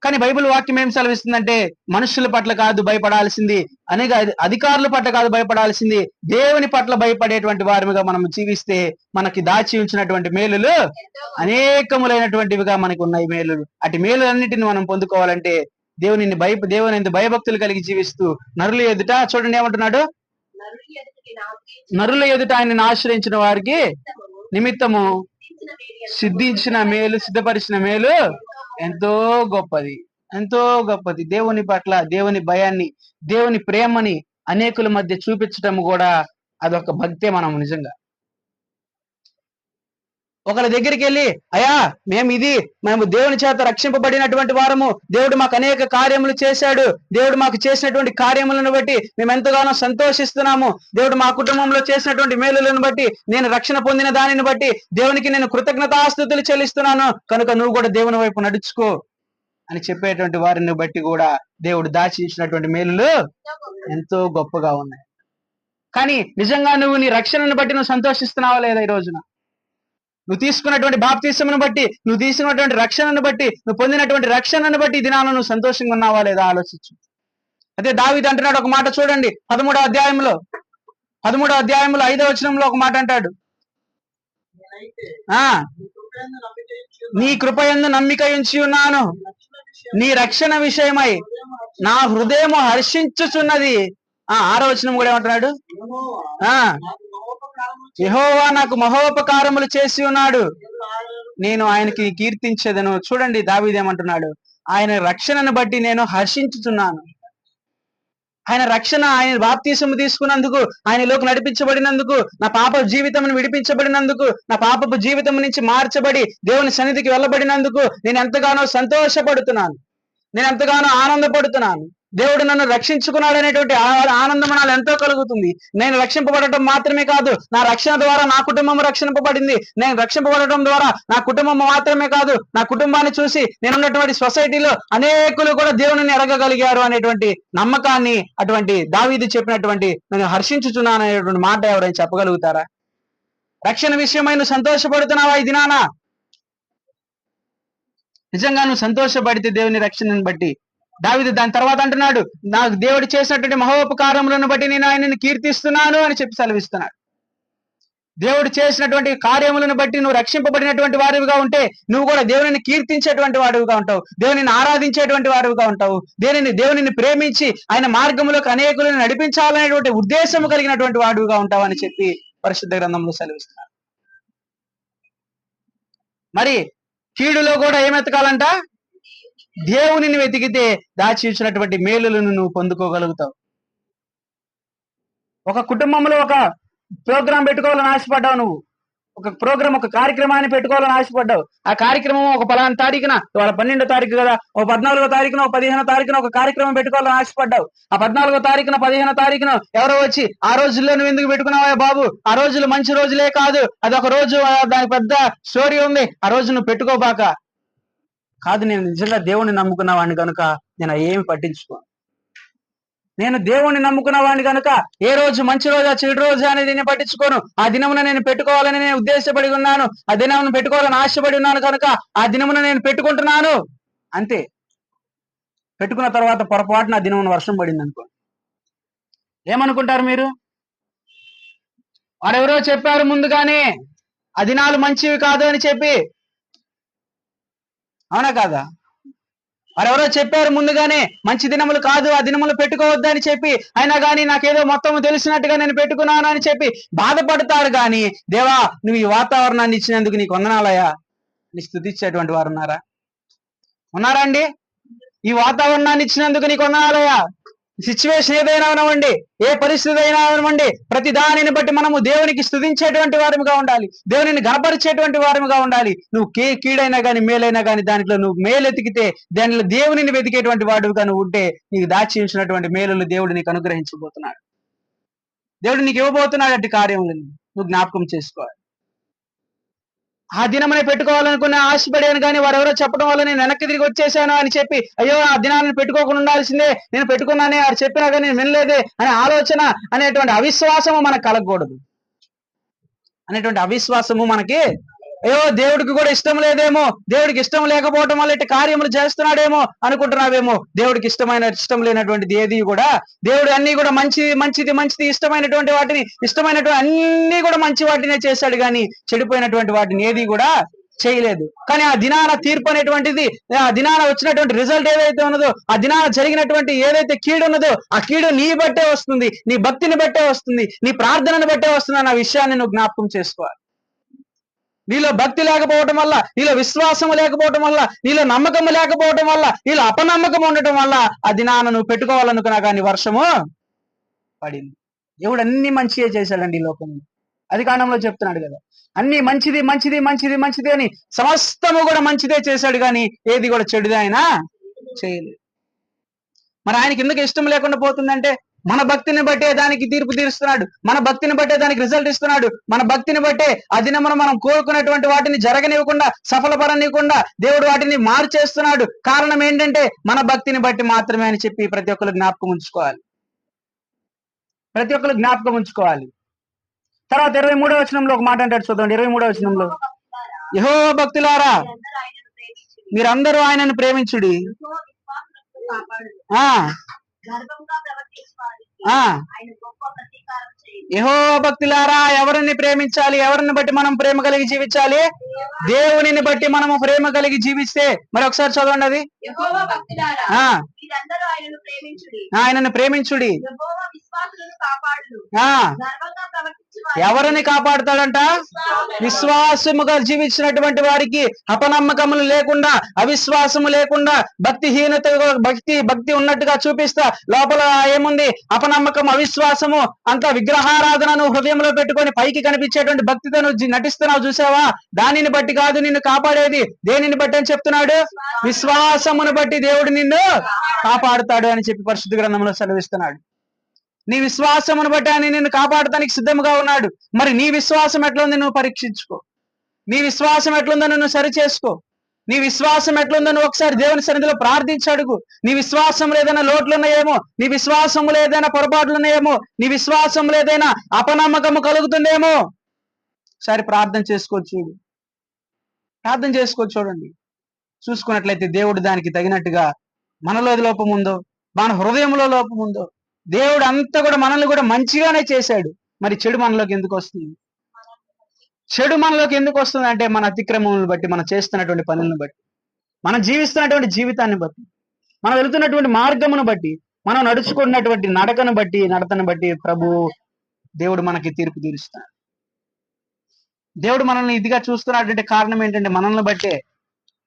కానీ బైబిల్ వాక్యం ఏం సెలవిస్తుందంటే, మనుషుల పట్ల కాదు భయపడాల్సింది, అనేక అధికారుల పట్ల కాదు భయపడాల్సింది, దేవుని పట్ల భయపడేటువంటి వారిగా మనం జీవిస్తే మనకి దాచి ఉంచినటువంటి మేలులు అనేకములైనటువంటివిగా మనకు ఉన్నాయి. మేలులు, అటు మేలులన్నిటిని మనం పొందుకోవాలంటే దేవుని భయభక్తులు కలిగి జీవిస్తూ నరుల ఎదుట, చూడండి ఏమంటున్నాడు, నరుల ఎదుట ఆయనను ఆశ్రయించిన వారికి నిమిత్తము సిద్ధపరిచిన మేలు ఎంతో గొప్పది. దేవుని పట్ల దేవుని భయాన్ని, దేవుని ప్రేమని అనేకుల మధ్య చూపించటం కూడా అదొక భక్తే. మనం నిజంగా ఒకరి దగ్గరికి వెళ్ళి, అయ్యా మేము దేవుని చేత రక్షింపబడినటువంటి వారము, దేవుడు మాకు అనేక కార్యములు చేశాడు, దేవుడు మాకు చేసినటువంటి కార్యములను బట్టి మేము ఎంతగానో సంతోషిస్తున్నాము, దేవుడు మా కుటుంబంలో చేసినటువంటి మేలులను బట్టి, నేను రక్షణ పొందిన దానిని బట్టి దేవునికి నేను కృతజ్ఞతాస్తుతులు చెల్లిస్తున్నాను, కనుక నువ్వు కూడా దేవుని వైపు నడుచుకో అని చెప్పేటువంటి వారిని బట్టి కూడా దేవుడు దాచి ఇచ్చినటువంటి మేలులు ఎంతో గొప్పగా ఉన్నాయి. కానీ నిజంగా నువ్వు నీ రక్షణను బట్టి నువ్వు సంతోషిస్తున్నావా లేదా? ఈ రోజున నువ్వు తీసుకున్నటువంటి బాప్తిసమును బట్టి, నువ్వు తీసుకున్నటువంటి రక్షణను బట్టి, నువ్వు పొందినటువంటి రక్షణను బట్టి దినాలను నువ్వు సంతోషంగా ఉన్నావా లేదా ఆలోచించు. అదే దావీదు అంటున్నాడు ఒక మాట, చూడండి 13వ అధ్యాయంలో 5వ వచనంలో ఒక మాట అంటాడు, నీ కృపయందు నమ్మిక ఉంచి ఉన్నాను, నీ రక్షణ విషయమై నా హృదయము హర్షించుచున్నది. 6వ వచనం కూడా ఏమంటున్నాడు, యెహోవా నాకు మహోపకారములు చేసి ఉన్నాడు, నేను ఆయనకి కీర్తించేదను. చూడండి దావీదు ఏమంటున్నాడు, ఆయన రక్షణను బట్టి నేను హర్షించుచున్నాను. ఆయన రక్షణ, ఆయన బాప్తీసము తీసుకున్నందుకు, ఆయనలోకి నడిపించబడినందుకు, నా పాప జీవితం విడిపించబడినందుకు, నా పాపపు జీవితం నుంచి మార్చబడి దేవుని సన్నిధికి వెళ్ళబడినందుకు నేను ఎంతగానో సంతోషపడుతున్నాను, నేను ఎంతగానో ఆనందపడుతున్నాను. దేవుడు నన్ను రక్షించుకున్నాడు అనేటువంటి ఆనందం నాకు ఎంతో కలుగుతుంది. నేను రక్షింపబడటం మాత్రమే కాదు, నా రక్షణ ద్వారా నా కుటుంబం రక్షింపబడింది. నేను రక్షింపబడటం ద్వారా నా కుటుంబం మాత్రమే కాదు, నా కుటుంబాన్ని చూసి నేనున్నటువంటి సొసైటీలో అనేకులు కూడా దేవుని ఎరగగలిగారు అనేటువంటి నమ్మకాన్ని అటువంటి దావీదు చెప్పినటువంటి నేను హర్షించుచున్నాను అనేటువంటి మాట ఎవరైనా చెప్పగలుగుతారా? రక్షణ విషయమై నువ్వు సంతోషపడుతున్నావా ఈ దినాన? నిజంగా నువ్వు సంతోషపడితే దేవుని రక్షణను బట్టి, దావీదు దాని తర్వాత అంటున్నాడు, నాకు దేవుడు చేసినటువంటి మహోపకారములను బట్టి నేను ఆయనని కీర్తిస్తున్నాను అని చెప్పి సెలవిస్తున్నాడు. దేవుడు చేసినటువంటి కార్యములను బట్టి నువ్వు రక్షింపబడినటువంటి వారివిగా ఉంటే నువ్వు కూడా దేవుని కీర్తించేటువంటి వాడివిగా ఉంటావు, దేవుని ఆరాధించేటువంటి వాడివిగా ఉంటావు, దేవుని ప్రేమించి ఆయన మార్గంలోకి అనేకులను నడిపించాలనేటువంటి ఉద్దేశం కలిగినటువంటి వాడివిగా ఉంటావు అని చెప్పి పరిశుద్ధ గ్రంథంలో సెలవిస్తున్నాడు. మరి కీడులో కూడా ఏమెతకాలంట? దేవునిని వెతికితే దాచి ఉంచినటువంటి మేలులను నువ్వు పొందుకోగలుగుతావు. ఒక కుటుంబంలో ఒక ప్రోగ్రాం పెట్టుకోవాలని ఆశపడ్డావు, నువ్వు ఒక కార్యక్రమాన్ని పెట్టుకోవాలని ఆశపడ్డావు. ఆ కార్యక్రమం ఒక పలానా తారీఖున, ఇవాళ 12వ తారీఖు కదా, ఓ 14వ తారీఖున, ఓ 15వ తారీఖున ఒక కార్యక్రమం పెట్టుకోవాలని ఆశపడ్డావు. ఆ 14వ తారీఖున, 15వ తారీఖున ఎవరో వచ్చి, ఆ రోజుల్లో నువ్వు ఎందుకు పెట్టుకున్నావా బాబు, ఆ రోజులు మంచి రోజులే కాదు, అదొక రోజు, దానికి పెద్ద స్టోరీ ఉంది, ఆ రోజు నువ్వు పెట్టుకోబాక. కాదు, నేను నిజంగా దేవుణ్ణి నమ్ముకున్నవాడిని కనుక నేను ఏమి పట్టించుకోను. నేను దేవుణ్ణి నమ్ముకున్నవాడిని కనుక ఏ రోజు మంచి రోజా చెడు రోజా అనేది నేను పట్టించుకోను. ఆ దినమున నేను పెట్టుకోవాలని నేను ఉద్దేశపడి ఉన్నాను, ఆ దినమును పెట్టుకోవాలని ఆశపడి ఉన్నాను కనుక ఆ దినమున నేను పెట్టుకుంటున్నాను అంతే. పెట్టుకున్న తర్వాత పొరపాటున ఆ దినమున వర్షం పడింది అనుకో, ఏమనుకుంటారు మీరు? వారెవరో చెప్పారు ముందుగానే ఆ దినాలు మంచివి కాదు అని చెప్పి, అవునా కాదా? వారెవరో చెప్పారు ముందుగానే మంచి దినములు కాదు, ఆ దినములు పెట్టుకోవద్దు అని చెప్పి, అయినా కానీ నాకేదో మొత్తం తెలిసినట్టుగా నేను పెట్టుకున్నాను అని చెప్పి బాధపడతారు. కానీ దేవా నువ్వు ఈ వాతావరణాన్ని ఇచ్చినందుకు నీకు వందనాలయ్యా నీ స్తుతించేటువంటి వారు ఉన్నారా అండి? ఈ వాతావరణాన్ని ఇచ్చినందుకు నీకు వందనాలయ్యా. సిచ్యువేషన్ ఏదైనా అవనివ్వండి, ఏ పరిస్థితి అయినా అవనివ్వండి, ప్రతి దానిని బట్టి మనము దేవునికి స్తుతించేటువంటి వారముగా ఉండాలి, దేవునిని గణపరిచేటువంటి వారముగా ఉండాలి. నువ్వు కీడైనా కానీ మేలైనా కానీ దాంట్లో నువ్వు మేలెతికితే, దానిలో దేవునిని వెతికేటువంటి వాడుగా నువ్వు ఉంటే నీకు దాచి ఉంచినటువంటి మేలులు దేవుడు నీకు అనుగ్రహించబోతున్నాడు. దేవుడు నీకు ఇవ్వబోతున్నాడు అట్టి కార్యములను నువ్వు జ్ఞాపకం చేసుకోవాలి. ఆ దినమనే పెట్టుకోవాలనుకున్న ఆశపడాను, కానీ వారెవరో చెప్పడం వల్ల నేను వెనక్కి తిరిగి వచ్చేసాను అని చెప్పి, అయ్యో ఆ దినాన్ని పెట్టుకోకుండా ఉండాల్సిందే, నేను పెట్టుకున్నానే, అది చెప్పినా కానీ నేను వినలేదే అనే ఆలోచన అనేటువంటి అవిశ్వాసము మనకు కలగకూడదు. అనేటువంటి అవిశ్వాసము మనకి, అయ్యో దేవుడికి కూడా ఇష్టం లేదేమో, దేవుడికి ఇష్టం లేకపోవటం వల్ల ఇటు కార్యములు చేస్తున్నాడేమో అనుకుంటున్నావేమో. దేవుడికి ఇష్టం లేనటువంటిది ఏది కూడా, దేవుడు అన్ని కూడా మంచిది ఇష్టమైనటువంటి వాటిని, ఇష్టమైనటువంటి అన్ని కూడా మంచి వాటినే చేశాడు, కానీ చెడిపోయినటువంటి వాటిని ఏది కూడా చేయలేదు. కానీ ఆ దినాన తీర్పు అనేటువంటిది, ఆ దినాన వచ్చినటువంటి రిజల్ట్ ఏదైతే ఉన్నదో, ఆ దినాన జరిగినటువంటి ఏదైతే కీడు ఉన్నదో, ఆ కీడు నీ బట్టే వస్తుంది, నీ భక్తిని బట్టే వస్తుంది, నీ ప్రార్థనను బట్టే వస్తుంది అన్న విషయాన్ని నువ్వు జ్ఞాపకం చేసుకోవాలి. నీలో భక్తి లేకపోవటం వల్ల, నీలో విశ్వాసము లేకపోవటం వల్ల, నీలో నమ్మకము లేకపోవటం వల్ల, నీలో అపనమ్మకం ఉండటం వల్ల ఆ దినాన నువ్వు పెట్టుకోవాలనుకున్నా కానీ వర్షము పడింది. దేవుడు అన్ని మంచిగా చేశాడండి ఈ లోకంలో. ఆదికాండంలో చెప్తున్నాడు కదా, అన్ని మంచిది అని సమస్తము కూడా మంచిదే చేశాడు, కానీ ఏది కూడా చెడుదే ఆయన చేయలేదు. మరి ఆయనకి ఎందుకు ఇష్టం లేకుండా పోతుందంటే, మన భక్తిని బట్టే దానికి తీర్పు తీరుస్తున్నాడు, మన భక్తిని బట్టే దానికి రిజల్ట్ ఇస్తున్నాడు, మన భక్తిని బట్టే ఆ దినమున మనం కోరుకున్నటువంటి వాటిని జరగనివ్వకుండా, సఫలపరనివ్వకుండా దేవుడు వాటిని మార్చేస్తున్నాడు. కారణం ఏంటంటే మన భక్తిని బట్టి మాత్రమే అని చెప్పి ప్రతి ఒక్కరు జ్ఞాపకం ఉంచుకోవాలి. తర్వాత 23వ వచనంలో ఒక మాట అంటాడు, చూద్దాం. 23వ వచనంలో, యెహోవా భక్తులారా మీరందరూ ఆయనను ప్రేమించుడి, యెహోవా భక్తులారా ఎవరిని ప్రేమించాలి? ఎవరిని బట్టి మనం ప్రేమ కలిగి జీవించాలి? దేవునిని బట్టి మనము ప్రేమ కలిగి జీవిస్తే, మరి ఒకసారి చదవండి అది, ఆయనను ప్రేమించుడి, ఎవరిని కాపాడుతాడంట? విశ్వాసముగా జీవించినటువంటి వారికి, అపనమ్మకములు లేకుండా, అవిశ్వాసము లేకుండా, భక్తిహీనత భక్తి ఉన్నట్టుగా చూపిస్తా లోపల ఏముంది? అపనమ్మకం, అవిశ్వాసము, అంతా విగ్రహారాధనను హృదయంలో పెట్టుకొని పైకి కనిపించేటువంటి భక్తితో నువ్వు నటిస్తున్నావు చూసావా? దానిని బట్టి కాదు నిన్ను కాపాడేది. దేనిని బట్టి అని చెప్తున్నాడు? విశ్వాసమును బట్టి దేవుడు నిన్ను కాపాడుతాడు అని చెప్పి పరిశుద్ధ గ్రంథంలో సెలవిస్తున్నాడు. నీ విశ్వాసమును బట్టి ఆయన నిన్ను కాపాడటానికి సిద్ధంగా ఉన్నాడు. మరి నీ విశ్వాసం ఎట్లుంది నువ్వు పరీక్షించుకో. నీ విశ్వాసం ఎట్లుందో నువ్వు సరి చేసుకో. నీ విశ్వాసం ఎట్లుందో నువ్వు ఒకసారి దేవుని సన్నిధిలో ప్రార్థించి అడుగు. నీ విశ్వాసంలో ఏదైనా లోట్లున్నాయేమో, నీ విశ్వాసంలో ఏదైనా పొరపాట్లున్నాయేమో, నీ విశ్వాసంలో ఏదైనా అపనమ్మకము కలుగుతుందేమో ఒకసారి ప్రార్థన చేసుకోవచ్చు. ప్రార్థన చేసుకోవచ్చు. చూడండి, చూసుకున్నట్లయితే దేవుడు దానికి తగినట్టుగా మనలో లోపం ఉందో, మన హృదయంలో లోపం ఉందో, దేవుడు అంతా కూడా మనల్ని కూడా మంచిగానే చేశాడు. మరి చెడు మనలోకి ఎందుకు వస్తుంది? చెడు మనలోకి ఎందుకు వస్తుంది అంటే మన అతిక్రమములను బట్టి, మనం చేస్తున్నటువంటి పనులను బట్టి, మనం జీవిస్తున్నటువంటి జీవితాన్ని బట్టి, మనం వెళుతున్నటువంటి మార్గమును బట్టి, మనం నడుచుకున్నటువంటి నడతను బట్టి దేవుడు మనకి తీర్పు తీరుస్తాడు. దేవుడు మనల్ని ఇదిగా చూస్తున్నటువంటి కారణం ఏంటంటే మనల్ని బట్టే.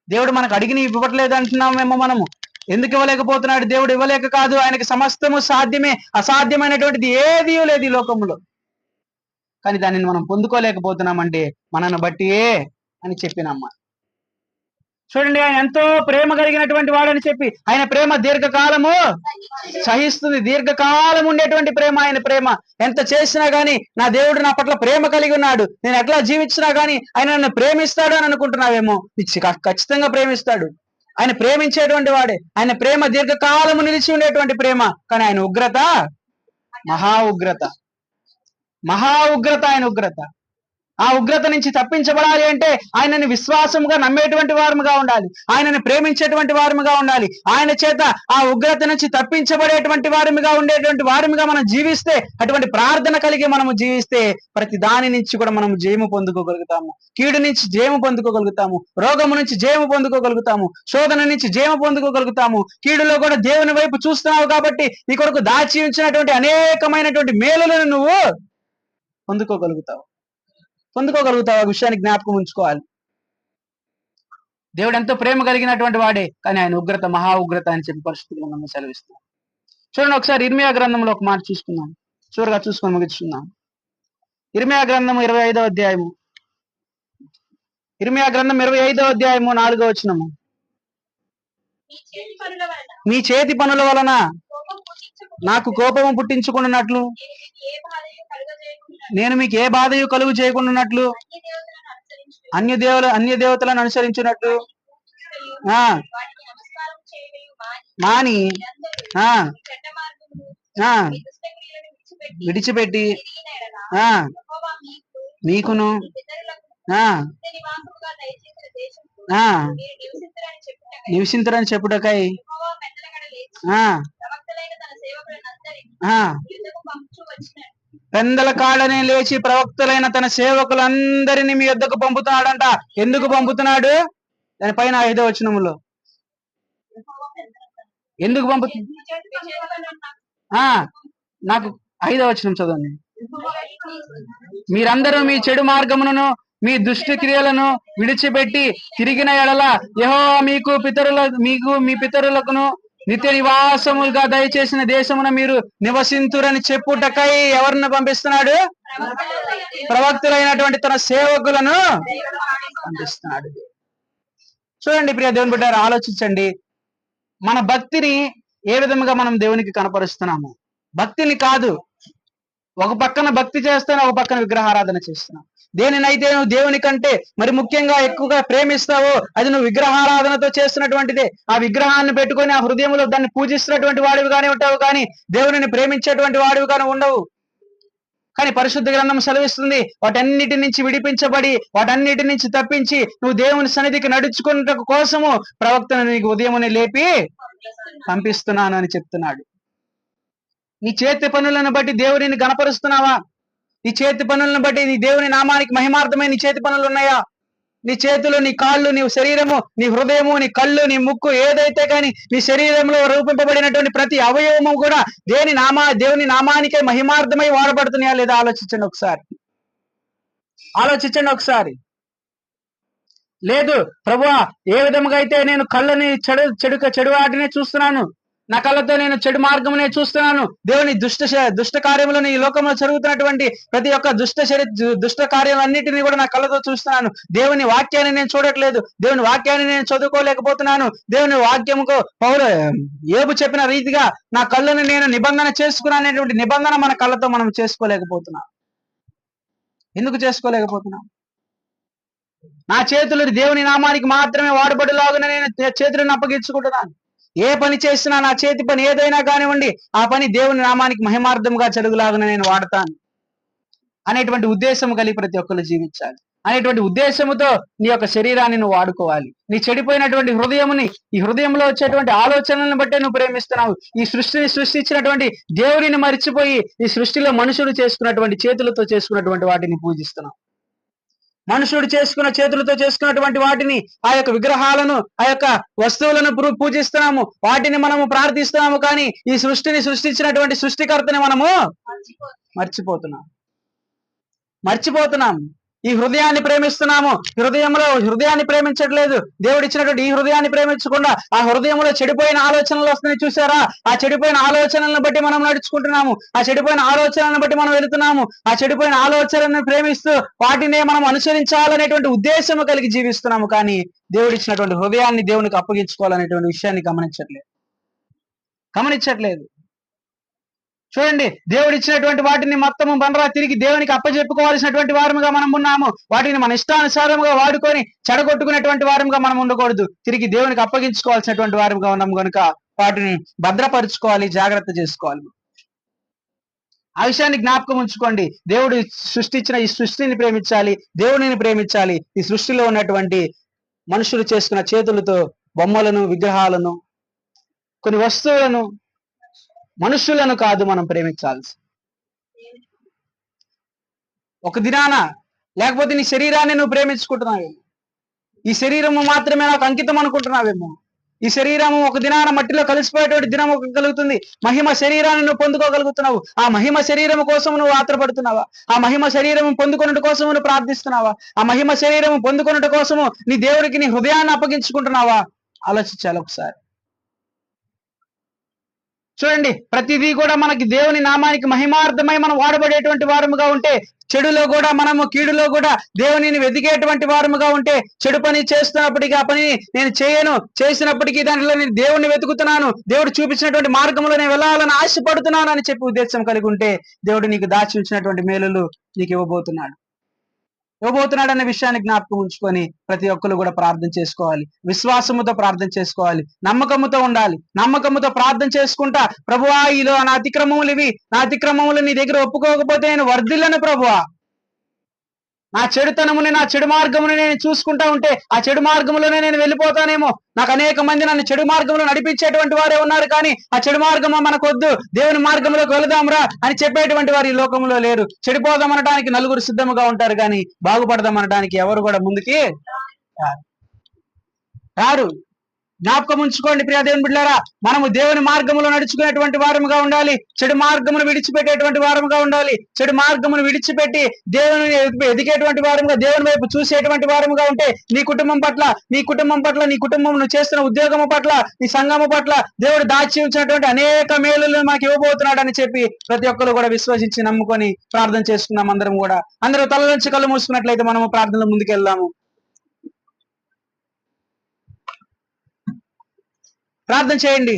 దేవుడు మనకు అడిగిన ఇవ్వట్లేదు అంటున్నామేమో మనము. ఎందుకు ఇవ్వలేకపోతున్నాడు? దేవుడు ఇవ్వలేక కాదు, ఆయనకి సమస్తము సాధ్యమే. అసాధ్యమైనటువంటిది ఏదీ లేదు ఈ లోకంలో. కానీ దానిని మనం పొందుకోలేకపోతున్నామంటే మనల్ని బట్టియే అని చెప్పినమ్మ. చూడండి, ఆయన ఎంతో ప్రేమ కలిగినటువంటి వాడని చెప్పి, ఆయన ప్రేమ దీర్ఘకాలము సహిస్తుంది. దీర్ఘకాలం ఉండేటువంటి ప్రేమ ఆయన ప్రేమ. ఎంత చేసినా గానీ నా దేవుడు నా పట్ల ప్రేమ కలిగి ఉన్నాడు, నేను ఎట్లా జీవించినా గానీ ఆయన నన్ను ప్రేమిస్తాడు అని అనుకుంటున్నావేమో. ఖచ్చితంగా ప్రేమిస్తాడు. ఆయన ప్రేమించేటువంటి వాడే. ఆయన ప్రేమ దీర్ఘకాలము నిలిచి ఉండేటువంటి ప్రేమ. కానీ ఆయన ఉగ్రత మహా ఉగ్రత. ఆయన ఉగ్రత. ఆ ఉగ్రత నుంచి తప్పించబడాలి అంటే ఆయనని విశ్వాసముగా నమ్మేటువంటి వారముగా ఉండాలి. ఆయనని ప్రేమించేటువంటి వారముగా ఉండాలి. ఆయన చేత ఆ ఉగ్రత నుంచి తప్పించబడేటువంటి వారముగా మనం జీవిస్తే, అటువంటి ప్రార్థన కలిగి మనము జీవిస్తే ప్రతి దాని నుంచి కూడా మనం జయము పొందుకోగలుగుతాము. కీడు నుంచి జయము పొందుకోగలుగుతాము. రోగము నుంచి జయము పొందుకోగలుగుతాము. శోధన నుంచి జయము పొందుకోగలుగుతాము. కీడులో కూడా దేవుని వైపు చూస్తున్నావు కాబట్టి నీ కొరకు దాచి ఉంచినటువంటి అనేకమైనటువంటి మేలులను నువ్వు పొందుకోగలుగుతావు. ఆ విషయాన్ని జ్ఞాపకం ఉంచుకోవాలి. దేవుడు ఎంతో ప్రేమ కలిగినటువంటి వాడే, కానీ ఆయన ఉగ్రత మహా ఉగ్రత అని చెప్పి పరిశుద్ధ గ్రంథంలో సెలవిస్తున్నాం. చూడండి, ఒకసారి ఇర్మియా గ్రంథంలో ఒక మాట చూసుకుందాం. చూరగా చూసుకొని ముగించుకుందాం. ఇర్మియా గ్రంథము 25వ అధ్యాయము. ఇర్మియా గ్రంథం 25వ అధ్యాయము 4వ వచనము. మీ చేతి పనుల వలన నాకు కోపము పుట్టించుకున్నట్లు, నేను మీకు ఏ బాధయు కలుగు చేయకుండాన్నట్లు, అన్య దేవతలను అనుసరించినట్లు మాని విడిచిపెట్టి మీకును నివసింతురని చెప్పుటకై పెందల కాళ్ళనే లేచి ప్రవక్తలైన తన సేవకులందరినీ మీ యొద్దకు పంపుతున్నాడంట. ఎందుకు పంపుతున్నాడు? దానిపైన 5వ వచనములో ఎందుకు పంపుతుంది? నాకు 5వ వచనం చదవండి. మీరందరూ మీ చెడు మార్గములను, మీ దుష్ట క్రియలను విడిచిపెట్టి తిరిగిన ఎడల యెహోవా మీకు మీ పితరులకును నిత్య నివాసములుగా దయచేసిన దేశమున మీరు నివసింతురని చెప్పుటకై ఎవరిని పంపిస్తున్నాడు? ప్రవక్తులైనటువంటి తన సేవకులను పంపిస్తున్నాడు. చూడండి ప్రియ దేవుని బిడ్డలారా, ఆలోచించండి. మన భక్తిని ఏ విధంగా మనం దేవునికి కనపరుస్తున్నాము? భక్తిని కాదు, ఒక పక్కన భక్తి చేస్తాను, ఒక పక్కన విగ్రహారాధన చేస్తున్నావు. దేనినైతే నువ్వు దేవుని కంటే మరి ముఖ్యంగా ఎక్కువగా ప్రేమిస్తావో అది నువ్వు విగ్రహారాధనతో చేస్తున్నటువంటిదే. ఆ విగ్రహాన్ని పెట్టుకొని ఆ హృదయంలో దాన్ని పూజిస్తున్నటువంటి వాడివిగానే ఉంటావు, కానీ దేవుని ప్రేమించేటువంటి వాడివిగానే ఉండవు. కానీ పరిశుద్ధ గ్రంథం సెలవిస్తుంది, వాటన్నిటి నుంచి విడిపించబడి, వాటన్నిటి నుంచి తప్పించి నువ్వు దేవుని సన్నిధికి నడుచుకున్న కోసము ప్రవక్తను నీకు ఉదయమునే లేపి పంపిస్తున్నాను అని చెప్తున్నాడు. నీ చేతి పనులను బట్టి దేవుడిని గణపరుస్తున్నావా? నీ చేతి పనులను బట్టి నీ దేవుని నామానికి మహిమార్థమైన నీ చేతి పనులు ఉన్నాయా? నీ చేతులు, నీ కాళ్ళు, నీ శరీరము, నీ హృదయము, నీ కళ్ళు, నీ ముక్కు, ఏదైతే కానీ నీ శరీరంలో రూపింపబడినటువంటి ప్రతి అవయవము కూడా దేవుని నామానికే మహిమార్థమై వాడబడుతున్నాయా లేదా ఆలోచించండి ఒకసారి. ఆలోచించండి ఒకసారి. లేదు ప్రభువా, ఏ విధముగా అయితే నేను కళ్ళని చెడు వాటినే చూస్తున్నాను, నా కళ్ళతో నేను చెడు మార్గమునే చూస్తున్నాను, దేవుని దుష్ట కార్యములను ఈ లోకంలో జరుగుతున్నటువంటి ప్రతి ఒక్క దుష్ట కార్యాలన్నిటిని కూడా నా కళ్ళతో చూస్తున్నాను. దేవుని వాక్యాన్ని నేను చూడట్లేదు, దేవుని వాక్యాన్ని నేను చదువుకోలేకపోతున్నాను. దేవుని వాక్యముకు యోబు చెప్పిన రీతిగా నా కళ్ళను నేను నిబంధన చేసుకున్నానేటువంటి నిబంధన మన కళ్ళతో మనం చేసుకోలేకపోతున్నాం. ఎందుకు చేసుకోలేకపోతున్నాం? నా చేతులు దేవుని నామానికి మాత్రమే వాడబడిలాగున నేను చేతులను అప్పగించుకుంటున్నాను. ఏ పని చేసినా నా చేతి పని ఏదైనా కానివ్వండి, ఆ పని దేవుని నామానికి మహిమార్థంగా జరుగులాగున నేను వాడతాను అనేటువంటి ఉద్దేశం కలిగి ప్రతి ఒక్కరు జీవించాలి. అనేటువంటి ఉద్దేశముతో నీ యొక్క శరీరాన్ని నువ్వు వాడుకోవాలి. నీ చెడిపోయినటువంటి హృదయముని, ఈ హృదయంలో వచ్చేటువంటి ఆలోచనలను బట్టే నువ్వు ప్రేమిస్తున్నావు. ఈ సృష్టిని సృష్టించినటువంటి దేవుడిని మరిచిపోయి ఈ సృష్టిలో మనుషుడు చేసుకున్నటువంటి చేతులతో చేసుకున్నటువంటి వాటిని పూజిస్తున్నావు. మనుషుడు చేసుకున్న చేతులతో చేసుకున్నటువంటి వాటిని, ఆ యొక్క విగ్రహాలను, ఆ యొక్క వస్తువులను పూజిస్తున్నాము, వాటిని మనము ప్రార్థిస్తున్నాము. కానీ ఈ సృష్టిని సృష్టించినటువంటి సృష్టికర్తని మనము మర్చిపోతున్నాం. ఈ హృదయాన్ని ప్రేమిస్తున్నాము, హృదయాన్ని ప్రేమించట్లేదు. దేవుడు ఇచ్చినటువంటి ఈ హృదయాన్ని ప్రేమించకుండా ఆ హృదయంలో చెడిపోయిన ఆలోచనలు వస్తున్నాయి చూసారా? ఆ చెడిపోయిన ఆలోచనలను బట్టి మనం నడుచుకుంటున్నాము, ఆ చెడిపోయిన ఆలోచనలను బట్టి మనం వెళుతున్నాము. ఆ చెడిపోయిన ఆలోచనలను ప్రేమిస్తూ వాటినే మనం అనుసరించాలనేటువంటి ఉద్దేశము కలిగి జీవిస్తున్నాము. కానీ దేవుడు ఇచ్చినటువంటి హృదయాన్ని దేవునికి అప్పగించుకోవాలనేటువంటి విషయాన్ని గమనించట్లేదు. చూడండి, దేవుడు ఇచ్చినటువంటి వాటిని మొత్తము బండరా తిరిగి దేవునికి అప్పచెప్పుకోవాల్సినటువంటి వారముగా మనం ఉన్నాము. వాటిని మన ఇష్టానుసారముగా వాడుకొని చెడగొట్టుకునేటువంటి వారముగా మనం ఉండకూడదు. తిరిగి దేవునికి అప్పగించుకోవాల్సినటువంటి వారముగా ఉన్నాము కనుక వాటిని భద్రపరుచుకోవాలి, జాగ్రత్త చేసుకోవాలి. ఆ విషయాన్ని జ్ఞాపకం ఉంచుకోండి. దేవుడు సృష్టించిన ఈ సృష్టిని ప్రేమించాలి, దేవుడిని ప్రేమించాలి. ఈ సృష్టిలో ఉన్నటువంటి మనుషులు చేసుకున్న చేతులతో బొమ్మలను, విగ్రహాలను, కొన్ని వస్తువులను, మనుషులను కాదు మనం ప్రేమించాల్సి. ఒక దినాన లేకపోతే నీ శరీరాన్ని నువ్వు ప్రేమించుకుంటున్నావేమో, ఈ శరీరము మాత్రమే నాకు అంకితం అనుకుంటున్నావేమో. ఈ శరీరము ఒక దినాన మట్టిలో కలిసిపోయేటువంటి దినం కలుగుతుంది. మహిమ శరీరాన్ని నువ్వు పొందుకోగలుగుతున్నావు. ఆ మహిమ శరీరం కోసం నువ్వు ఆత్రపడుతున్నావా? ఆ మహిమ శరీరం పొందుకొనుట కోసము నువ్వు ప్రార్థిస్తున్నావా? ఆ మహిమ శరీరం పొందుకొనుట కోసము నీ దేవుడికి నీ హృదయాన్ని అప్పగించుకుంటున్నావా? ఆలోచించాలి ఒకసారి. చూడండి, ప్రతిదీ కూడా మనకి దేవుని నామానికి మహిమార్థమై మనం వాడబడేటువంటి వారముగా ఉంటే, చెడులో కూడా మనము, కీడులో కూడా దేవునిని వెతికేటువంటి వారముగా ఉంటే, చెడు పని చేస్తున్నప్పటికీ ఆ పని నేను చేయను, చేసినప్పటికీ దాంట్లో నేను దేవుణ్ణి వెతుకుతున్నాను, దేవుడు చూపించినటువంటి మార్గంలో నేను వెళ్ళాలని ఆశపడుతున్నాను అని చెప్పి ఉద్దేశం కలిగి ఉంటే, దేవుడు నీకు దాచి ఉంచినటువంటి మేలులు నీకు ఇవ్వబోతున్నాడు అనే విషయాన్ని జ్ఞాపకం ఉంచుకొని ప్రతి ఒక్కరు కూడా ప్రార్థన చేసుకోవాలి. విశ్వాసముతో ప్రార్థన చేసుకోవాలి, నమ్మకముతో ఉండాలి. నమ్మకముతో ప్రార్థన చేసుకుంటా, ప్రభువా ఈలో నా అతిక్రమములు ఇవి, నా అతిక్రమములు నీ దగ్గర ఒప్పుకోకపోతే నేను వర్ధిల్లను ప్రభువా. నా చెడుతనముని, నా చెడు మార్గముని నేను చూసుకుంటా ఉంటే ఆ చెడు మార్గంలోనే నేను వెళ్ళిపోతానేమో. నాకు అనేక మంది నన్ను చెడు మార్గంలో నడిపించేటువంటి వారే ఉన్నారు, కానీ ఆ చెడు మార్గము మనకొద్దు, దేవుని మార్గంలోకి వెళదాంరా అని చెప్పేటువంటి వారు ఈ లోకంలో లేరు. చెడిపోదాం అనడానికి నలుగురు సిద్ధముగా ఉంటారు, కానీ బాగుపడదాం అనడానికి ఎవరు కూడా ముందుకి రారు. జ్ఞాపకం ఉంచుకోండి ప్రియ దేవుని బిడ్డలారా, మనము దేవుని మార్గంలో నడుచుకునేటువంటి వారముగా ఉండాలి. చెడు మార్గమును విడిచిపెట్టేటువంటి వారముగా ఉండాలి. చెడు మార్గమును విడిచిపెట్టి దేవుని ఎదిగేటువంటి వారముగా, దేవుని వైపు చూసేటువంటి వారముగా ఉంటే నీ కుటుంబం పట్ల, నీ కుటుంబం నువ్వు చేస్తున్న ఉద్యోగము పట్ల, నీ సంఘము పట్ల దేవుడు దాచి ఉంచినటువంటి అనేక మేలులను మాకు ఇవ్వబోతున్నాడు అని చెప్పి ప్రతి ఒక్కరు కూడా విశ్వసించి నమ్ముకొని ప్రార్థన చేసుకున్నాం. అందరం కూడా అందరూ తల నుంచి కళ్ళు మూసుకున్నట్లయితే మనము ప్రార్థనలో ముందుకెళ్దాము. ప్రార్థన చేయండి.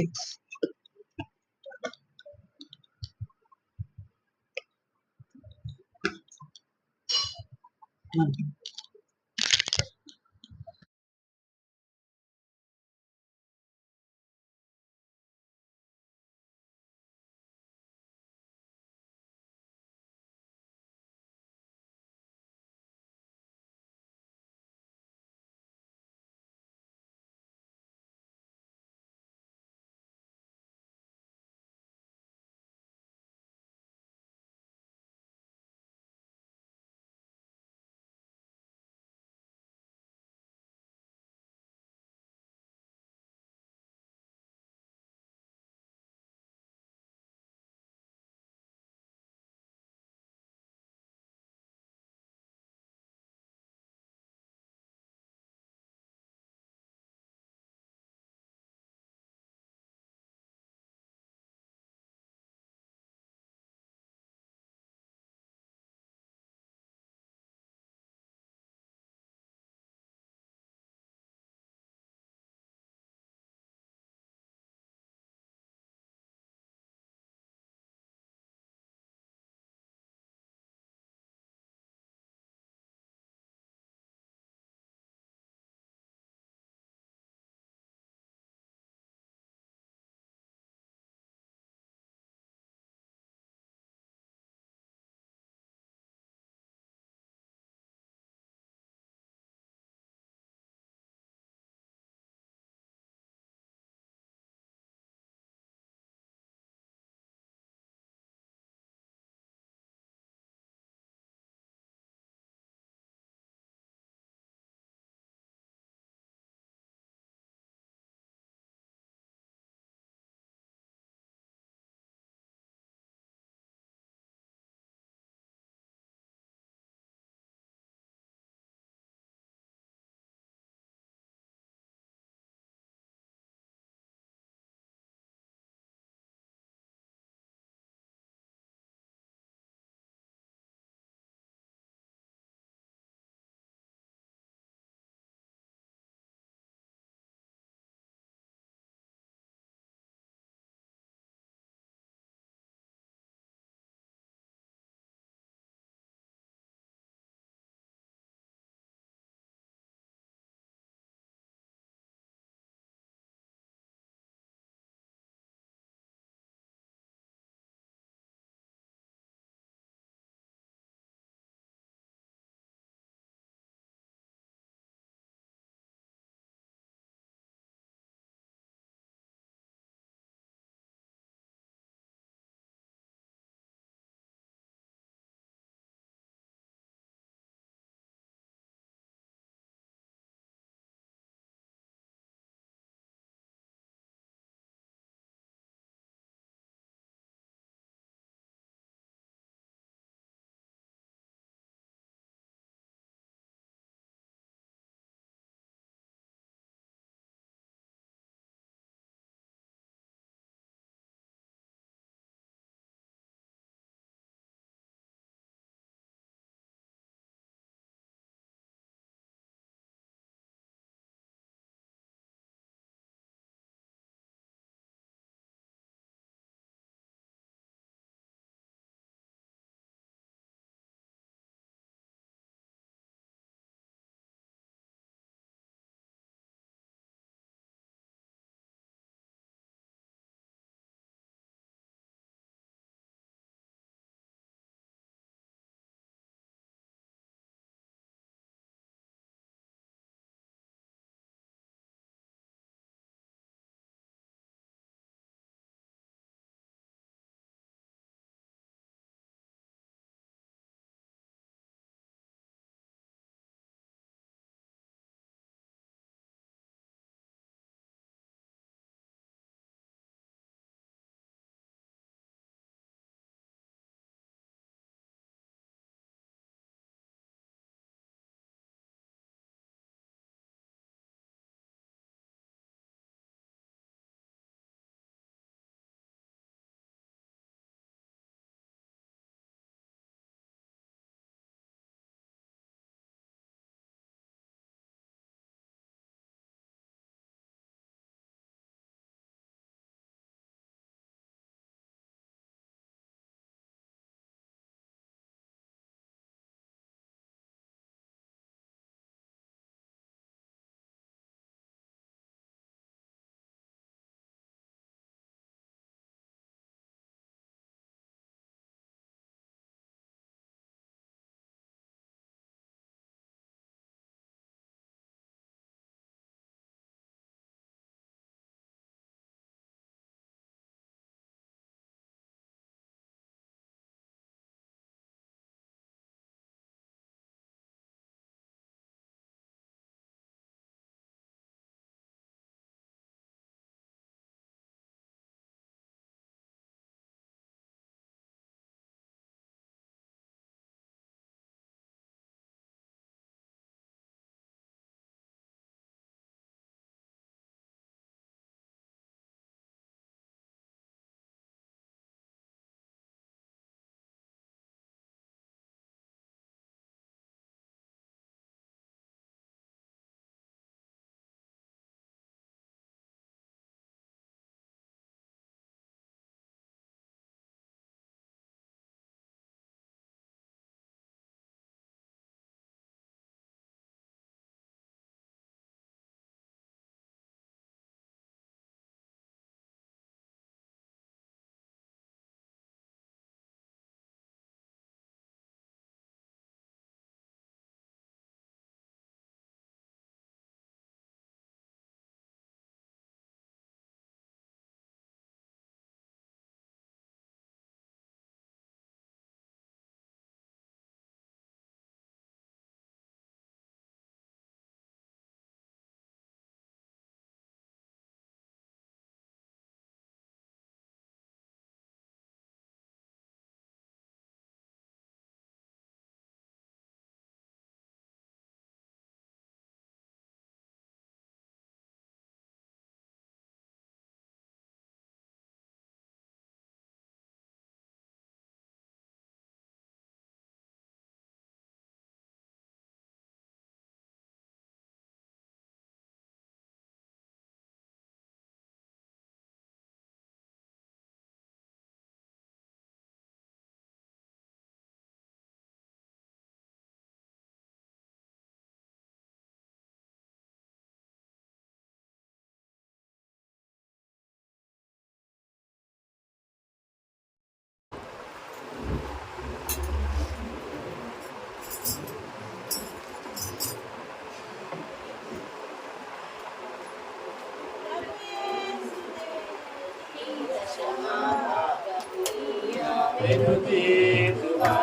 వెనుదీతువా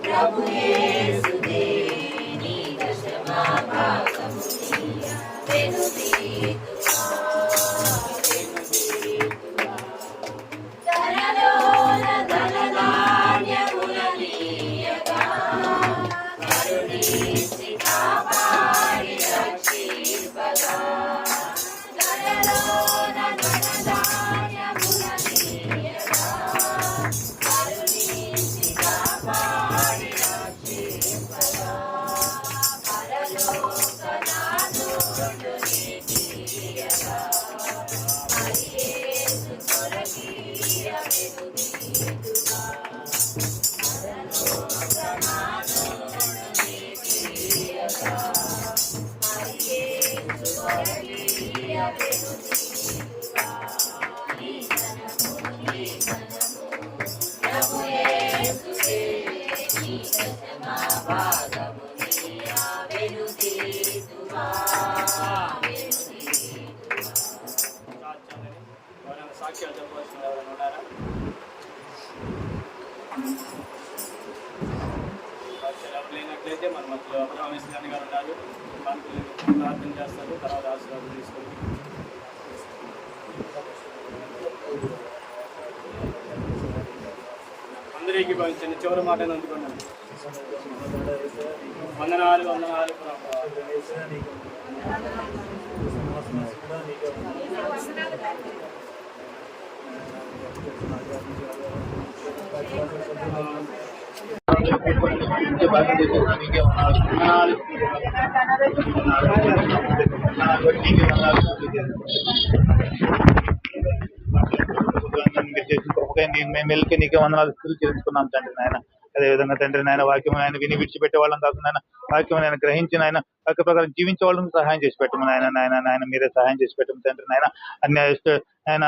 ప్రభు యేసుదే నీ దశమా భాగమునియ వెనుదీతువా ధనలోన ధనధాన్యములనీయగా కరుణించి కాపాడి రక్షింపగా ధనలోన ధనధాన్యములనీయగా కరుణించి కాపాడి రక్షింపగా పరలోకనాథుడు నీకియగా మరి యేసు కొరకీయ వెనుదీతువా పరలోకనాథుడు నీకియగా మరి యేసు కొరకీయ వెనుదీతువా నీ ధనము ప్రభు యేసుదే నీ దశమా భాగమునియ వెనుదీతువా ఎవరైనా సాక్ష్యాలు చెప్పవలసిన ఎవరైనా ఉన్నారా? సాక్ష్యాలు ఎవరు లేనట్లయితే మన మధ్యలో అబ్రహ్మేశ్వరాన్ని గారు ఉన్నారు. మనకు ప్రార్థన చేస్తారు, తర్వాత ఆశీర్వాదం తీసుకుంటారు. అందరికీ చిన్న చివరి మాట అందుకున్నాను. వందనాలు వందనాలు ప్రభు. మేము వెళ్ళి నీకే వందనాలు స్థితులు చేసుకున్నాం తండ్రి నాయన. అదేవిధంగా తండ్రి నాయన వాక్యం ఆయన విని విడిచిపెట్టే వాళ్ళం కాకుండా వాక్యం ఆయన గ్రహించిన ఆయన వాక్య ప్రకారం జీవించే వాళ్ళని సహాయం చేసి పెట్టము నాయన. నాయన మీరే సహాయం చేసి పెట్టము తండ్రి నాయన. ఆయన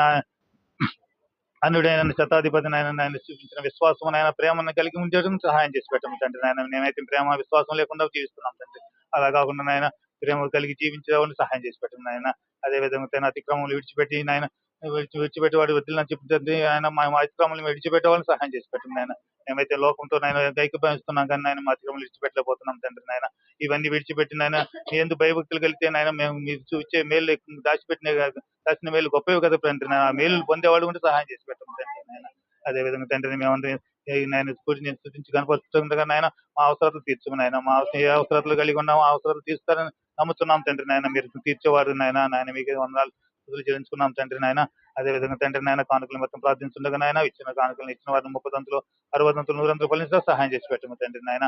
అన్యుడైన శతాధిపతి నాయన చూపించిన విశ్వాసం ఆయన ప్రేమను కలిగి ఉండడం సహాయం చేసి పెట్టము తండ్రి నాయన. మేమైతే ప్రేమ విశ్వాసం లేకుండా జీవిస్తున్నాం తండ్రి. అలా కాకుండా నాయన ప్రేమ కలిగి జీవించే వాళ్ళని సహాయం చేసి పెట్టము నాయన. అదేవిధంగా తన అతిక్రమములు విడిచిపెట్టి నాయన విడిచిపెట్టి వాడు వదిలిన చెప్తుంది ఆయన మా అతిక్రమలు విడిచిపెట్టే వాళ్ళని సహాయం చేసి పెట్టండి నాయన. మేమైతే లోకంతో నాయన ఐక్యపరుస్తున్నాం కానీ నాయన మా అతిక్రమలు విడిచిపెట్టలేకపోతున్నాం తండ్రి నాయన. ఇవన్నీ విడిచిపెట్టి నాయన మీ ఎందుకు భయభక్తులు కలిగితే నాయన మేము మీరు చూచే మేలు దాచిన మేలు గొప్పవి కదా తండ్రి నాయన. ఆ మేలు పొందేవాడు ఉంటే సహాయం చేసి పెట్టండి తండ్రి నాయన. అదేవిధంగా తండ్రిని మేమందరం నాయన నేను స్థుతించి కనపరుస్తుండగా నాయన మా అవసరాలు తీర్చము నాయన. మా ఏ అవసరాలు కలిగి ఉన్నామో ఆ అవసరాలు తీర్చుతారని నమ్ముతున్నాం తండ్రి నాయన. మీరు తీర్చేవారు నాయన మీకు వందనాలు చెల్లించుకున్నాం తండ్రి నాయన. అదేవిధంగా తండ్రి నాయన కానుకలు మొత్తం ప్రార్థించుండగా నాయన ఇచ్చిన కానుకలు ఇచ్చిన వారిని 30 దంతులు 60 దంతులు 100 ఫలించా సహాయం చేసి పెట్టము తండ్రి నాయన.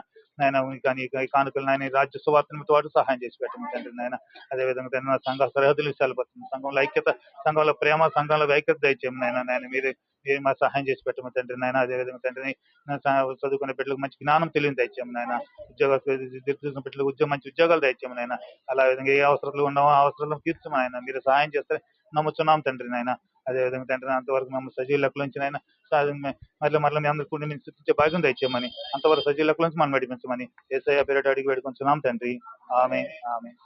కానీ ఈ కానుకలు నాయన రాజ్య సువార్తను వాడు సహాయం చేసి పెట్టము తండ్రి నాయన. అదేవిధంగా తండ్రి సంఘ సరిహద్దులు విశాలపడుతుంది. సంఘంలో ఐక్యత, సంఘంలో ప్రేమ, సంఘంలో ఐక్యత దయచేయము నాయన. మీరే మా సహాయం చేసి పెట్టము తండ్రి నాయన. అదేవిధంగా తండ్రిని చదువుకునే బిడ్డలకు మంచి జ్ఞానం తెలియని దయచేయము నాయన. బిడ్డలకు మంచి ఉద్యోగాలు దయచేయము నాయన. అలా విధంగా ఏ అవసరాలు ఉన్నామో ఆ అవసరాలను తీర్చము నాయన. మీరు సహాయం చేస్తే నమ్ముతున్నాం తండ్రి నాయన. అదేవిధంగా తండ్రి అంతవరకు మేము సజీవ లెక్కల నుంచి నాయన మరలా మీ అందరూ కూడా మేము సృష్టించే భాగ్యం దయచేయమని, అంతవరకు సజీవ లెక్కల నుంచి మనం నడిపించమని యేసయ్య పేరిట అడిగి వేడుకొంచున్నాం తండ్రి. ఆమేన్ ఆమేన్.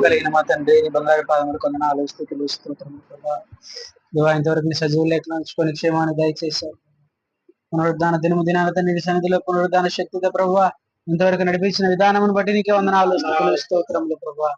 కలిగిన మా తండ్రి బంగారు పాదములు కొందనాలు స్థితులు స్తోత్రములు ప్రభా. దేవా ఇంతవరకు నీ సజీవ లేఖలు ఉంచుకొని క్షేమాన్ని దయచేశారు. పునరుద్ధాన దినాల తండ్రి సన్నిధిలో పునరుద్ధాన శక్తితో ప్రభావ ఇంతవరకు నడిపించిన విధానమును బట్టి నీకే వందనాలు స్థుతులు స్తోత్రములు ప్రభా.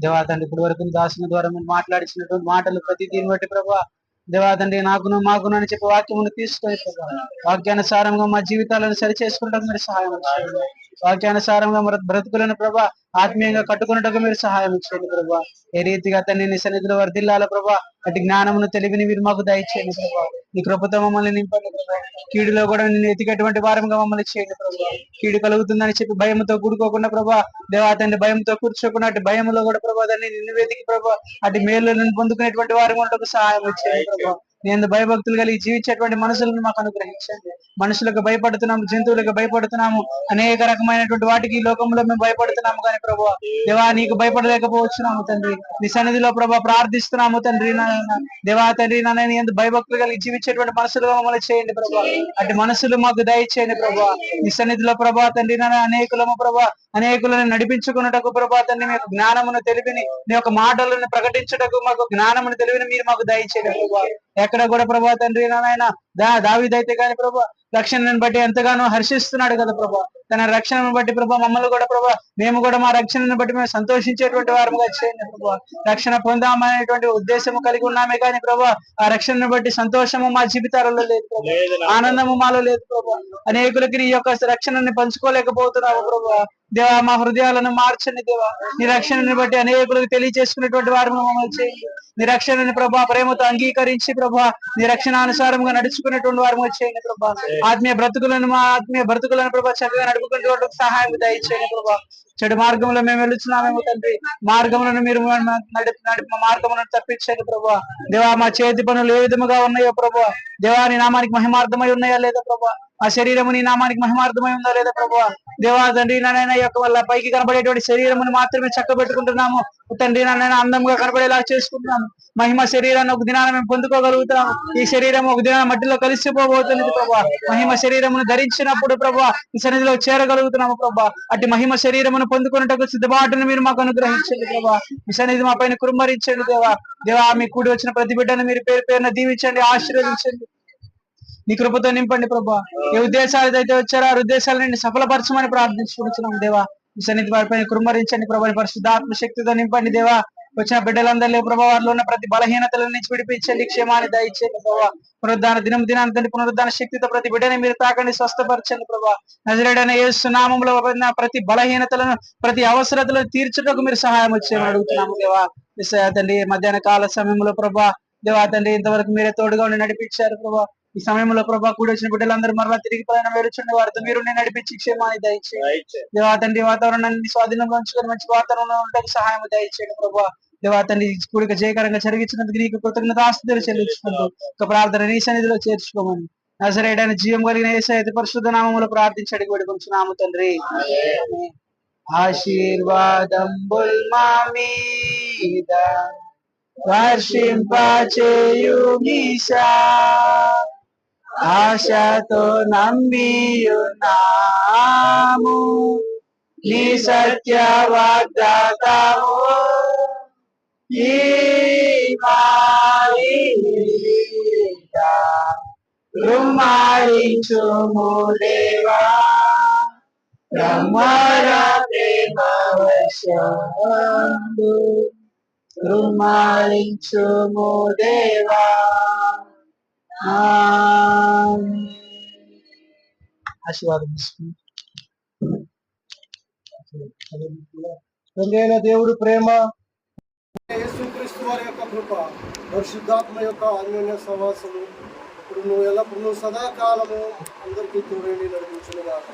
దేవా తండ్రి ఇప్పటి వరకు దాసుల ద్వారా మీరు మాట్లాడించినటువంటి మాటలు ప్రతి దీన్ని బట్టి ప్రభా దేవా తండ్రి నాకును మాకును అని చెప్పి వాక్యమును తీసుకొని ప్రభా వాక్యానుసారంగా మా జీవితాలను సరి చేసుకుంటాం మీరు సహాయం చేయండి. వాక్యానుసారంగా బ్రతుకులను ప్రభా ఆత్మీయంగా కట్టుకున్నట్టుగా మీరు సహాయం చేయండి ప్రభా. ఏ రీతిగా తండ్రి నీ సన్నిధిలో వర్ధిల్లాల ప్రభా అటు జ్ఞానమును తెలివిని మీరు మాకు దయచేయండి ప్రభా. నీ కృపతో మమ్మల్ని నింపండి ప్రభా. కీడులో కూడా నిన్ను ఎతికేటువంటి వారంగా మమ్మల్ని చేయండి ప్రభా. కీడు కలుగుతుందని చెప్పి భయంతో కూడుకోకుండా ప్రభా దేవా తండ్రి భయంతో కూర్చోకుండా అటు భయంలో కూడా ప్రభా దాన్ని నిన్ను వెతికి ప్రభా అటు మేలులను పొందుకునేటువంటి వారి మనకు సహాయం చేయండి ప్రభా. నేను భయభక్తులు కలిగి జీవించేటువంటి మనుషులను మాకు అనుగ్రహించండి. మనుషులకు భయపడుతున్నాము, జంతువులకు భయపడుతున్నాము, అనేక రకమైనటువంటి వాటికి ఈ లోకంలో మేము భయపడుతున్నాము. కానీ ప్రభువా దేవా నీకు భయపడలేకపోతున్నాము తండ్రి. నీ సన్నిధిలో ప్రభా ప్రార్థిస్తున్నాము తండ్రి. దేవా తండ్రి నన్ను ఎందు భయభక్తులు కలిగి జీవించేటువంటి మనసులుగా మమ్మల్ని చేయండి ప్రభా. అటు మనసులు మాకు దయచేయండి ప్రభా. నీ సన్నిధిలో ప్రభా తండ్రి అనేకులము ప్రభా అనేకులను నడిపించుకున్నటకు ప్రభా తండ్రి మీ యొక్క జ్ఞానమును తెలివిని నీ యొక్క మాటలను ప్రకటించుటకు మాకు జ్ఞానమును తెలివిని మీరు మాకు దయచేయండి ప్రభా. ఎక్కడ కూడా ప్రభా తండ్రి నాయన దావీదైతే కానీ ప్రభా రక్షణను బట్టి ఎంతగానో హర్షిస్తున్నాడు కదా ప్రభా. తన రక్షణను బట్టి ప్రభా మమ్మల్ని కూడా ప్రభా మేము కూడా మా రక్షణను బట్టి మేము సంతోషించేటువంటి వారముగా చేయండి ప్రభా. రక్షణ పొందామనేటువంటి ఉద్దేశము కలిగి ఉన్నామే కానీ ప్రభా ఆ రక్షణను బట్టి సంతోషము మా జీవితాలలో లేదు ప్రభా, ఆనందము మాలో లేదు ప్రభా. అనేకులకి నీ యొక్క రక్షణని పంచుకోలేకపోతున్నాము ప్రభా. దేవా మా హృదయాలను మార్చండి దేవా. నీ రక్షణని బట్టి అనేకులకు తెలియజేసుకునేటువంటి వారు మమ్మల్ని చేయండి. నీ రక్షణని ప్రభా ప్రేమతో అంగీకరించి ప్రభా నీ రక్షణానుసారంగా నడుచుకునేటువంటి వారు చేయండి ప్రభా. ఆత్మీయ బ్రతుకులను ప్రభా చక్కగా నడుపుకునే సహాయం దయచేయండి ప్రభా. చెడు మార్గంలో మేము వెళుతున్నామేమో తండ్రి, మార్గములను మీరు మార్గములను తప్పించండి ప్రభా. దేవా మా చేతి పనులు ఏ విధముగా ఉన్నాయో ప్రభా, దేవా నీ నామానికి మహిమార్థమై ఉన్నాయా లేదా ప్రభా, ఆ శరీరము నీ నామానికి మహిమార్థమై ఉందా లేదా ప్రభా. దేవా తండ్రి నాయన యొక్క వల్ల పైకి కనబడేటువంటి శరీరమును మాత్రమే చక్కబెట్టుకుంటున్నాము తండ్రి నాయన, అందంగా కనబడేలా చేసుకుంటున్నాము. మహిమ శరీరాన్ని ఒక దినాన్ని మేము పొందుకోగలుగుతాము. ఈ శరీరం ఒక దినాన్ని మట్టిలో కలిసిపోబోతున్నది ప్రభా. మహిమ శరీరమును ధరించినప్పుడు ప్రభా ఈ సన్నిధిలో చేరగలుగుతున్నాము ప్రభా. అట్టి మహిమ శరీరమును పొందుకున్నట్టుకు సిద్ధపాటును మీరు మాకు అనుగ్రహించండి ప్రభా. ఈ సన్నిధి మా పైన కుమ్మరించండి దేవా. దేవా మీ కూడి వచ్చిన ప్రతి బిడ్డను మీరు పేరు పేరున దీవించండి, ఆశీర్వదించండి, నీ కృపతో నింపండి ప్రభా. ఏ ఉద్దేశాలు అయితే వచ్చారో ఆ ఉద్దేశాలను సఫలపరచమని ప్రార్థించుకుంటున్నాం దేవా. ఈ సన్నిధి వారిపైన కుమ్మరించండి ప్రభా. పరిశుద్ధాత్మ శక్తితో నింపండి దేవా. వచ్చిన బిడ్డలందరిలో ప్రభా వారిలో ఉన్న ప్రతి బలహీనతల నుంచి విడిపించండి, క్షేమాన్ని దయచేయండి ప్రభా. పునరుద్ధాన దినానికి పునరుద్ధాన శక్తితో ప్రతి బిడ్డని మీరు తాకండి, స్వస్థపరచండి ప్రభా. నజరేయుడైన యేసు నామములో ప్రతి బలహీనతలను ప్రతి అవసరతలను తీర్చుటకు మీరు సహాయం వచ్చేయమని అడుగుతున్నాము దేవా. తండ్రి మధ్యాహ్న కాల సమయంలో ప్రభా దేవా తండ్రి ఇంతవరకు మీరే తోడుగా ఉండి నడిపించారు ప్రభా. ఈ సమయంలో ప్రభా కూడి వచ్చిన బిడ్డలందరూ మరలా తిరిగి ప్రయాణం వేరుచుండే వారితో మీరు నడిపించి క్షేమాన్ని దయచేయండి దేవా తండ్రి. వాతావరణాన్ని స్వాధీనం పంచుకొని మంచి వాతావరణంలో ఉండడానికి సహాయం దయచేయండి ప్రభా. దేవా తండ్రి కూడిక జయకరంగా జరిగించినందుకు నీకు కృతజ్ఞతాస్తుతులు చెల్లించుకుంటూ ఒక ప్రార్థన నీ సన్నిధిలో చేర్చుకోమని నజరేయుడైన జీవం కలిగిన యేసయ్య పరిశుద్ధ నామములో ప్రార్థించి అడిగి వేడుకొంచున్నాము తండ్రి. ఆశీర్వాదంబుల్ మా మీద వర్షింపచేయుమీశా, ఆశతో నమ్మియున్నాము నీ సత్య వాగ్దాతము. ఈ రుమారించుము దేవా, బ్రహ్మర ప్రేమ వర్షంబు రుమారించుము దేవా. ఆశీర్వాదం తండ్రి అయిన దేవుడు ప్రేమ, యేసుక్రీస్తు వారి యొక్క కృప, పరిశుద్ధాత్మ యొక్క అన్యోన్య సహవాసము ఇప్పుడు నువ్వు ఎల్లప్పుడు నువ్వు సదాకాలము అందరికీ తోడేండి నడిపించునుగాక.